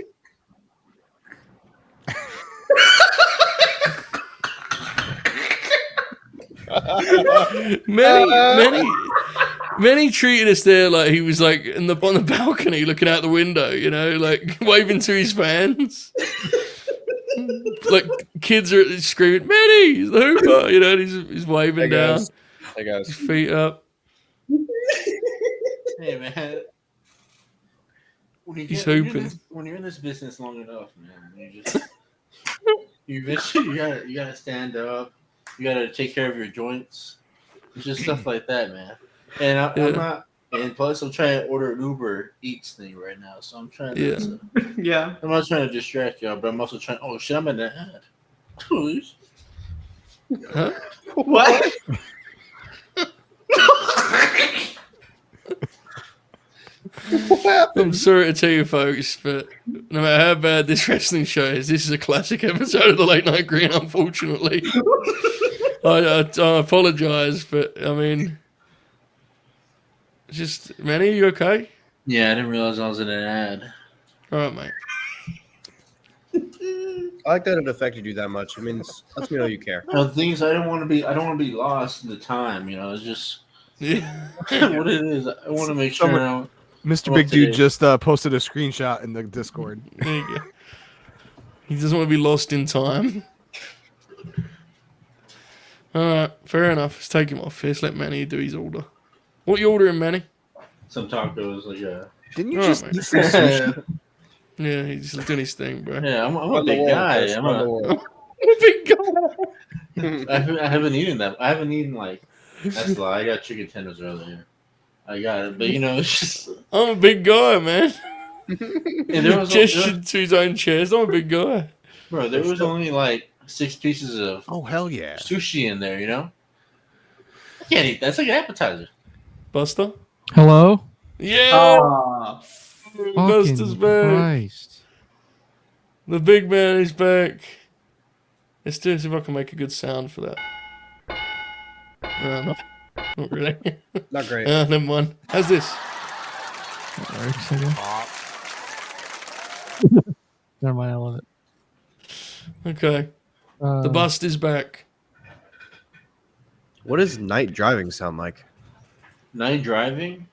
Manny treated us there like he was like on the balcony looking out the window, you know, like waving to his fans. Like kids are screaming, Manny, he's the Hooper, you know, and he's waving down, Hey guys. his feet up. Hey man, He's hooping. When you're in this business long enough, man, you gotta stand up. You gotta take care of your joints. It's just stuff like that, man. And I'm not. And plus, I'm trying to order an Uber Eats thing right now, so I'm trying to. Yeah. I'm not trying to distract y'all, but I'm also trying. Oh shit, I'm in the ad. Please. Huh? What? I'm sorry to tell you, folks, but no matter how bad this wrestling show is, this is a classic episode of the Late Night Grin, unfortunately. I apologize, but I mean, just, Manny, are you okay? Yeah, I didn't realize I was in an ad. All right, mate. I like that it affected you that much. I mean, lets me know you care. The thing is, I don't want to be lost in the time. You know, it's just Yeah. what it is. I want to make sure. Mr. Well, Big Dude today- just posted a screenshot in the Discord. There you go. He doesn't want to be lost in time. All right, fair enough. Let's take him off. Let's let Manny do his order. What you ordering, Manny? Some tacos, like Didn't you All just right, eat some sushi? Yeah, he's just doing his thing, bro. yeah. I'm a On the big wall, guy. Chris, on the wall. Big guy. I haven't eaten that. I haven't eaten like that's a lie. I got chicken tenders earlier. I got it, but you know, it's just. I'm a big guy, man. And there was Gestured to his own chest. I'm a big guy. bro. There was only like 6 pieces of Oh, hell yeah. sushi in there. You know, I can't eat. That's like an appetizer. Buster? Hello? Yeah! Ah. Buster's Fucking back. Christ. The big man is back. Let's do see if I can make a good sound for that. Not really. Not great. Never mind. How's this? Works, I guess. Never mind, I love it. Okay. The bust is back. What does night driving sound like? Night driving.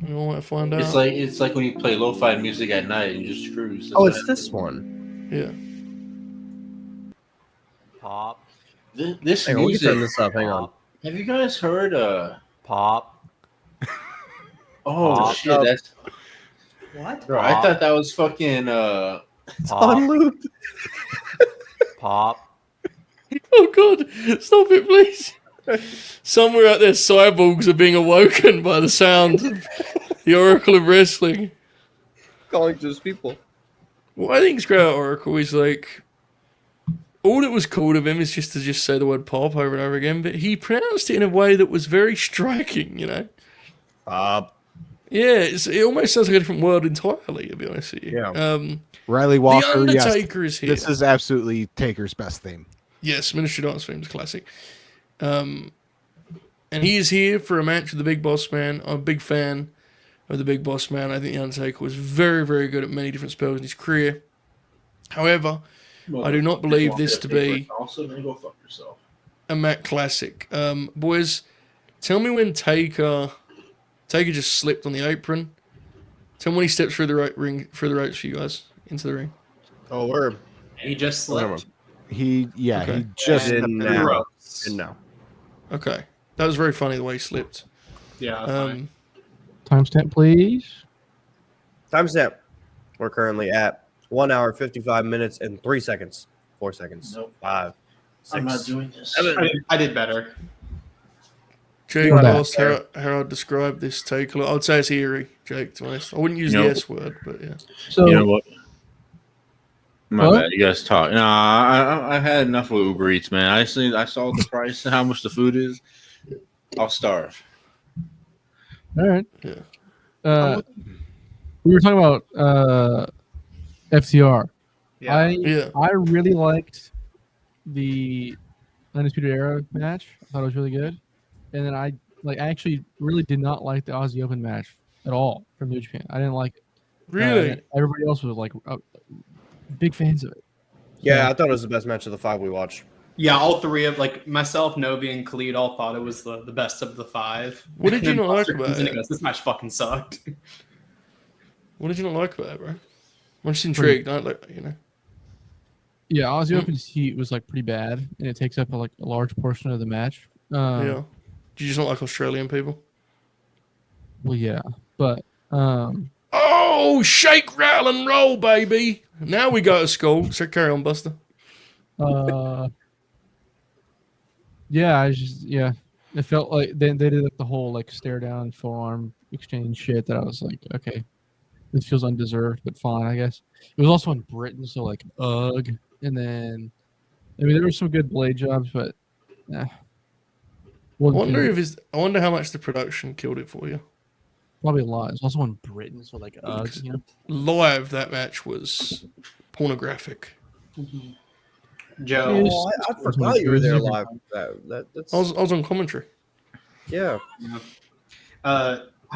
You want to find out? It's like when you play lo-fi music at night and you just cruise. That's Oh, what it's happens. this one. Yeah. Pop. This Hang on, we can turn music. this up. Hang on. Have you guys heard? Pop. Oh Pop. shit! That's. What? Bro, I thought that was fucking. It's on loop. Pop. Oh God! Stop it, please. Somewhere out there, cyborgs are being awoken by the sound of the Oracle of Wrestling. Calling to his people. What I think's great about Oracle is like all that was cool of him is just to say the word pop over and over again, but he pronounced it in a way that was very striking, you know? Yeah, it almost sounds like a different word entirely, to be honest with you. Yeah. Riley The Walker, yes. Undertaker is here. This is absolutely Taker's best theme. Yes, Ministry Dance Theme is classic. And he is here for a match with the Big Boss Man. I'm a big fan of the Big Boss Man. I think The Undertaker was very, very good at many different spells in his career. However, I do not believe this to be Also, then go fuck yourself. a Mac classic. Boys, Tell me when Taker just slipped on the apron. Tell me when he steps through the ropes for you guys into the ring. Oh, we're He just slipped. He Okay. just Didn't know. Didn't know. Okay, that was very funny the way he slipped. Yeah. That's fine. Timestamp, please. Timestamp. We're currently at 1 hour, 55 minutes, and 3 seconds. 4 seconds. Nope. 5, 6. I'm not doing this. I did better. Jake Well, asked how I'd describe this Taker. I'd say it's eerie, Jake, to be honest. I wouldn't use the S word, but yeah. So You know what? My What? bad. You guys talk. No, I had enough with Uber Eats, man. I saw the price and how much the food is. I'll starve. all right. Yeah. We were talking about FTR. Yeah. Yeah. I really liked the Undisputed Era match. I thought it was really good. And then I actually really did not like the Aussie Open match at all from New Japan. I didn't like it. Really? Everybody else was like big fans of it. Yeah, I thought it was the best match of the 5 we watched. Yeah, all three of myself, Novi, and Khalid all thought it was the best of the 5. What did you And then not like Buster about comes in it? and goes, this match fucking sucked. What did you not like about it, bro? I'm just intrigued. Yeah, Aussie Open's heat was like pretty bad, and it takes up a large portion of the match. Yeah. Do you just not like Australian people? Well, yeah, but Oh, shake, rattle, and roll, baby. Now we go to school. So carry on, Buster. yeah, it felt like they did like the whole stare down forearm exchange shit that I was like, okay, this feels undeserved, but fine, I guess. It was also in Britain, so ugh. And then, I mean, there were some good blade jobs, but I wonder how much the production killed it for you. probably a lot. It's also in Britain, so ugh. You know? Live, that match was pornographic. Joe. Oh, I forgot you were there live. That's I was on commentary. yeah.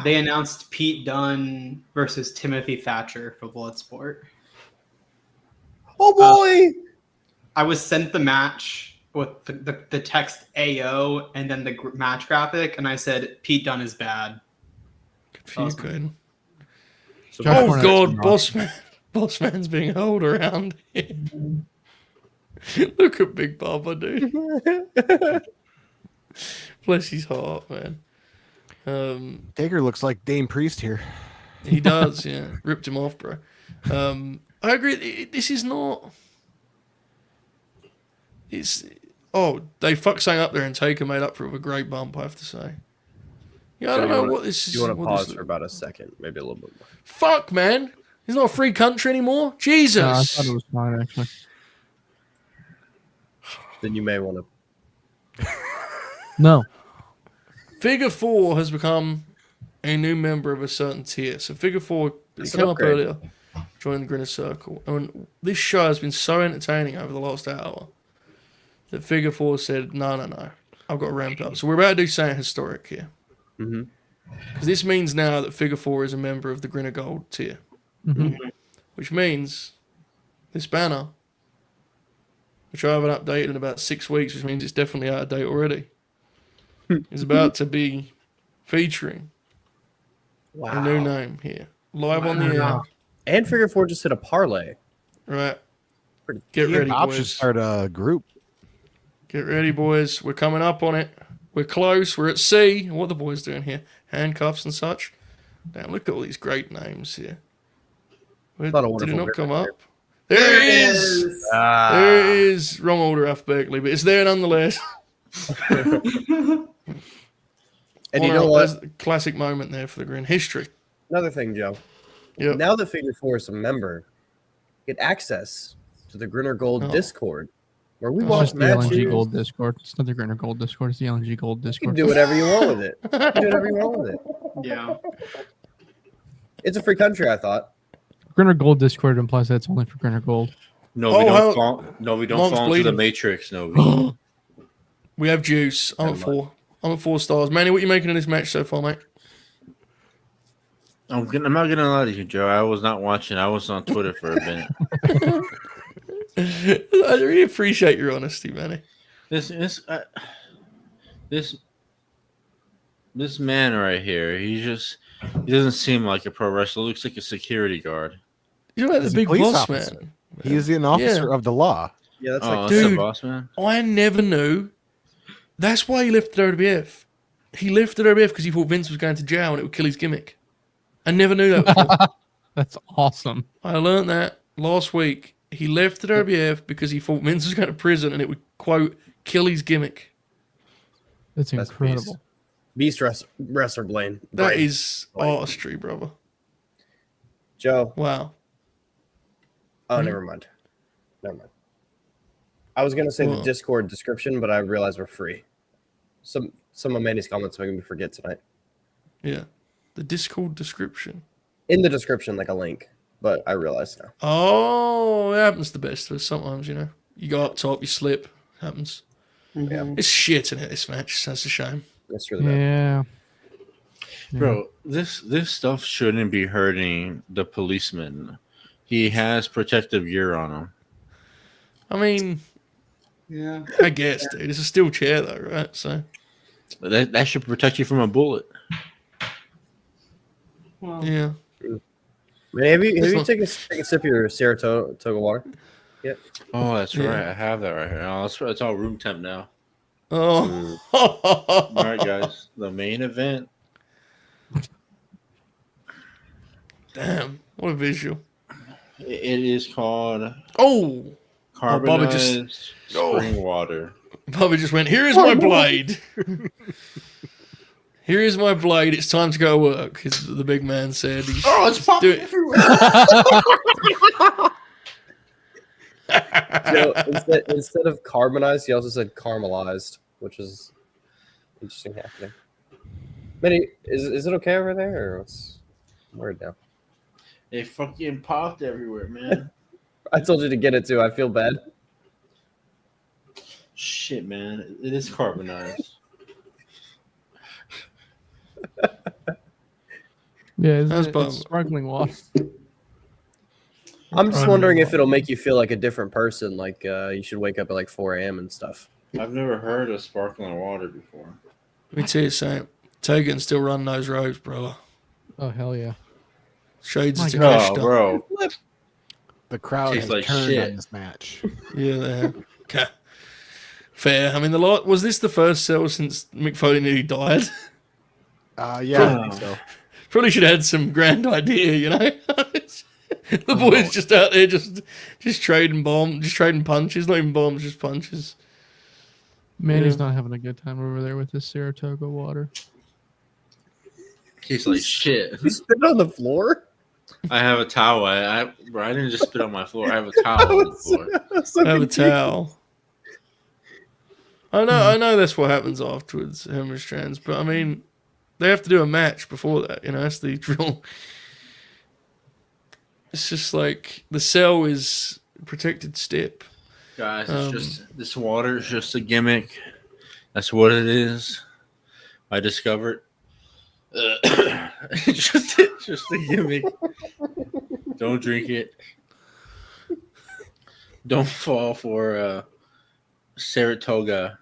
They announced Pete Dunne versus Timothy Thatcher for Bloodsport. Oh boy! I was sent the match with the text AO and then the match graphic, and I said Pete Dunne is bad. Good for you, Kaden. So Josh Oh Barnett's God, boss man's being held around here. Look at Big Bubba, dude. Bless his heart, man. Taker looks like Dame Priest here. He does, yeah. Ripped him off, bro. I agree. This is not. They fucked something up there and Taker made up for it with a great bump, I have to say. Yeah, I don't know what this is. You want to what pause this- for about a second, maybe a little bit more. Fuck, man. It's not a free country anymore. Jesus. No, I thought it was fine actually. Then you may want to. No, Figure 4 has become a new member of a certain tier. So Figure 4 It's came an up upgrade. earlier, joined the Grinner Circle. And this show has been so entertaining over the last hour that Figure 4 said, no, I've got to ramp up. So we're about to do something historic here. Mm-hmm. Because this means now that Figure 4 is a member of the Grinner Gold tier. Which means this banner, which I haven't updated in about 6 weeks, which means it's definitely out of date already, is about to be featuring a new name here. Live on the air. And Figure 4 just hit a parlay. Right. Pretty Get ready, Bob should boys. start a group. Get ready, boys. We're coming up on it. We're close. We're at C. What are the boys doing here? Handcuffs and such. Damn, look at all these great names here. Did Lot of it wonderful not come great up? There it is. There it is. Wrong order alphabetically, but it's there nonetheless. And you know what? There's a classic moment there for the Grin. History. Another thing, Joe. Yep. Now that Figure 4 is a member, get access to the Grinner Gold Oh. Discord, where we it's watch just the matches. LNG Gold Discord. It's not the Grinner Gold Discord. It's the LNG Gold You Discord. can do whatever you want with it. You can do whatever you want with it. Yeah. It's a free country, I thought. Grinner Gold Discord implies that it's only for Grinner Gold. No, Oh, we how- don't fall. No, we don't Monk's fall into the bleeding. Matrix. No, We have juice. I'm at 4. I'm at 4 stars. Manny, what are you making of this match so far, mate? I'm not gonna lie to you, Joe. I was not watching. I was on Twitter for a minute. I really appreciate your honesty, Manny. This This man right here, he doesn't seem like a pro wrestler. Looks like a security guard. You're like the He's a big police boss officer. man. He is an officer of the law. Yeah, that's Oh, like that's the Dude. boss man. I never knew. That's why he left the WWF. He left the WWF because he thought Vince was going to jail and it would kill his gimmick. I never knew that before. That's awesome. I learned that last week. He left the WWF because he thought Vince was going to prison and it would, quote, kill his gimmick. That's That's incredible. Beast wrestler Blaine. That Brain. is artistry, brother. Joe. Wow. Oh, never mind. I was gonna say the Well. Discord description, but I realized we're free. Some of Manny's comments making me forget tonight. Yeah. The Discord description. In the description, like a link, but I realize now. Oh, it happens the best of us sometimes, you know. You go up top, you slip. Happens. Yeah, It's shit in it, this match. That's a shame. that's really bad. Yeah. Bro, this stuff shouldn't be hurting the policeman. He has protective gear on him. I mean, Yeah. I guess, dude. It's a steel chair, though, right? So, That should protect you from a bullet. Well, yeah. Man, have you This take a sip of your Saratoga water? Oh, that's Yeah. right. I have that right here. Oh, it's all room temp now. Oh. All right, guys. The main event. Damn. What a visual. It is called Oh. Bubba carbonized spring water. Bubba just went, here is my blade. Here is my blade. It's time to go work, the big man said. Oh, it's popping doing- everywhere. So instead of carbonized, he also said caramelized, which is interesting happening. Manny, is it okay over there, or what's weird now? They fucking popped everywhere, man. I told you to get it too. I feel bad. Shit, man. It is carbonized. Yeah, That's it's Bubba. sparkling water. I'm just Carbonized wondering if water. it'll make you feel like a different person. Like you should wake up at like 4 a.m. and stuff. I've never heard of sparkling water before. Let me tell you something. Tegan still run those roads, brother. Oh hell yeah! Shades My of God. Takeshita. Oh, bro. The crowd Tastes has like turned shit. on this match. Yeah, they have. Okay. Fair. I mean, was this the first sell since Mick Foley nearly died? Yeah, I think so. Probably should have had some grand idea, you know? The boys just out there just trading bombs, just trading punches. Not even bombs, just punches. Manny's Yeah. not having a good time over there with this Saratoga water. Tastes like shit. You spit on the floor? I have a towel. I didn't just spit on my floor. I have a towel on the floor. I have a towel. I know that's what happens afterwards, hemorrhage trans, but I mean, they have to do a match before that, you know, that's the drill. It's just like the cell is protected step. Guys, it's just this water is just a gimmick. That's what it is. I discovered. It's just a gimmick. Don't drink it. Don't fall for Saratoga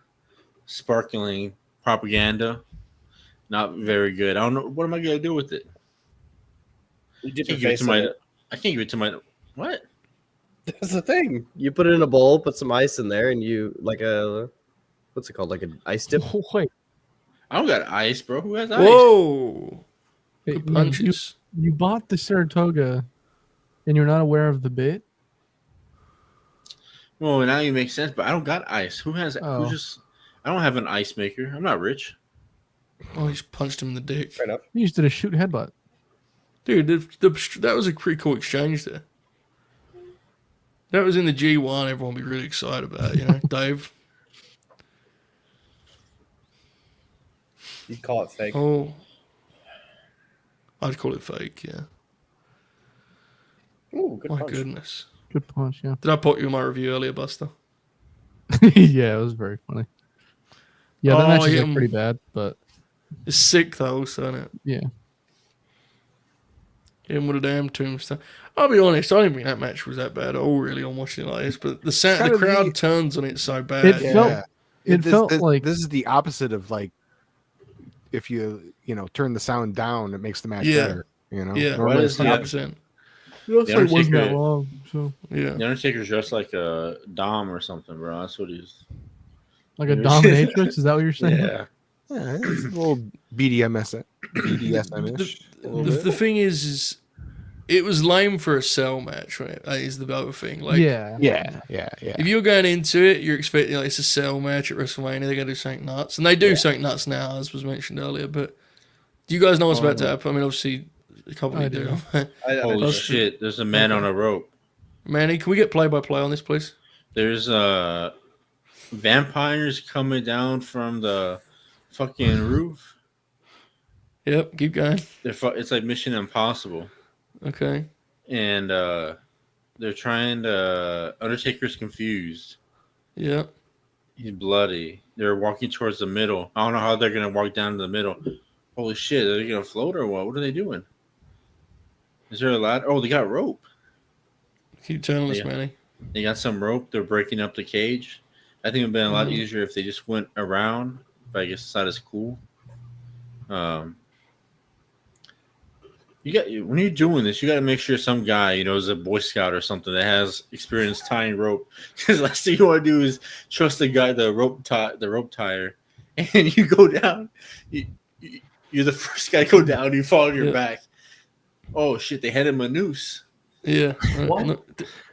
sparkling propaganda. Not very good. I don't know. What am I gonna do with it? You dip I your can't give it face to in my. it. I can't give it to my. What? That's the thing. You put it in a bowl, put some ice in there, and you like a what's it called? Like an ice dip. Oh, wait, I don't got ice, bro. Who has ice? Whoa! Hey, Good punches. you bought the Saratoga, and you're not aware of the bit. Well, now you make sense, but I don't got ice. Who has? Oh. Who just? I don't have an ice maker. I'm not rich. Oh, he just punched him in the dick. Right up. You just did a shoot headbutt. Dude, that was a pretty cool exchange there. That was in the G1. Everyone would be really excited about, you know, Dave. You'd call it fake. Oh, I'd call it fake. Yeah. Ooh, good My punch. goodness. Good punch, yeah. Did I put you in my review earlier, Buster? Yeah, it was very funny. Yeah, that Oh, match is yeah, like, pretty bad, but It's sick though, isn't it? yeah. Him with a damn tombstone. I'll be honest, I didn't think that match was that bad at all, really, on watching it like this. But the kind of crowd the- turns on it so bad. It felt- It felt like this is the opposite of like if you turn the sound down, it makes the match Yeah. better. Yeah, Normally Why it's does he 100%. It also wasn't Undertaker- that long. So Yeah. The Undertaker's dressed like a Dom or something, bro. That's what he's. like a dominatrix, is that what you're saying? Yeah. Yeah, it's a little BDSM-ish. a little The bit. thing is it was lame for a cell match, right? That is the other thing. Like, Yeah. Yeah. if you're going into it, you're expecting it's a cell match at WrestleMania. They're going to do something nuts, and they do something nuts now, as was mentioned earlier. But do you guys know what's about to happen? I mean, obviously, the company I do. do. Holy Plus- shit! There's a man on a rope. Manny, can we get play-by-play on this, please? There's vampires coming down from the fucking roof. Yep, keep going. It's like Mission Impossible, Okay. and they're trying to. Undertaker's confused. Yeah. He's bloody. They're walking towards the middle. I don't know how they're gonna walk down to the middle. Holy shit! Are they gonna float or what? What are they doing? Is there a ladder? Oh, they got rope. Keep telling us, Yeah. Manny. They got some rope. They're breaking up the cage. I think it would have been a lot easier if they just went around. But I guess it's not as cool. When you're doing this, you got to make sure some guy, is a Boy Scout or something that has experience tying rope. Because last thing you want to do is trust the guy, the rope tire, and you go down. You're the first guy to go down. You fall on your back. Oh shit! They had him a noose. Yeah. I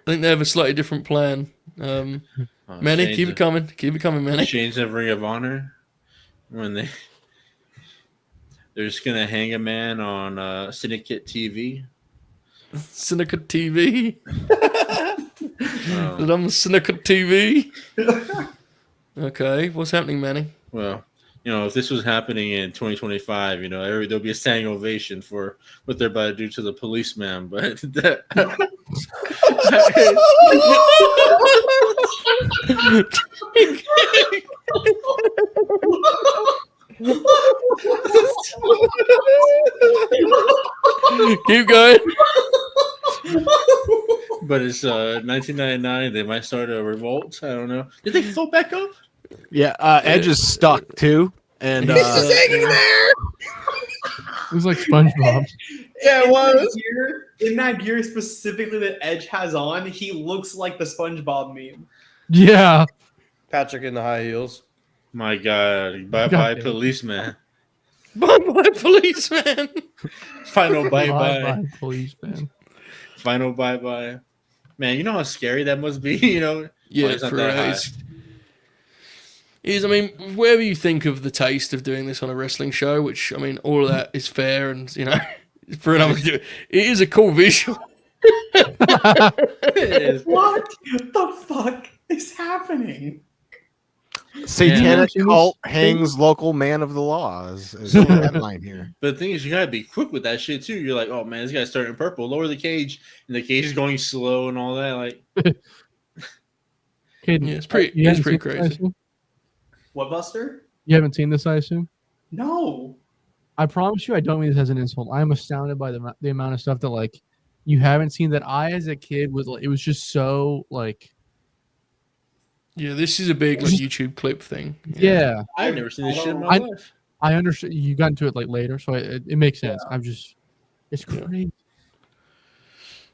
think they have a slightly different plan. Manny, Shane's keep it coming. Keep it coming, Manny. Shane's of Ring of Honor when they're just gonna hang a man on Syndicate TV. Syndicate TV. I'm Syndicate TV. Okay, what's happening, Manny? Well, if this was happening in 2025, there'll be a standing ovation for what they're about to do to the policeman. But Keep going. But it's 1999. They might start a revolt. I don't know. Did they float back up? Yeah, Edge is stuck too, and He's just hanging there. It was like SpongeBob. Yeah, it was. In that gear specifically that Edge has on, he looks like the SpongeBob meme. Yeah. Patrick in the high heels. My God! Bye bye, Goddamn. policeman. Bye-bye, policeman. Final bye bye. Bye, policeman. Final bye bye. Man, you know how scary that must be. Well, Yeah, it's not for that high. I mean, wherever you think of the taste of doing this on a wrestling show, which, I mean, all of that is fair and, for another, it is a cool visual. It is. What the fuck is happening? Satanic Yeah. cult hangs local man of the law is the headline here. But the thing is, you gotta be quick with that shit too. You're like, oh man, this guy's starting purple. Lower the cage, and the cage is going slow and all that. Like, Kaden, Yeah, it's pretty you haven't pretty seen this, I crazy. assume? What, Buster? You haven't seen this, I assume? No. I promise you, I don't mean this as an insult. I am astounded by the amount of stuff that like you haven't seen that I, as a kid, was like. It was just so like. Yeah, this is a big YouTube clip thing. Yeah, I've never seen this shit in my life. I understand. You got into it like later, so it makes sense. I'm just. It's crazy.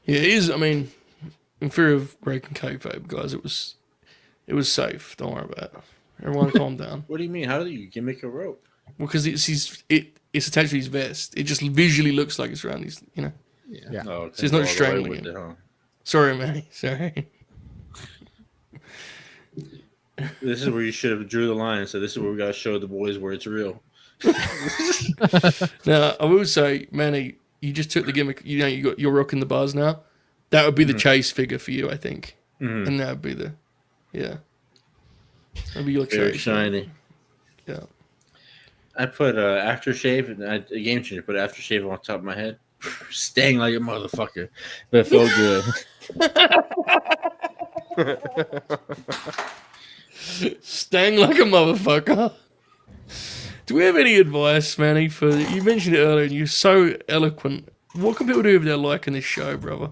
Yeah, it is. I mean, in fear of breaking kayfabe, guys, it was safe. Don't worry about it. Everyone calm down. What do you mean? How do you gimmick a rope? Well, because it's attached to his vest. It just visually looks like it's around his, Yeah. Oh, okay. So it's not All the way strangling with him. it, huh? Sorry, Manny. Sorry. This is where you should have drew the line and said, "This is where we gotta show the boys where it's real." Now, I will say, Manny, you just took the gimmick. You're rocking the bars now. That would be the chase figure for you, I think, and that would be that'd be your Very chase. shiny. Yeah. I put aftershave, and a game changer. Put aftershave on top of my head, staying like a motherfucker, but it felt good. Stang like a motherfucker. Do we have any advice, Manny? You mentioned it earlier, and you're so eloquent. What can people do if they're liking this show, brother?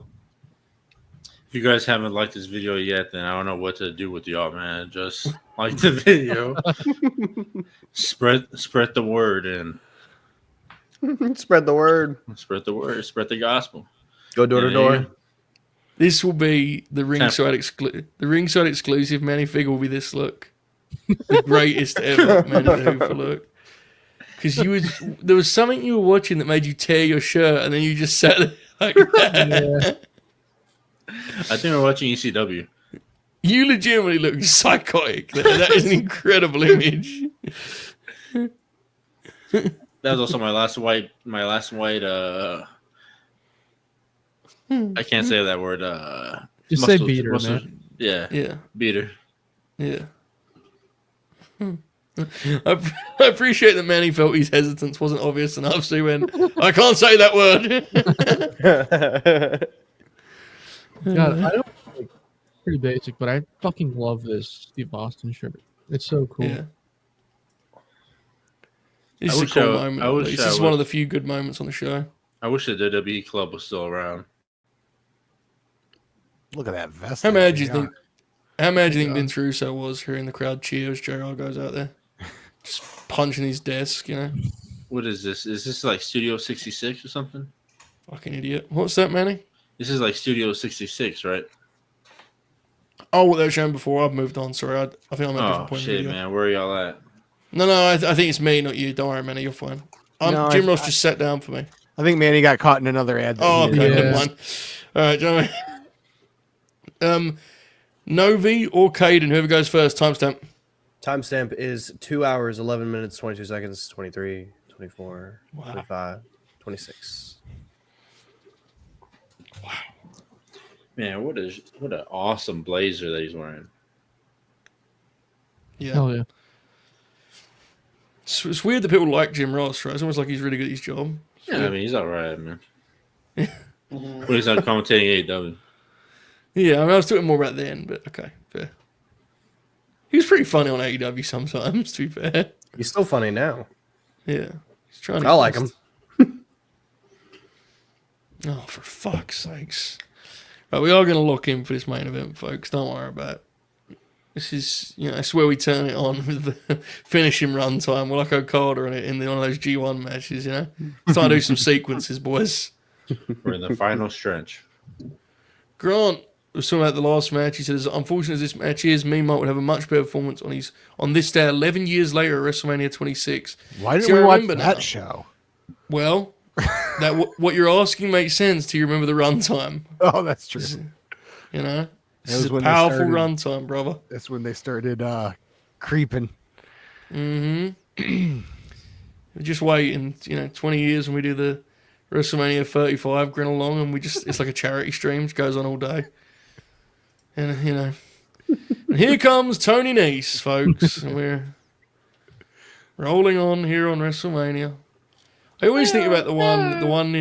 If you guys haven't liked this video yet, then I don't know what to do with y'all, man. Just like the video, spread the word, and Spread the word. Spread the word. Spread the gospel. Go door to door. This will be the ringside exclusive. Manny figure will be this look, the greatest ever Manny the Hooper look. Because there was something you were watching that made you tear your shirt, and then you just sat there like that. I think we're watching ECW. You legitimately look psychotic. That is an incredible image. That was also my last white. I can't say that word. Just say beater, man. Yeah, beater. Yeah. I appreciate that Manny felt his hesitance wasn't obvious enough, so he went, I can't say that word. God, I don't like, pretty basic, but I fucking love this Steve Austin shirt. It's so cool. Yeah. This is a cool moment. This is one of the few good moments on the show. I wish the WWE club was still around. Look at that vest. How mad do you think Vince Russo was hearing the crowd cheer as JR goes out there? Just punching his desk, you know? What is this? Is this like Studio 66 or something? Fucking idiot. What's that, Manny? This is like Studio 66, right? Oh, what they were showing before. I've moved on. Sorry, I think I'm at a different point. Oh, shit, man. Where are y'all at? No, I think it's me, not you. Don't worry, Manny. You're fine. Jim Ross just sat down for me. I think Manny got caught in another ad. Oh, okay. Never mind. All right, Johnny. Novi or Kaden, whoever goes first, timestamp. Timestamp is 2 hours, 11 minutes, 22 seconds, 23, 24, 25, 26. Wow. Man, what an awesome blazer that he's wearing. Yeah. Hell yeah. It's weird that people like Jim Ross, right? It's almost like he's really good at his job. Yeah, I mean, he's all right, man. When he's not commentating AEW. Yeah, I mean, I was talking more about then, but okay, fair. He was pretty funny on AEW sometimes, to be fair. He's still funny now. Yeah. He's trying I like him. Oh, for fuck's sakes. Right, we are going to lock in for this main event, folks. Don't worry about it. This is, it's where we turn it on with the finishing run time. We're like Okada in one of those G1 matches, It's time to do some sequences, boys. We're in the final stretch. Grant was talking about the last match. He said, as unfortunate as this match is, Meanwhile would have a much better performance on this day 11 years later at WrestleMania 26. Why didn't we watch that show? Well, what you're asking makes sense till you remember the runtime. Oh, that's true. This is a powerful runtime, brother. That's when they started creeping. Mm-hmm. Just waiting, 20 years when we do the WrestleMania 35 Grinalong, and it's like a charity stream, just goes on all day. And, and here comes Tony Nese, folks. And we're rolling on here on WrestleMania. I always think about the one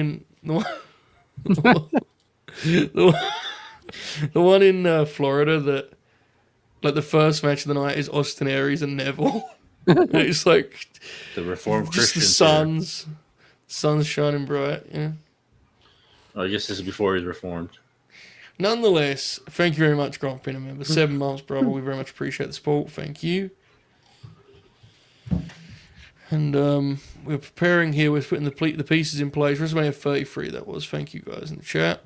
in Florida that, like, the first match of the night is Austin Aries and Neville. And it's like the Reformed just Christians. the sun's shining bright. Yeah. I guess this is before he's reformed. Nonetheless, thank you very much, Grant, for being a member. 7 months, brother. We very much appreciate the support. Thank you. And we're preparing here. We're putting the pieces in place. WrestleMania 33, that was. Thank you, guys, in the chat.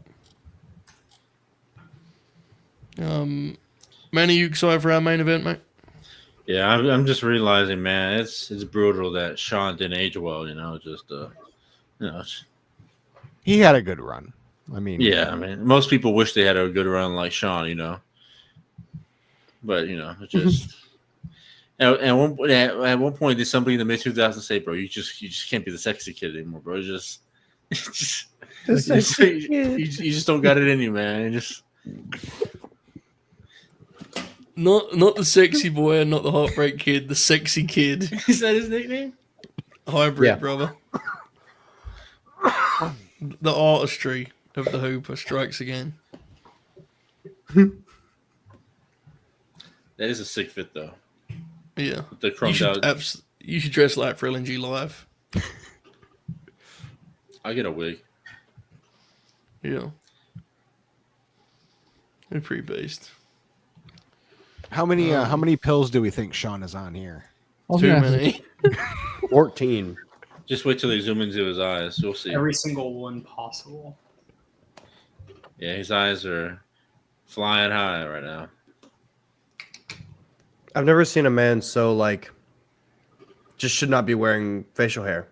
Manny, you excited for our main event, mate? Yeah, I'm just realizing, man, it's brutal that Sean didn't age well. He had a good run. I mean, yeah, I mean, most people wish they had a good run like Sean, But it's just. At one point, did somebody in the mid 2000s say, "Bro, you just can't be the sexy kid anymore, bro? You just don't got it in you, man. Not the sexy boy and not the heartbreak kid. The sexy kid. Is that his nickname? Hybrid, brother. The artistry of the Hooper strikes again. That is a sick fit, though. Yeah. The chromed out. You should dress like for LNG Live. I get a wig. Yeah. They're pretty based. How many pills do we think Sean is on here? Too many. 14. Just wait till they zoom into his eyes. You'll see. Every single one possible. Yeah, his eyes are flying high right now. I've never seen a man so like just should not be wearing facial hair.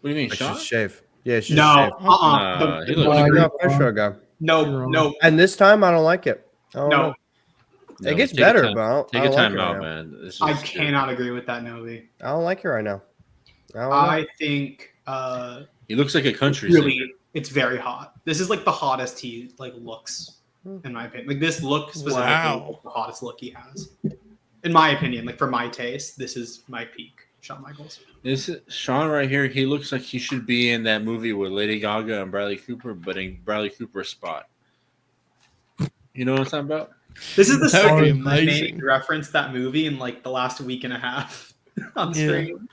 What do you mean, Like Sean? just shave. Yeah, it's just No, shave. He looks Like, like no, facial guy. no. And this time I don't like it. I don't know. No, It gets take a better, time- but I don't Take a like time it right out, now. man. This is I cannot agree with that, Novi. I don't like it right now. I don't know. I think He looks like a country singer. really it's very hot. This is like the hottest he like looks, in my opinion. Like this look specifically Wow. is the hottest look he has. In my opinion, like for my taste, this is my peak, Shawn Michaels. This Sean right here. He looks like he should be in that movie with Lady Gaga and Bradley Cooper, but in Bradley Cooper's spot. You know what I'm talking about? This is the That would be second time amazing. Manny referenced that movie in like the last week and a half on Yeah. screen.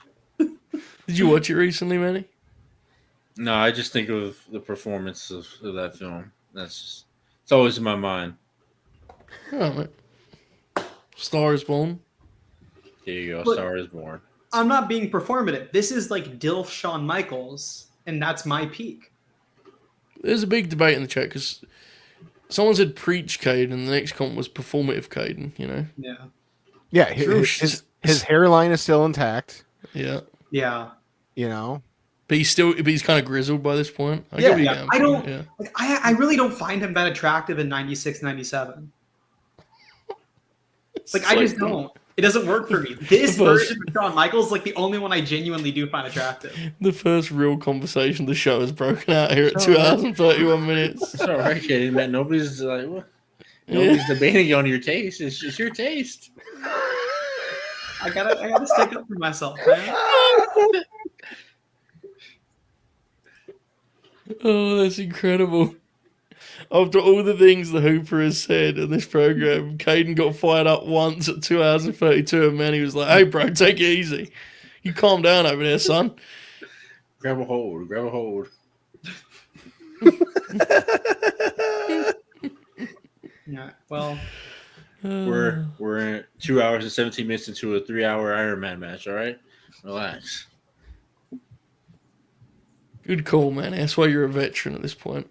Did you watch it recently, Manny? No, I just think of the performance of that film. It's always in my mind. Oh, mate. Star is Born. There you go. But- Star is Born. I'm not being performative. This is like DILF Shawn Michaels, and that's my peak. There's a big debate in the chat because someone said preach Kaden, and the next comment was performative Kaden, you know? Yeah. Yeah, True. his hairline is still intact. Yeah. Yeah. You know, But he's kind of grizzled by this point. I Yeah, get where you're yeah. going I from, don't- Yeah. Like I really don't find him that attractive in 96, 97. Like I just don't. It doesn't work for me. This First- version of Shawn Michaels is like the only one I genuinely do find attractive. The first real conversation of the show has broken out here at 2 hours and 31 minutes. It's all right, kid. Man, nobody's like, what? Yeah. Nobody's debating on your taste. It's just your taste. I gotta stick up for myself, man. Oh, that's incredible. After all the things the Hooper has said in this program, Kaden got fired up once at 2 hours and 32, and Manny was like, hey, bro, take it easy. You calm down over there, son. Grab a hold. Grab a hold. Yeah. Well, We're 2 hours and 17 minutes into a 3-hour Iron Man match. All right, relax. Good call, man. That's why you're a veteran at this point.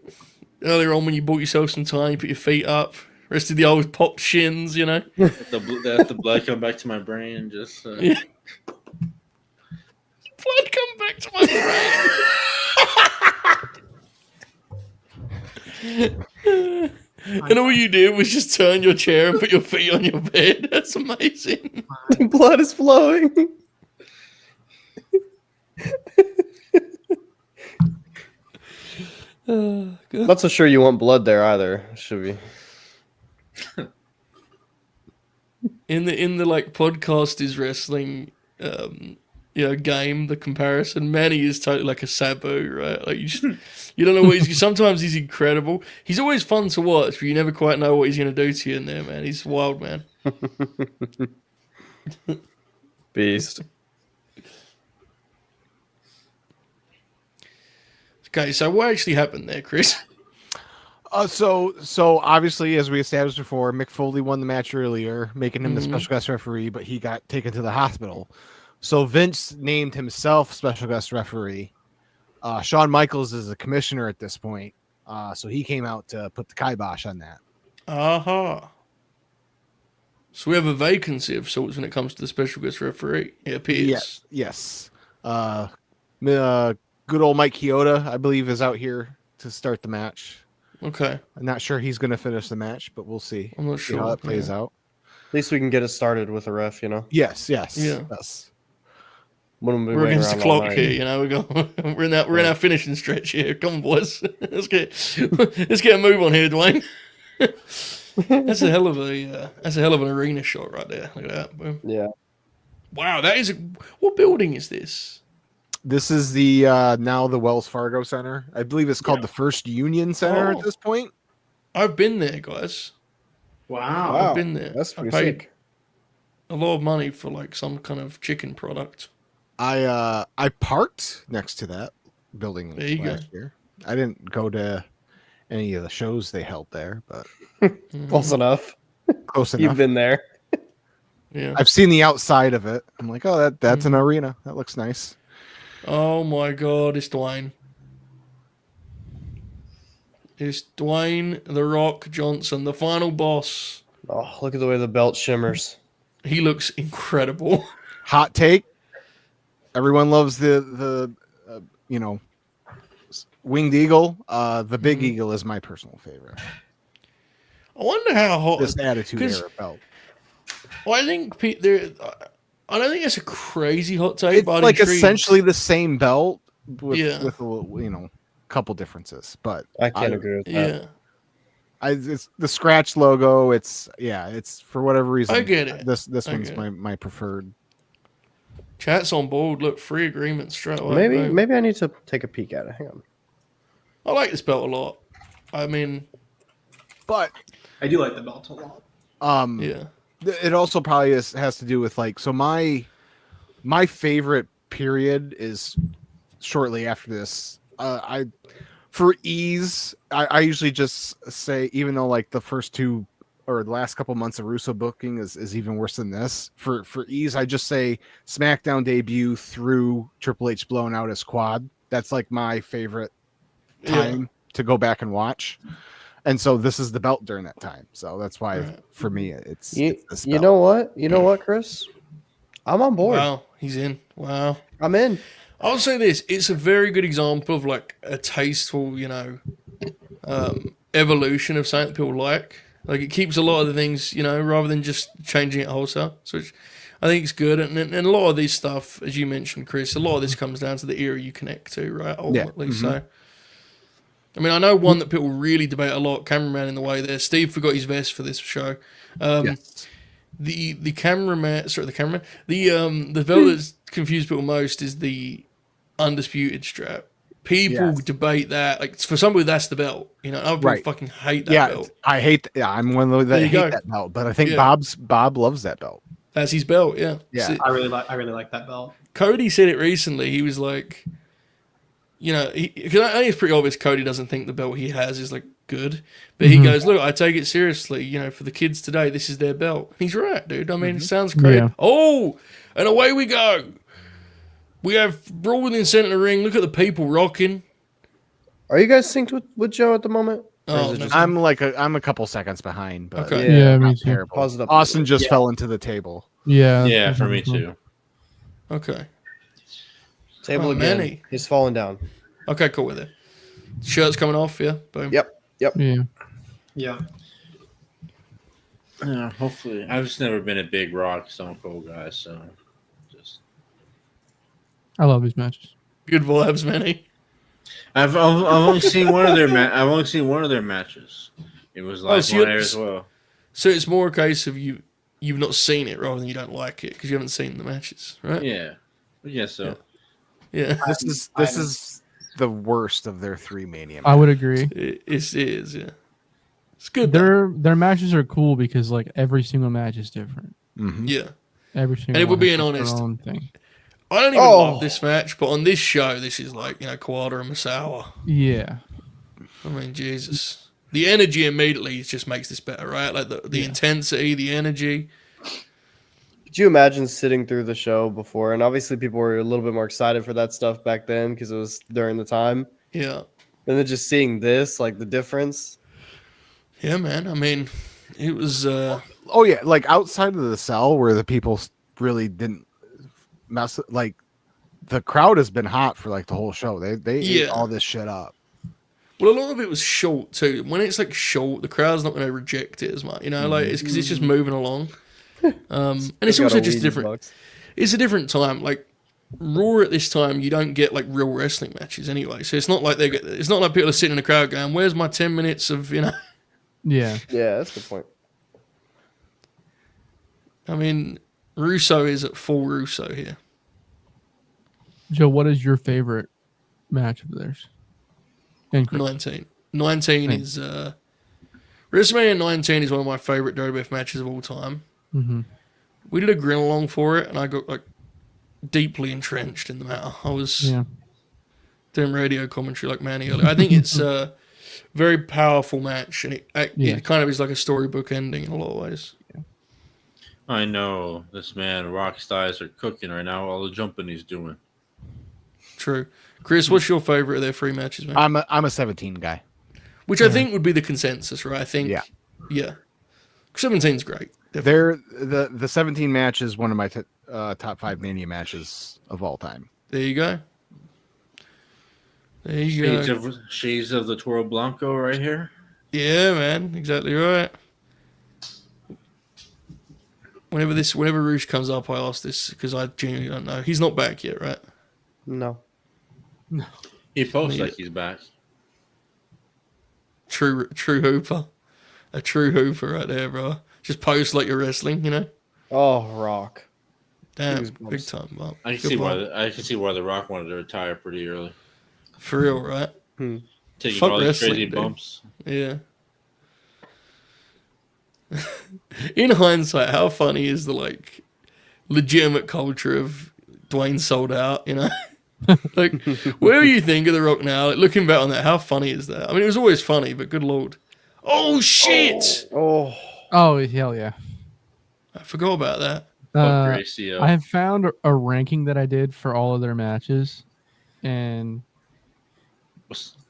Earlier on, when you bought yourself some time, you put your feet up. Rest of the old popped shins, you know. Let the blood come back to my brain and just. Yeah. Blood come back to my brain. And all you did was just turn your chair and put your feet on your bed. That's amazing. Blood is flowing. Good. Not so sure you want blood there either. Should be. In the like podcast is wrestling game, the comparison, Manny is totally like a Sabu, right? Like you don't know what he's sometimes he's incredible. He's always fun to watch, but you never quite know what he's gonna do to you in there, man. He's a wild man. Beast. Okay, so what actually happened there, Kris? So obviously, as we established before, Mick Foley won the match earlier, making him the special guest referee, but he got taken to the hospital. So Vince named himself special guest referee. Shawn Michaels is a commissioner at this point, so he came out to put the kibosh on that. Aha. So we have a vacancy of sorts when it comes to the special guest referee. It appears. Yes. Good old Mike Chioda, I believe, is out here to start the match. Okay. I'm not sure he's going to finish the match, but we'll see. I'm not See sure. how that plays out. At least we can get it started with a ref, you know. Yes. Yeah. Yes. Wouldn't be We're waiting against the around all clock night. here, you know. We're in our finishing stretch here. Come on, boys. let's get a move on here, Dwayne. That's a hell of an arena shot right there. Look at that. Boom. Yeah. Wow, that is what building is this? This is the now the Wells Fargo Center. I believe it's called the First Union Center Oh. at this point. I've been there, guys. wow. I've been there. That's I pretty paid sick. a lot of money for like some kind of chicken product. I parked next to that building There you go. last year. I didn't go to any of the shows they held there, but Close enough. close enough. You've been there. Yeah. I've seen the outside of it. I'm like, oh, that's an arena. That looks nice. Oh my God, it's Dwayne. It's Dwayne The Rock Johnson, the final boss. Oh, look at the way the belt shimmers. He looks incredible. Hot take. Everyone loves the winged eagle. The big eagle is my personal favorite. I wonder how hot This attitude era belt. Well, I think I don't think it's a crazy hot take. It's but like essentially the same belt with a couple differences. But I can't agree with that. Yeah. It's the scratch logo. It's for whatever reason. I get it. This one's my preferred. Chat's on board. Look, free agreement straight away. Maybe I need to take a peek at it. Hang on. I like this belt a lot. I mean, but I do like the belt a lot. Yeah. It also probably has to do with my favorite period is shortly after this. For ease, I usually just say, even though like the first two or the last couple months of Russo booking is even worse than this. For ease, I just say SmackDown debut through Triple H blown out his quad. That's like my favorite time to go back and watch. And so this is the belt during that time. So that's why for me it's this you know what, Kris? I'm on board. Wow, he's in. Wow. I'm in. I'll say this: it's a very good example of like a tasteful, evolution of something people like. Like it keeps a lot of the things, rather than just changing it wholesale. So I think it's good, and a lot of this stuff, as you mentioned, Kris, a lot of this comes down to the era you connect to, right? Ultimately, so. I mean, I know one that people really debate a lot. Cameraman in the way there. Steve forgot his vest for this show. Yes. The belt that's confused people most is the undisputed strap. People debate that. Like for some people, that's the belt. Other people fucking hate that belt. I hate. I'm one of those that hate that belt, but I think Bob loves that belt. That's his belt. Yeah. Yeah. I really like that belt. Cody said it recently. He was like, because I think it's pretty obvious Cody doesn't think the belt he has is like good, but he goes, "Look, I take it seriously. For the kids today, this is their belt." He's right, dude. I mean, it sounds great. Yeah. Oh, and away we go. We have Brawl in the center of the ring. Look at the people rocking. Are you guys synced with Joe at the moment? Oh, I'm a couple seconds behind, but me too. Terrible. Pause it up. Austin just fell into the table. Yeah, for me too. Okay. Table again. Manny. He's falling down. Okay, cool with it. Shirt's coming off, yeah? Boom. Yep. Yeah. Hopefully. I've just never been a big Rock Stone Cold guy, so I love these matches. Good vibes, Manny. I've only seen one of their matches. It was one there as well. So it's more a case of you've not seen it rather than you don't like it because you haven't seen the matches, right? Yeah. Yes, so. Yeah. This is the worst of their three Mania matches. I would agree. It is, yeah. It's good. Their matches are cool because like every single match is different. Mm-hmm. Yeah. Every single. And if we're being honest, I don't even love this match, but on this show, this is like Kawada and Misawa. Yeah. I mean, Jesus, the energy immediately just makes this better, right? Like the intensity, the energy. Could you imagine sitting through the show before? And obviously, people were a little bit more excited for that stuff back then because it was during the time. Yeah. And then just seeing this, like the difference. Yeah, man. I mean, it was. Like outside of the cell where the people really didn't mess. Like the crowd has been hot for like the whole show. They ate all this shit up. Well, a lot of it was short too. When it's like short, the crowd's not going to reject it as much. Like it's because it's just moving along. And it's also just different. It's a different time. Like Raw at this time, you don't get like real wrestling matches anyway. So it's not like it's not like people are sitting in the crowd going, "Where's my 10 minutes of Yeah. Yeah, that's a good point. I mean, Russo is at full Russo here. Joe, what is your favorite match of theirs? 19. 19 is WrestleMania 19 is one of my favorite WWF matches of all time. Mm-hmm. We did a Grinalong for it, and I got like deeply entrenched in the matter. I was doing radio commentary like Manny earlier. I think it's a very powerful match, and it kind of is like a storybook ending in a lot of ways. Yeah. I know this man, Rock's thighs are cooking right now. All the jumping he's doing. True. Kris, what's your favorite of their 3 matches, man? I'm a 17 guy. Which I think would be the consensus, right? I think, yeah. 17's great. They're the 17 match is one of my top 5 Mania matches of all time. There you go. There you go. Shades of the Toro Blanco right here. Yeah, man, exactly right. Whenever Roosh comes up, I ask this because I genuinely don't know. He's not back yet, right? No. He posts like he's back. True Hooper. A true Hooper right there, bro. Just post like you're wrestling, you know? Oh, Rock. Damn, big time, Bob. I can see why the Rock wanted to retire pretty early. For real, right? Taking Fuck all these wrestling, crazy dude. bumps. Yeah. In hindsight, how funny is the legitimate culture of Dwayne sold out, you know? Like, whatever you think of The Rock now, looking back on that, how funny is that? I mean, it was always funny, but good lord. Oh, shit! Oh, hell yeah. I forgot about that. Fuck Gracie, I have found a ranking that I did for all of their matches, and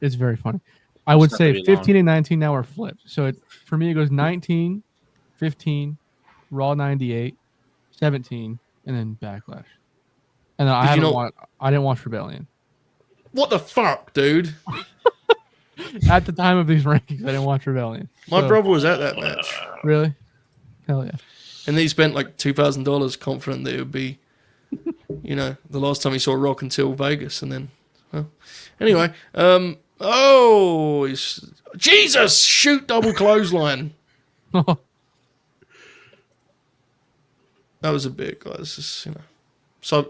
it's very funny. I would say 15 and 19 now are flipped. So for me, it goes 19, 15, Raw 98, 17, and then Backlash. And I didn't watch Rebellion. What the fuck, dude? At the time of these rankings, I didn't watch Rebellion. My brother was at that match. Really? Hell yeah. And he spent like $2,000 confident that it would be, the last time he saw Rock until Vegas. And then, well, anyway, Jesus, shoot double clothesline. That was a bit, guys. Just,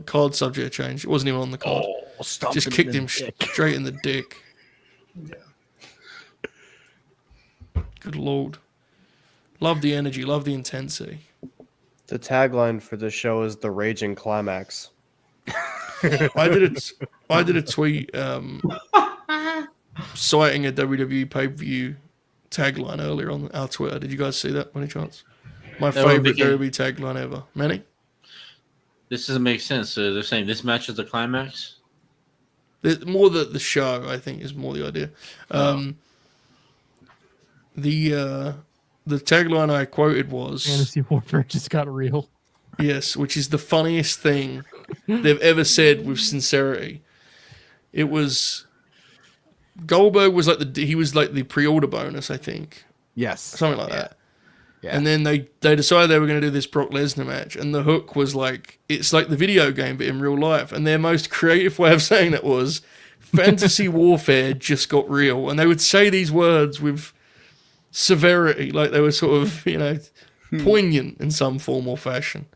card subject change. It wasn't even on the card. Just kicked him straight in the dick. Yeah. Good lord. Love the energy. Love the intensity. the tagline for the show is the raging climax. I did a tweet citing a WWE pay-per-view tagline earlier on our Twitter. Did you guys see that by any chance? My favorite WWE tagline ever. Manny? This doesn't make sense. So they're saying this match is the climax? More the show, I think, is more the idea. The tagline I quoted was... Fantasy Warfare just got real. Yes, which is the funniest thing they've ever said with sincerity. It was... Goldberg was like the pre-order bonus, I think. Yes. Something like that. Yeah. And then they decided they were going to do this Brock Lesnar match, and the hook was like, it's like the video game, but in real life. And their most creative way of saying that was, Fantasy Warfare just got real. And they would say these words with severity, like they were sort of, poignant in some form or fashion.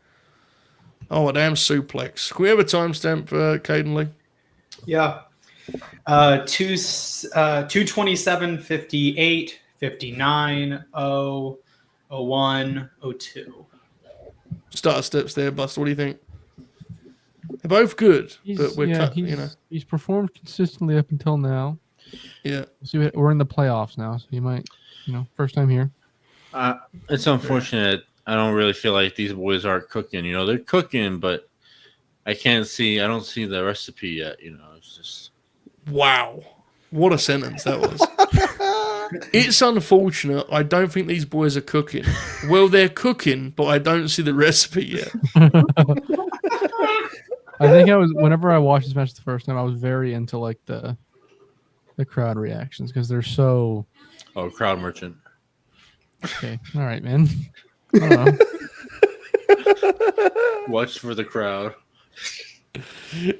Oh, a damn suplex. Can we have a timestamp, Kaden Lee? Yeah. 227.58, 59, 0, 01, 02. Start steps there, Buster. What do you think? They're both good, but he's performed consistently up until now. Yeah. See, we're in the playoffs now, so he might, first time here. It's unfortunate. I don't really feel like these boys are cooking. They're cooking, but I don't see the recipe yet. It's just wow, what a sentence that was. It's unfortunate. I don't think these boys are cooking. Well, they're cooking, but I don't see the recipe yet. I think whenever I watched this match the first time, I was very into like the crowd reactions because they're so. Oh, crowd merchant. Okay, all right, man. I don't know. Watch for the crowd. I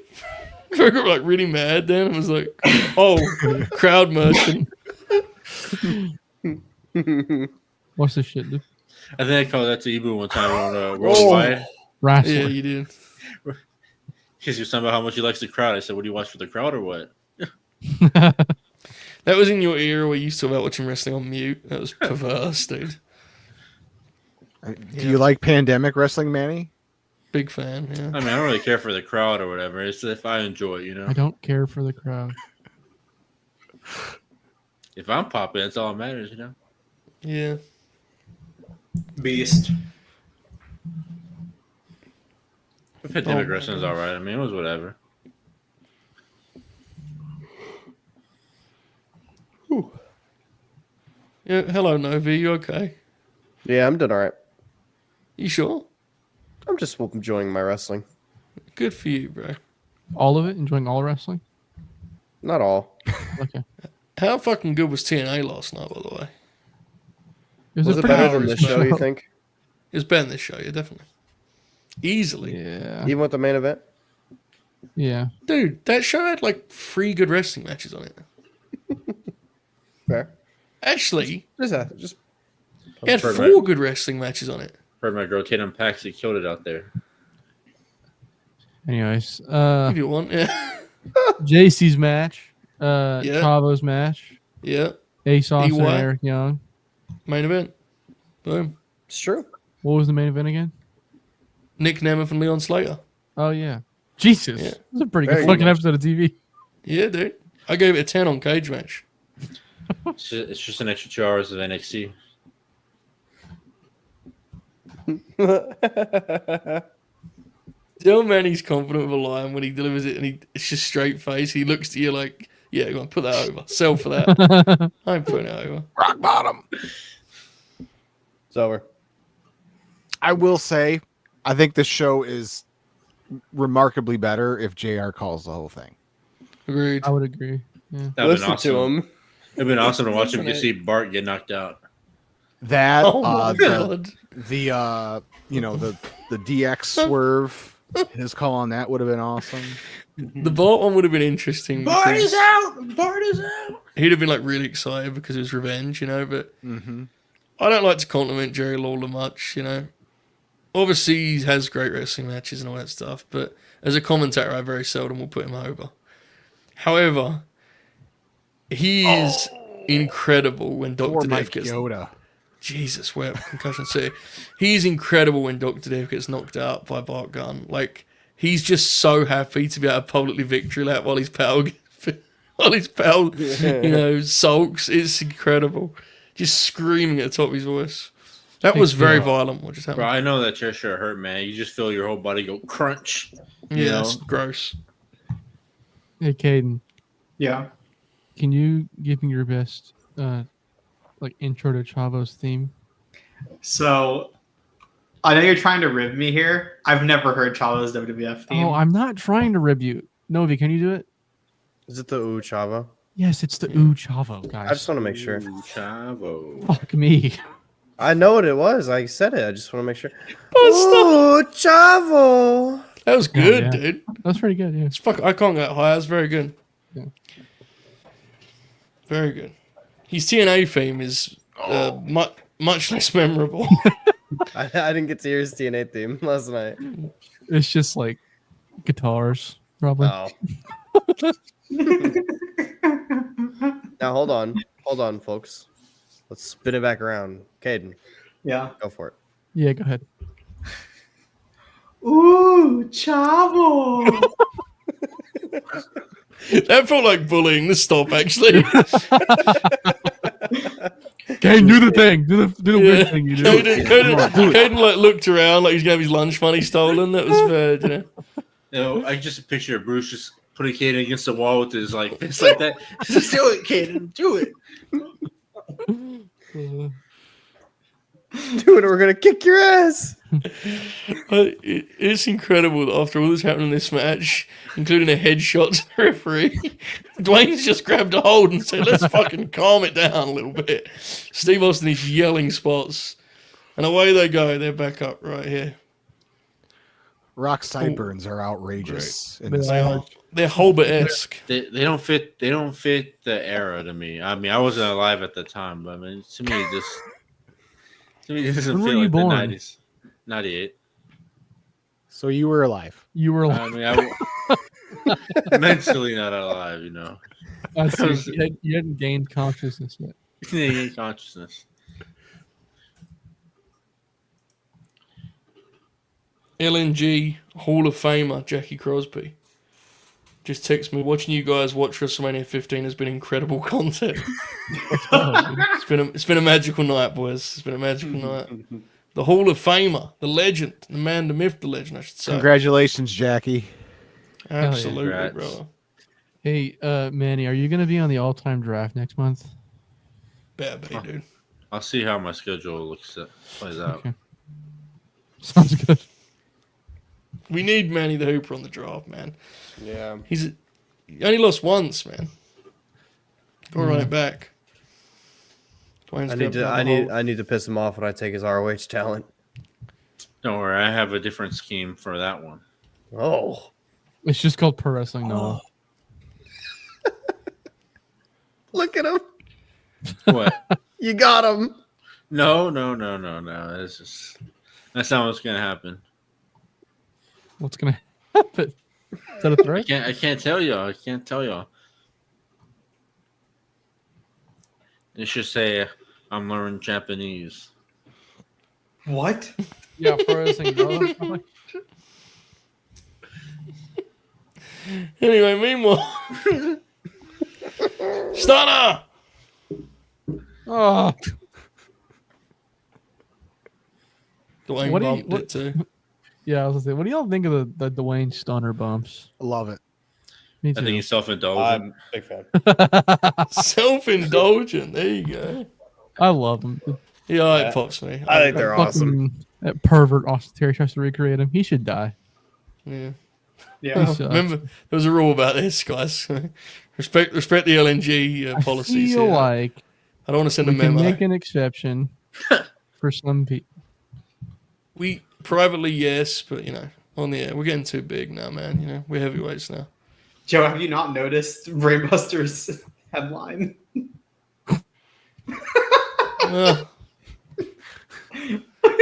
got like really mad then. I was like, oh, crowd merchant. What's this shit, dude? I think I called that to Ibu one time on Worldwide. Wrestling. Yeah, you did. Because you're talking about how much he likes the crowd. I said, what do you watch for the crowd or what? That was in your era where you used to about watching wrestling on mute. That was perverse, dude. Do you like pandemic wrestling, Manny? Big fan, yeah. I mean, I don't really care for the crowd or whatever. It's if I enjoy it, I don't care for the crowd. If I'm popping, that's all that matters, Yeah. Beast. Pandemic wrestling's all right. I mean, it was whatever. Yeah, hello, Novi. You okay? Yeah, I'm doing all right. You sure? I'm just enjoying my wrestling. Good for you, bro. All of it? Enjoying all wrestling? Not all. Okay. How fucking good was TNA last night, by the way? Was it pretty better good than this show, you think? It was better than this show, yeah, definitely. Easily. Yeah. Even with the main event? Yeah. Dude, that show had like 3 good wrestling matches on it. Fair. Actually, Just it had 4 good wrestling matches on it. Heard my girl Kaden Paxi killed it out there. Anyways, If you want, yeah. JC's match, Yeah. Chavo's match, Yeah. Ace Austin and EY. Eric Young. Main event. Boom. it's true. What was the main event again? Nick Nemeth and Leon Slater. Oh yeah. Jesus. Yeah. This is a pretty Very good good fucking match. episode of TV. Yeah, dude. I gave it a 10 on Cage Match. It's just an extra 2 hours of NXT. Still, man, he's confident with a line when he delivers it, and it's just straight face. He looks to you like, yeah, go on, put that over. Sell for that. I ain't putting it over. Rock bottom. It's over. I will say, I think the show is remarkably better if JR calls the whole thing. Agreed. I would agree. Yeah. That'd been Listen awesome. to him. It'd been awesome to watch him Listen see Bart get knocked out. That Oh my god. the the DX swerve, his call on that would have been awesome. The Bart one would have been interesting. Bart because is out! Bart is out! He'd have been like really excited because it was revenge, you know, but Mm-hmm. I don't like to compliment Jerry Lawler much, you know. Obviously, he has great wrestling matches and all that stuff, but as a commentator, I very seldom will put him over. However, he is incredible when Poor Dr. Death Mike gets... Yoda. Jesus, where concussion city. He's incredible when Dr. Death gets knocked out by Bart Gunn. Like, he's just so happy to be able to publicly victory lap while his pal, sulks. It's incredible. Just screaming at the top of his voice. That was very violent. What just Bro, happened? I know that chair sure hurt, man. You just feel your whole body go crunch. Yeah, know? it's gross. Hey Caden, Yeah. can you give me your best intro to Chavo's theme? So I know you're trying to rib me here. I've never heard Chavo's WWF theme. Oh, I'm not trying to rib you. Novi, can you do it? Is it the Ooh Chava? Yes, it's the Ooh Chavo, guys. I just want to make sure. Ooh, Chavo. Fuck me. I know what it was. I said it. I just want to make sure. Ooh Chavo. That was good, yeah. dude. That's pretty good, yeah. It's I can't get high. That's very good. Yeah. Very good. His TNA theme is much less memorable. I didn't get to hear his TNA theme last night. It's just like guitars, probably. Oh. Now hold on, folks. Let's spin it back around. Caden, Yeah. go for it. Yeah, go ahead. Ooh, Chavo. That felt like bullying. The stop, actually. Kane, do the thing. Do the weird thing you do. Kaden like looked around like he's gonna have his lunch money stolen. That was bad, you know. You know, I just picture Bruce just putting Kaden against the wall with his like fist like that. Just do it, Kaden. Do it. Do it or we're gonna kick your ass. It's incredible that after all that's happened in this match, including a headshot to the referee, Dwayne's just grabbed a hold and said, let's fucking calm it down a little bit. Steve Austin is yelling spots. And away they go. They're back up right here. Rock sideburns are outrageous. In this They're Holbert-esque. They don't fit. They don't fit the era to me. I mean, I wasn't alive at the time, but I mean, to me, it doesn't When were feel you like born? the 90s. 98. So you were alive. You were I like, mean, mentally not alive, you know. you hadn't gained consciousness yet. Consciousness. LNG Hall of Famer Jackie Crosby just texted me, watching you guys watch WrestleMania 15 has been incredible content. It's been a magical night, boys. It's been a magical night. The Hall of Famer, the legend, the man, the myth, the legend, I should say. Congratulations, Jackie. Absolutely, Congrats. brother. Hey, Manny, are you going to be on the all-time draft next month? Better be, dude. I'll see how my schedule plays out. Okay. Sounds good. We need Manny the Hooper on the draft, man. Yeah. He only lost once, man. Go run it back. I need to piss him off when I take his ROH talent. Don't worry, I have a different scheme for that one. Oh. It's just called Pro Wrestling Noah. Look at him. What? You got him. No. That's not what's gonna happen. What's gonna happen? Is that a threat? I can't tell y'all. It should say I'm learning Japanese. What? Yeah, Pro Wrestling Noah. Anyway, meanwhile, Stunner. Oh, Dwayne What do you- bumped what- it too. yeah. I was gonna say, what do y'all think of the Dwayne Stunner bumps? Love it. Me I too. think he's self-indulgent. Big fan. Self-indulgent. There you go. I love him. Yeah, it pops me. I think they're awesome. Fucking- That pervert Austin Theory tries to recreate him. He should die. Yeah. He Yeah. sucks. Remember, there was a rule about this, guys. respect the LNG I policies. feel Here. like I don't want to send a we can memo. make an exception for some people. We privately, yes, but on the air, we're getting too big now, man. We're heavyweights now. Joe, have you not noticed Brainbuster's headline? Well,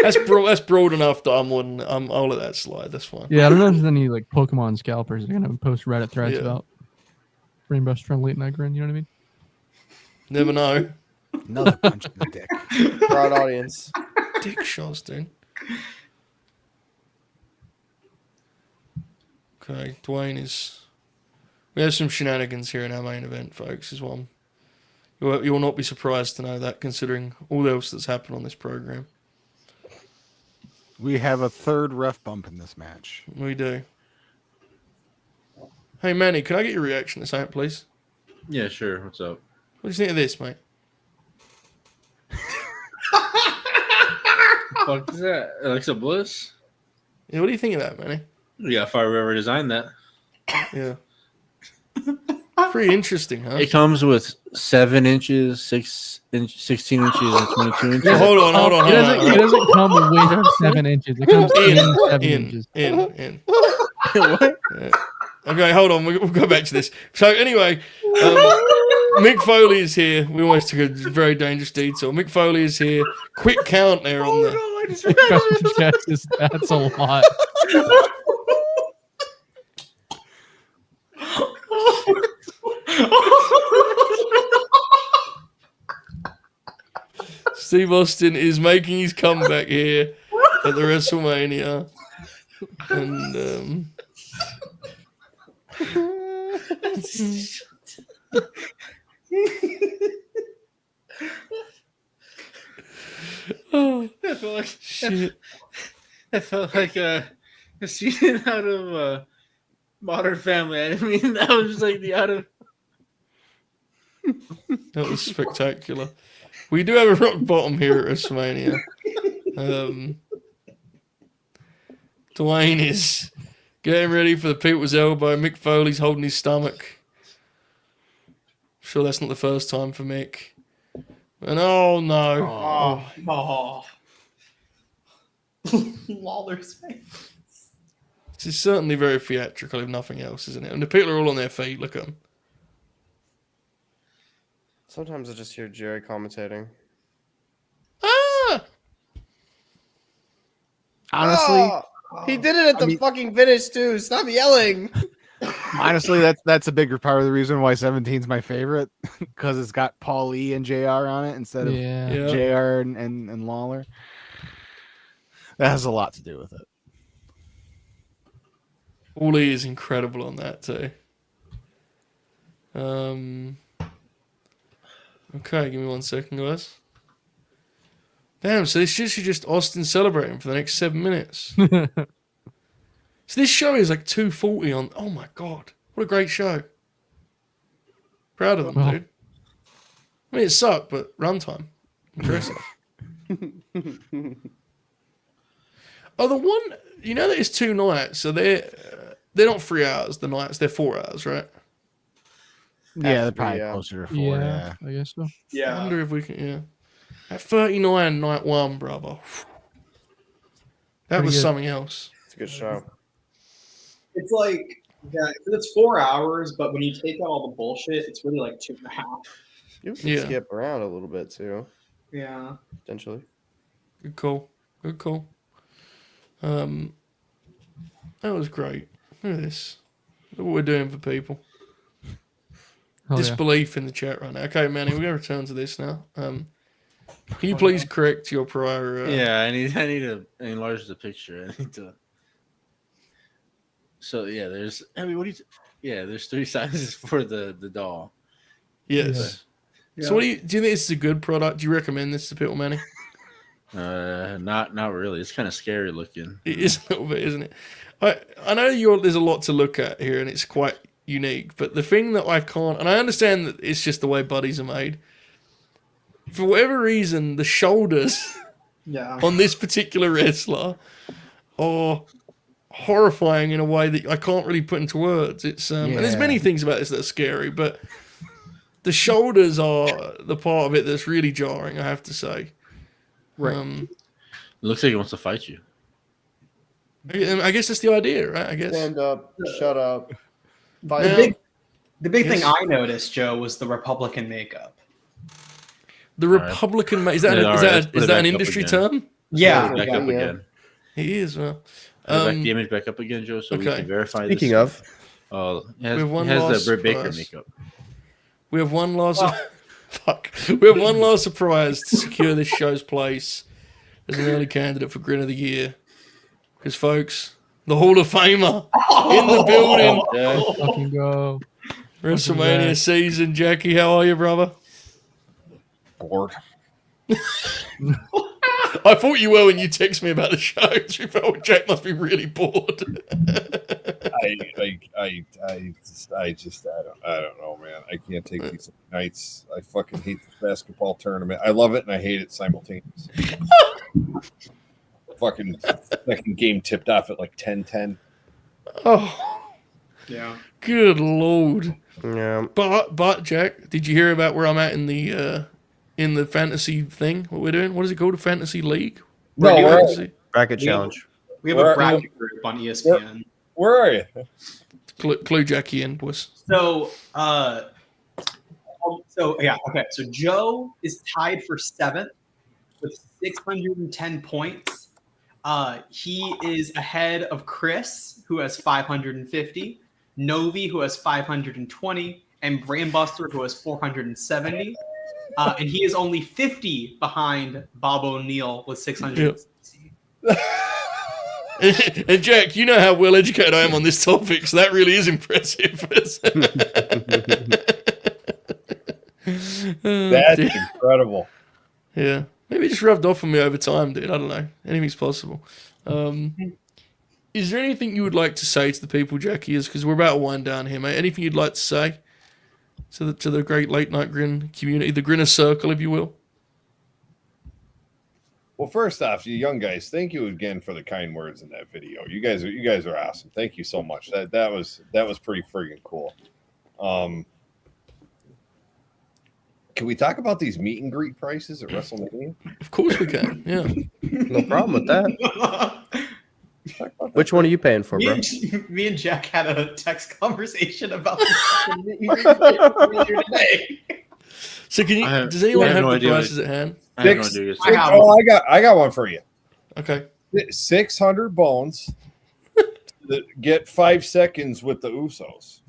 that's broad enough that I'll let that slide. That's fine. Yeah, I don't know if there's any like Pokemon scalpers that are gonna post Reddit threads Yeah. about Brainbuster trying to late night Grin. You know what I mean? Never know. Another punch in the dick. Broad audience. Dick shots, dude. Okay, Dwayne is. We have some shenanigans here in our main event, folks. Is one. You will not be surprised to know that, considering all else that's happened on this program. We have a third ref bump in this match. We do. Hey, Manny, can I get your reaction to something, please? Yeah, sure. What's up? What do you think of this, mate? Fuck is that? Alexa Bliss? Yeah, what do you think of that, Manny? Yeah, if I ever designed that. Yeah. Pretty interesting, huh? It comes with 7 inches, 16 inches, and 22 inches. Well, hold on. It doesn't come with 7 inches. It comes in 7 inches. In. What? Yeah. Okay, hold on. We'll go back to this. So anyway, Mick Foley is here. We almost took a very dangerous detour. Mick Foley is here. Quick count there on the. That's a lot. Steve Austin is making his comeback here at the WrestleMania. And oh, That felt like shit. that felt like a scene out of Modern Family. I didn't mean that was just like the out of. That was spectacular. We do have a rock bottom here at WrestleMania. Dwayne is getting ready for the people's elbow. Mick Foley's holding his stomach. Sure, that's not the first time for Mick. And oh no. Oh. Lawler's face. This is certainly very theatrical, if nothing else, isn't it? And the people are all on their feet. Look at them. Sometimes I just hear Jerry commentating. Ah! Honestly, He did it at the fucking finish too. Stop yelling. that's a bigger part of the reason why 17 is my favorite, because it's got Paul E and JR on it instead of Yeah. JR and Lawler. That has a lot to do with it. Wally is incredible on that too. Okay, give me 1 second, guys. Damn, so this is just Austin celebrating for the next 7 minutes. So this show is like 240 on. Oh my god, what a great show! Proud of them, Well, dude. I mean, it sucked, but runtime impressive. Oh, the one you know that it's 2 nights, so they're not 3 hours. The nights they're 4 hours, right? Yeah, they're to be, probably yeah. closer to 4. Yeah. I guess so. I wonder if we can. Yeah, at 39, night 1, brother. That Pretty was good. something else. It's a good show. It's like, yeah, it's 4 hours, but when you take out all the bullshit, it's really like 2.5. You can Yeah. skip around a little bit too, Yeah. potentially. Good call. Good call. That was great. Look at this. Look what we're doing for people. Hell yeah. Disbelief in the chat right now. Okay, Manny, we're going to return to this now. Can you please correct your prior... Yeah, I need to enlarge the picture. I need to. So yeah, there's. I mean, what do you? Yeah, there's 3 sizes for the doll. Yes. Yeah. So what do you think this is a good product? Do you recommend this to people, Manny? Not really. It's kind of scary looking. It is a little bit, isn't it? I know there's a lot to look at here, and it's quite unique. But the thing that I can't, and I understand that it's just the way buddies are made. For whatever reason, the shoulders on this particular wrestler are horrifying in a way that I can't really put into words. It's and there's many things about this that are scary, but the shoulders are the part of it that's really jarring, I have to say. Right. It looks like he wants to fight you. I guess that's the idea, right? I guess. Stand up, shut up. The big thing I noticed, Joe, was the Republican makeup. The Republican, is that an industry term? Yeah. Put it back up again. He is. Well, Back the image back up again, Joe, so we can verify. Speaking of, it has the Britt Baker makeup. We have one last. We have one last surprise to secure this show's place as an early candidate for Grin of the Year. Because, folks, the Hall of Famer in the building. Yeah. Fucking go. WrestleMania season. Jackie, how are you, brother? Bored. I thought you were when you texted me about the show. You felt Jack must be really bored. I don't know, man. I can't take these nights. I fucking hate this basketball tournament. I love it and I hate it simultaneously. Fucking second game tipped off at like 10-10. Oh, Yeah. good lord. yeah, But Jack, did you hear about where I'm at in the fantasy thing? What we're doing? What is it called? A fantasy league? No, Fantasy? we're- Fantasy? bracket challenge. We have Where- a bracket group on ESPN. Where are you? Clue Jackie in, boys. So, okay. So Joe is tied for 7th with 610 points. He is ahead of Kris, who has 550, Novi, who has 520, and Brainbuster, who has 470. And he is only 50 behind Bob O'Neill with 660. And Jack, you know how well educated I am on this topic, so that really is impressive. That's incredible. Yeah. Maybe it just rubbed off on me over time, dude. I don't know. Anything's possible. Is there anything you would like to say to the people, Jackie? Because we're about to wind down here, mate. Anything you'd like to say to the great late night Grin community, the Grinner Circle, if you will? Well, first off, you young guys, thank you again for the kind words in that video. You guys are awesome. Thank you so much. That was pretty friggin' cool. Can we talk about these meet and greet prices at WrestleMania? Of course we can. Yeah. No problem with that. Which one are you paying for, bro? Me and Jack had a text conversation about this earlier today. So does anyone have the prices at hand? I have no idea. I got one for you. Okay. 600 bones that get 5 seconds with the Usos.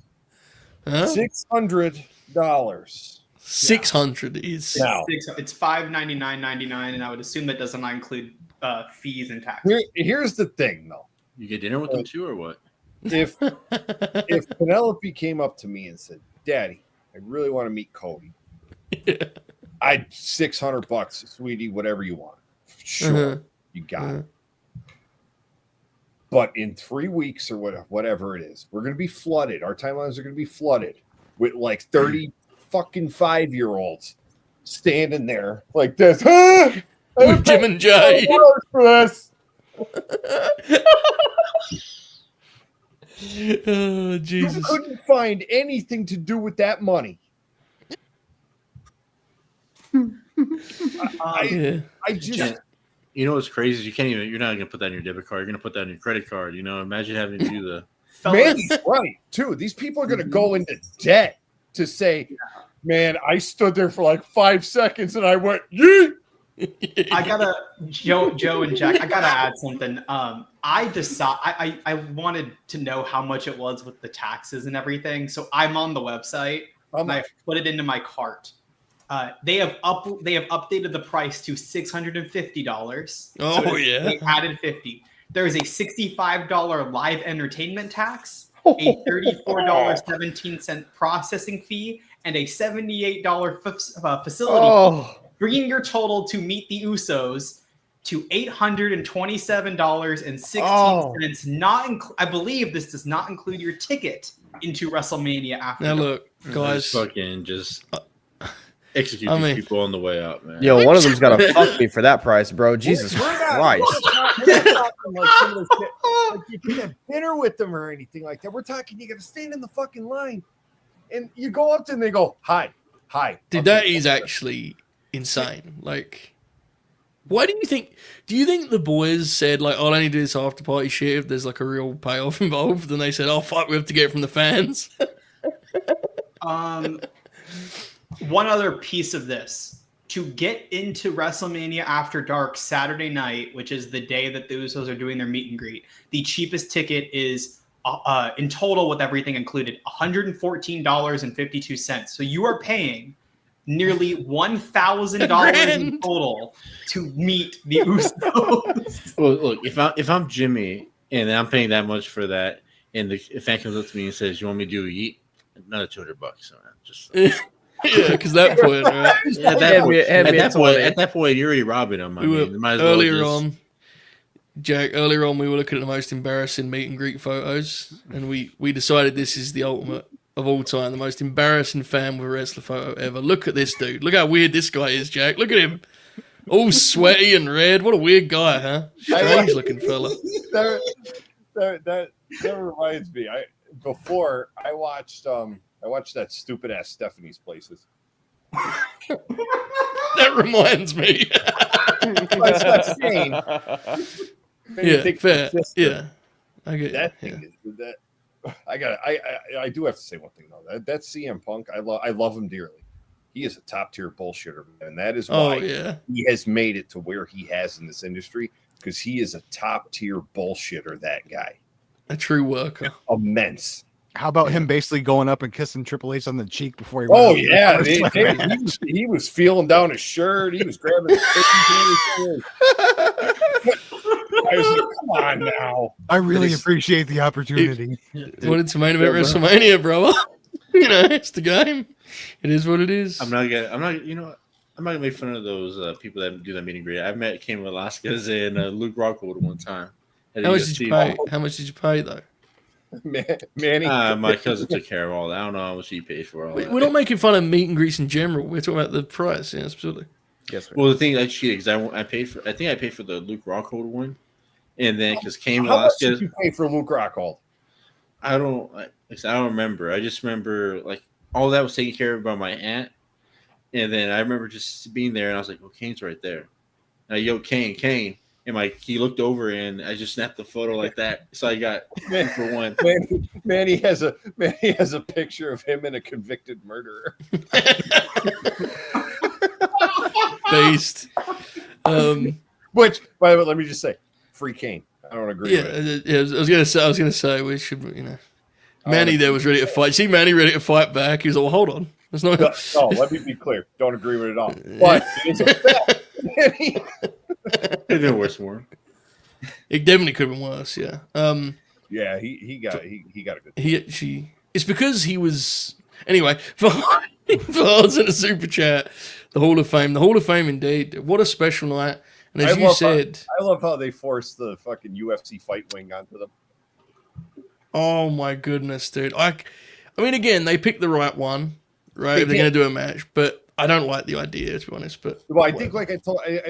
Huh? $600. 600 is Now, It's $599.99, and I would assume that does not include fees and taxes. here's the thing, though. You get dinner with them too, or what? If Penelope came up to me and said, "Daddy, I really want to meet Cody," I'd $600, sweetie, whatever you want. Sure, you got it. But in 3 weeks or whatever it is, we're going to be flooded. Our timelines are going to be flooded with like 30 fucking 5-year-olds standing there like this. Huh? With Jim and Jay. For this. Oh, Jesus. You couldn't find anything to do with that money. I just, you know what's crazy is you're not gonna put that on your debit card. You're gonna put that on your credit card. Imagine having to do the. Manny's right too. These people are gonna go into debt to say, "Man, I stood there for like 5 seconds and I went, yeet." I gotta Joe and Jack. I gotta add something. I wanted to know how much it was with the taxes and everything. So I'm on the website and I put it into my cart. They have updated the price to $650. Oh, so yeah. They added 50. There is a $65 live entertainment tax, a $34.17 processing fee, and a $78 facility fee, bringing your total to meet the Usos to $827.16. I believe this does not include your ticket into WrestleMania after. Now look, guys, fucking just execute these people on the way out, man. Yo, one of them's got to fuck me for that price, bro. Jesus Christ. We're not talking like some of this shit, like you can have dinner with them or anything like that. We're talking you got to stand in the fucking line, and you go up to them and they go, "Hi." Dude, that is actually insane. Like, why do you think the boys said, like, I'll only do this after party shit if there's like a real payoff involved? And they said, oh fuck, we have to get it from the fans. One other piece of this: to get into WrestleMania After Dark Saturday night, which is the day that the Usos are doing their meet and greet, the cheapest ticket is in total with everything included $114.52. So you are paying nearly $1,000 in total to meet the Usos. Well, look, if I'm Jimmy and I'm paying that much for that, and the fan comes up to me and says, "You want me to do yeet?" Another $200, man. Just yeah, because that point, right? At that point, you're already robbing them. Earlier on, we were looking at the most embarrassing meet and greet photos, and we decided this is the ultimate of all time, the most embarrassing fan with a wrestler photo ever. Look at this dude. Look how weird this guy is, Jack. Look at him. All sweaty and red. What a weird guy, huh? Strange looking fella. That reminds me. I watched that stupid ass Stephanie's Places. That reminds me. That's Shane. Yeah, fair. Yeah, I get that. Yeah. That I do have to say one thing though. That CM Punk, I love him dearly. He is a top tier bullshitter, and that is why he has made it to where he has in this industry, because he is a top tier bullshitter. That guy, a true worker, immense. How about him basically going up and kissing Triple H on the cheek before he? Oh yeah, he was feeling down his shirt. He was grabbing his I was like, come on now. I really appreciate the opportunity. Wanted to main event WrestleMania, bro. It's the game. It is what it is. I'm not gonna make fun of those people that do that meet and greet. I met Cain Velasquez and Luke Rockhold one time. How much did you pay? How much did you pay though? Manny, my cousin took care of all that. I don't know how much he paid for all that. We're not making fun of meet and greets in general. We're talking about the price. Yeah, absolutely. Yes. Well, the thing I cheated because I paid for the Luke Rockhold one, and then because Cain Velasquez. How much did you pay for Luke Rockhold? I don't remember. I just remember like all that was taken care of by my aunt, and then I remember just being there, and I was like, "Oh, Kane's right there." And I yelled, "Kane!" And he looked over, and I just snapped the photo like that. So I got 2 for 1. Manny has a picture of him and a convicted murderer. Based. Which, by the way, let me just say, free Kane. I don't agree. Yeah, with it. I was gonna say we should, Manny there was ready to fight. See Manny ready to fight back. He was like, well, hold on. There's no. No, let me be clear. Don't agree with it at all. But it's a fact. It didn't worse for him. It definitely could have been worse. Yeah. Yeah, he got a good. It's because he was anyway. For us in a super chat, the Hall of Fame indeed. What a special night. And as you said, I love how they forced the fucking UFC fight wing onto them. Oh my goodness, dude! I mean, again, they picked the right one, right? They're going to do a match, but I don't like the idea, to be honest. But Well, I think like I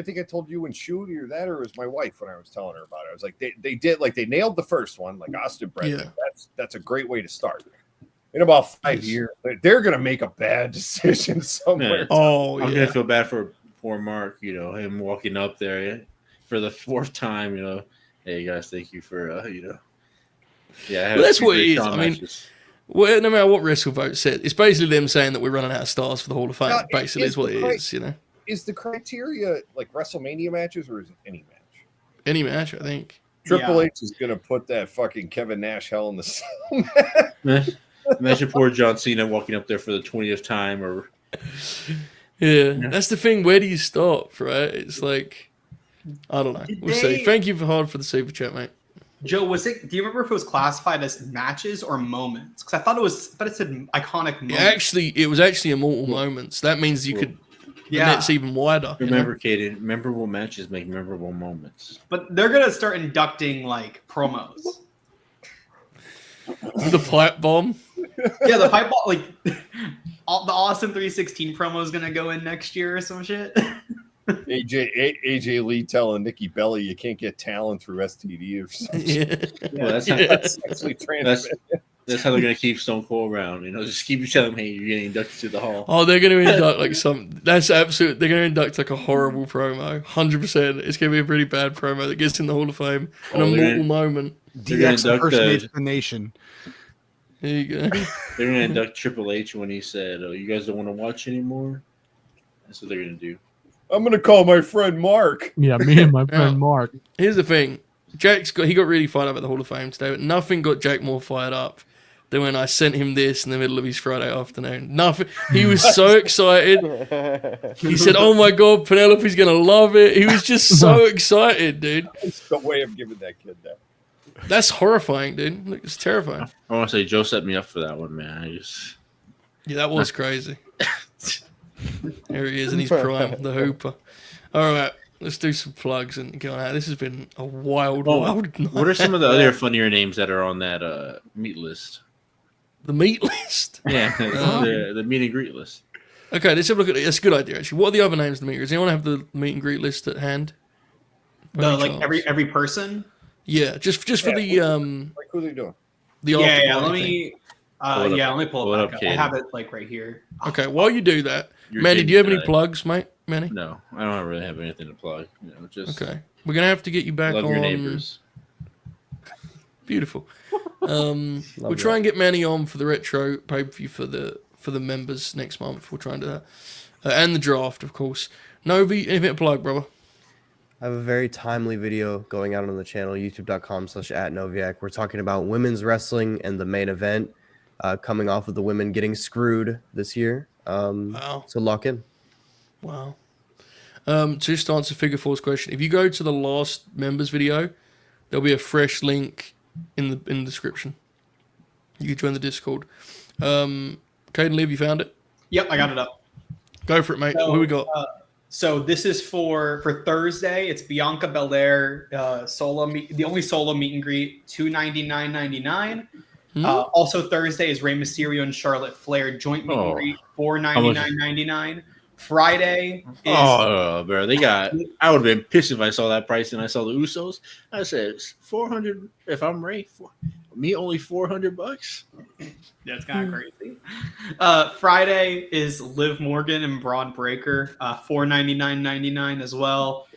think I told you and Shoot or that, or it was my wife when I was telling her about it. I was like, they did like they nailed the first one, like Austin Brett. Yeah. That's a great way to start. In about 5 years, they're gonna make a bad decision somewhere. Yeah. Oh, I'm yeah. gonna feel bad for poor Mark. You know, him walking up there for the 4th time. You know, hey guys, thank you for you know. Yeah, Well, that's what it is. I mean, matches. well, no matter what WrestleVote said, it's basically them saying that we're running out of stars for the Hall of Fame. Now, Basically, is what it is. You know, Is the criteria like WrestleMania matches or is it any match? any match, I think. Triple H is gonna put that fucking Kevin Nash Hell in the Cell match. Imagine poor John Cena walking up there for the 20th time, or Yeah, that's the thing. Where do you stop, right? It's like, I don't know. We'll see. Thank you for the super chat, mate. Joe, was it? Do you remember if it was classified as matches or moments? Because I thought it said iconic moments. It was actually immortal moments. That means you could. Yeah. The net's even wider. remember, Kaden, memorable matches make memorable moments. But they're gonna start inducting like promos. The pipe bomb. Yeah, the pipe ball, like the Austin 316 promo is gonna go in next year or some shit. AJ Lee telling Nikki Belly you can't get talent through STD or something. Yeah. Well, that's Actually transmitted. That's how they're gonna keep Stone Cold around. You know, just keep telling them, hey, you're getting inducted to the Hall. Oh, they're going to induct like that's absolute. They're going to induct like a horrible promo. 100%. It's going to be a pretty bad promo that gets in the Hall of Fame. An immortal moment. DX impersonates the nation. There you go. They're gonna induct Triple H when he said, "Oh, you guys don't want to watch anymore." That's what they're gonna do. I'm gonna call my friend Mark. Yeah, me and my friend Mark. Here's the thing. He got really fired up at the Hall of Fame today, but nothing got Jack more fired up than when I sent him this in the middle of his Friday afternoon. Nothing. He was so excited. He said, "Oh my God, Penelope's gonna love it." He was just so excited, dude. It's the way of giving that kid that. That's horrifying, dude. Look, it's terrifying. I want to say Joe set me up for that one, man. Yeah, that was crazy. There he is in his prime, the Hooper. All right, let's do some plugs and go on out. This has been a wild night. What are some of the other funnier names that are on that meet list? The meat list? Yeah, the meet and greet list. Okay, let's have a look at it. That's a good idea, actually. What are the other names of the meet? Does anyone have the meet and greet list at hand? Every person. Yeah, just for the Like who they doing? the Yeah, after let me. Let me pull it back up. I Kaden. have it like right here. Okay, while you do that, You're Manny, do you have any Kaden plugs, mate? Manny? No, I don't really have anything to plug. You know, just Okay, we're gonna have to get you back love on. your neighbors. Beautiful. We'll try and get Manny on for the retro pay-per-view for the members next month. We'll try and do that, and the draft, of course. Novi, anything to plug, brother? I have a very timely video going out on the channel, youtube.com/@Noviak. We're talking about women's wrestling and the main event coming off of the women getting screwed this year. Wow. So lock in. Wow. Just to answer Figure 4's question, if you go to the last members video, there'll be a fresh link in the description. You can join the Discord. Caden, Liv, you found it? Yep, I got it up. Go for it, mate. So, Who we got? So this is for Thursday. It's Bianca Belair the only solo meet and greet, $299.99. Also Thursday is Rey Mysterio and Charlotte Flair joint meet and greet, $499.99. Friday is bro, they got. I would have been pissed if I saw that price and I saw the Usos. I said $400. If I'm Ray, me only $400. That's kind of crazy. Friday is Liv Morgan and Braun Breaker, $499.99 as well.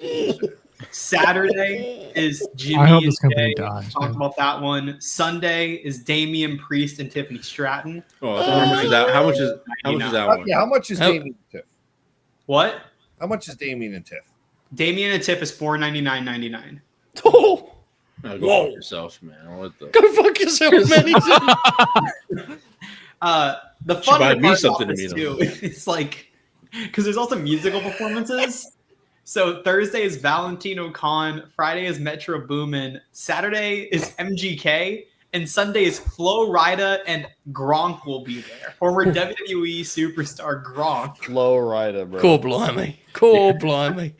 Saturday is Jimmy. I hope and this company Jay. dies. Talked man. about that one. Sunday is Damian Priest and Tiffany Stratton. Oh, so how much is that? How much is that one? Yeah, how much is Damien and Tiff? What? How much is Damien and Tiff? Damian and Tiff is $499.99. Oh, No, go fuck yourself, man. What the? go fuck yourself, Manny. The Should buy fun me part something about to this meet him. too, it's like because there's also musical performances. So Thursday is Valentino Khan, Friday is Metro Boomin, Saturday is MGK, and Sunday is Flo Rida and Gronk will be there. Former WWE superstar Gronk. Flo Rida, bro. Cool, blimey. Cool, blimey.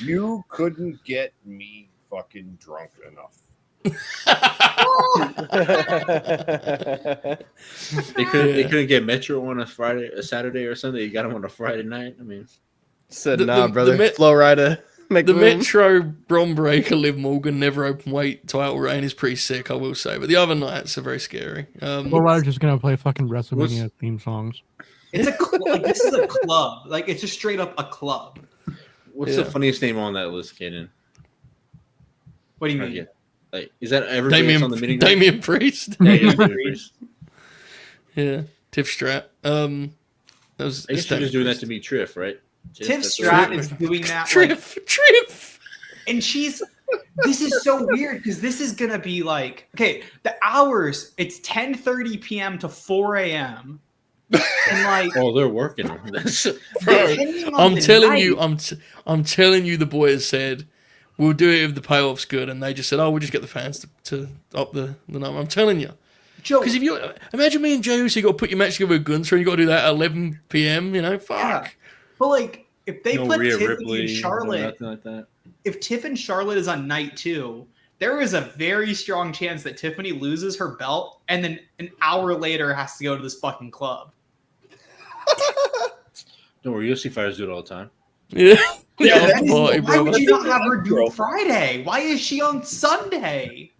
You couldn't get me fucking drunk enough. They couldn't get Metro on a Saturday or Sunday. You got them on a Friday night. I mean, Said, The- nah, the- brother. the Flow Rider. Make The room. Metro Bron Breaker Liv Morgan never open weight title reign is pretty sick, I will say. But the other nights are very scary. Well, Ryder's just gonna play fucking WrestleMania theme songs. It's like this is a club. Like it's just straight up a club. what's the funniest name on that list, Kaden? What do you mean? Like, is that everybody that's on the meeting? Damian Priest. Damian Priest. Yeah, Tiff Strat. That was I guess you're just doing that to be Triff, right? Tiff that's Strat what- is doing that. Like, Triff. and she's. This is so weird because this is gonna be like the hours. It's 10:30 p.m. to 4 a.m. And like, Oh, they're working on this. depending on I'm the telling night- you, I'm telling you, the boys said we'll do it if the payoff's good, and they just said, "Oh, we'll just get the fans to up the number." I'm telling you, Joe, because if you imagine me and Jay, so you got to put your match together with Gunther, and you got to do that at 11 p.m. You know, fuck. Yeah. But like, if they No put Rhea Tiffany Ripley, and Charlotte, nothing like that. if Tiff and Charlotte is on night 2, there is a very strong chance that Tiffany loses her belt and then an hour later has to go to this fucking club. Don't worry, UFC fighters do it all the time. Yeah, Yeah, yeah. that is- Party, why would brother. you not have her do Bro. Friday? Why is she on Sunday?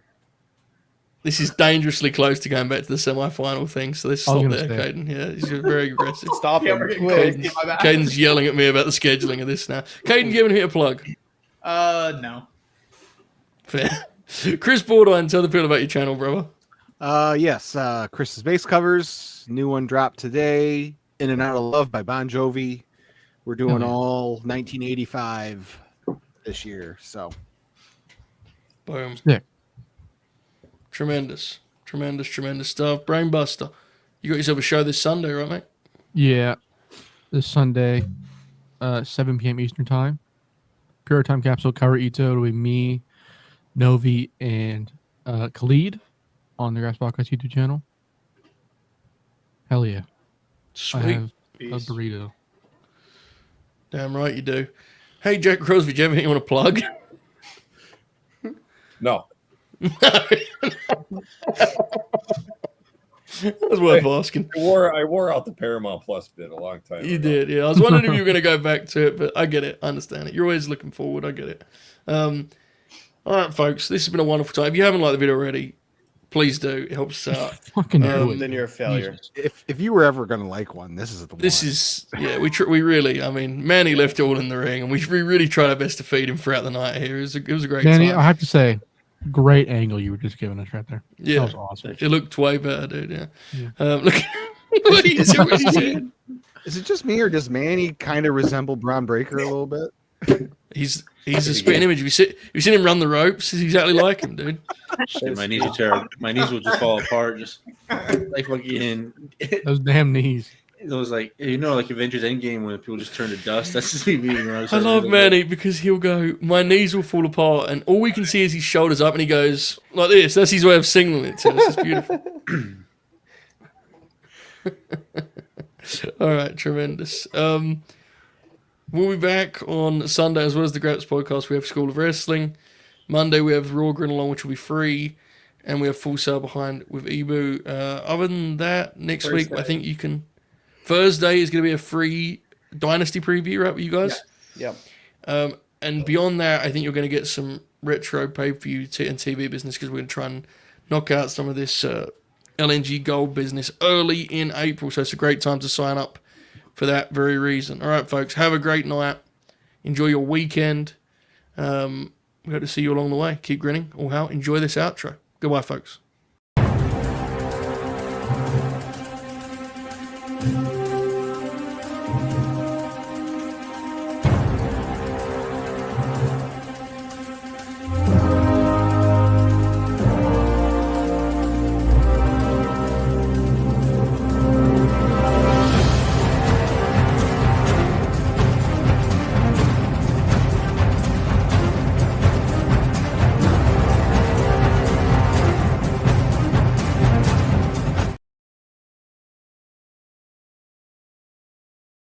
This is dangerously close to going back to the semi-final thing, so let's I was stop gonna there, say. Caden. Yeah, he's very aggressive. Stop Yeah, him we're getting quick. crazy. My bad. Caden's yelling at me about the scheduling of this now. Caden, give him a plug. No. Fair. Chris Bordine, tell the people about your channel, brother. Yes, Chris's Base Covers, new one dropped today. In and Out of Love by Bon Jovi. We're doing all 1985 this year, so Boom. Sick. Tremendous stuff. Brainbuster. You got yourself a show this Sunday, right, mate? Yeah, this Sunday, 7 p.m. Eastern Time. Pure Time Capsule, Cover Ito. It'll be me, Novi, and Khalid on the Grass Podcast YouTube channel. Hell yeah. I Sweet. have a Peace. burrito. Damn right you do. Hey, Jack Crosby, do you have anything you want to plug? No. That was worth asking. I wore out the Paramount Plus bit a long time You ago. did, yeah. I was wondering if you were going to go back to it, but I get it. I understand it. You're always looking forward. I get it. All right, folks. This has been a wonderful time. If you haven't liked the video already, please do. It helps us out. Fucking do it. Then you're a failure. Jesus. if you were ever gonna like one, this is the This one. is, yeah, we really, I mean, Manny left it all in the ring, and we really tried our best to feed him throughout the night here. It was a great Danny, time. I have to say, great angle you were just giving us right there. Yeah, That was awesome. it looked way better, dude. Yeah. Yeah. Look, what he said. Is it just me or does Manny kind of resemble Braun Breaker a little bit? He's a spitting image. If you seen him run the ropes, he's exactly like him, dude. Shit, my knees are terrible. My knees will just fall apart. Just like fucking. Those damn knees. It was like, you know, like Avengers Endgame when people just turn to dust. That's just me being when I was. I love Manny because he'll go, my knees will fall apart, and all we can see is his shoulders up, and he goes like this. That's his way of signaling it to us. It's beautiful. All right, tremendous. We'll be back on Sunday as well as the Graps podcast. We have School of Wrestling. Monday we have Raw Grinalong, which will be free, and we have Full Sail Behind with Ibu. Other than that, next week I think you can. Thursday is going to be a free Dynasty preview, right, with you guys? Yep. And beyond that, I think you're going to get some retro pay-per-view and TV business because we're going to try and knock out some of this LNG Gold business early in April. So it's a great time to sign up for that very reason. All right, folks, have a great night. Enjoy your weekend. We hope to see you along the way. Keep grinning. All how enjoy this outro. Goodbye, folks.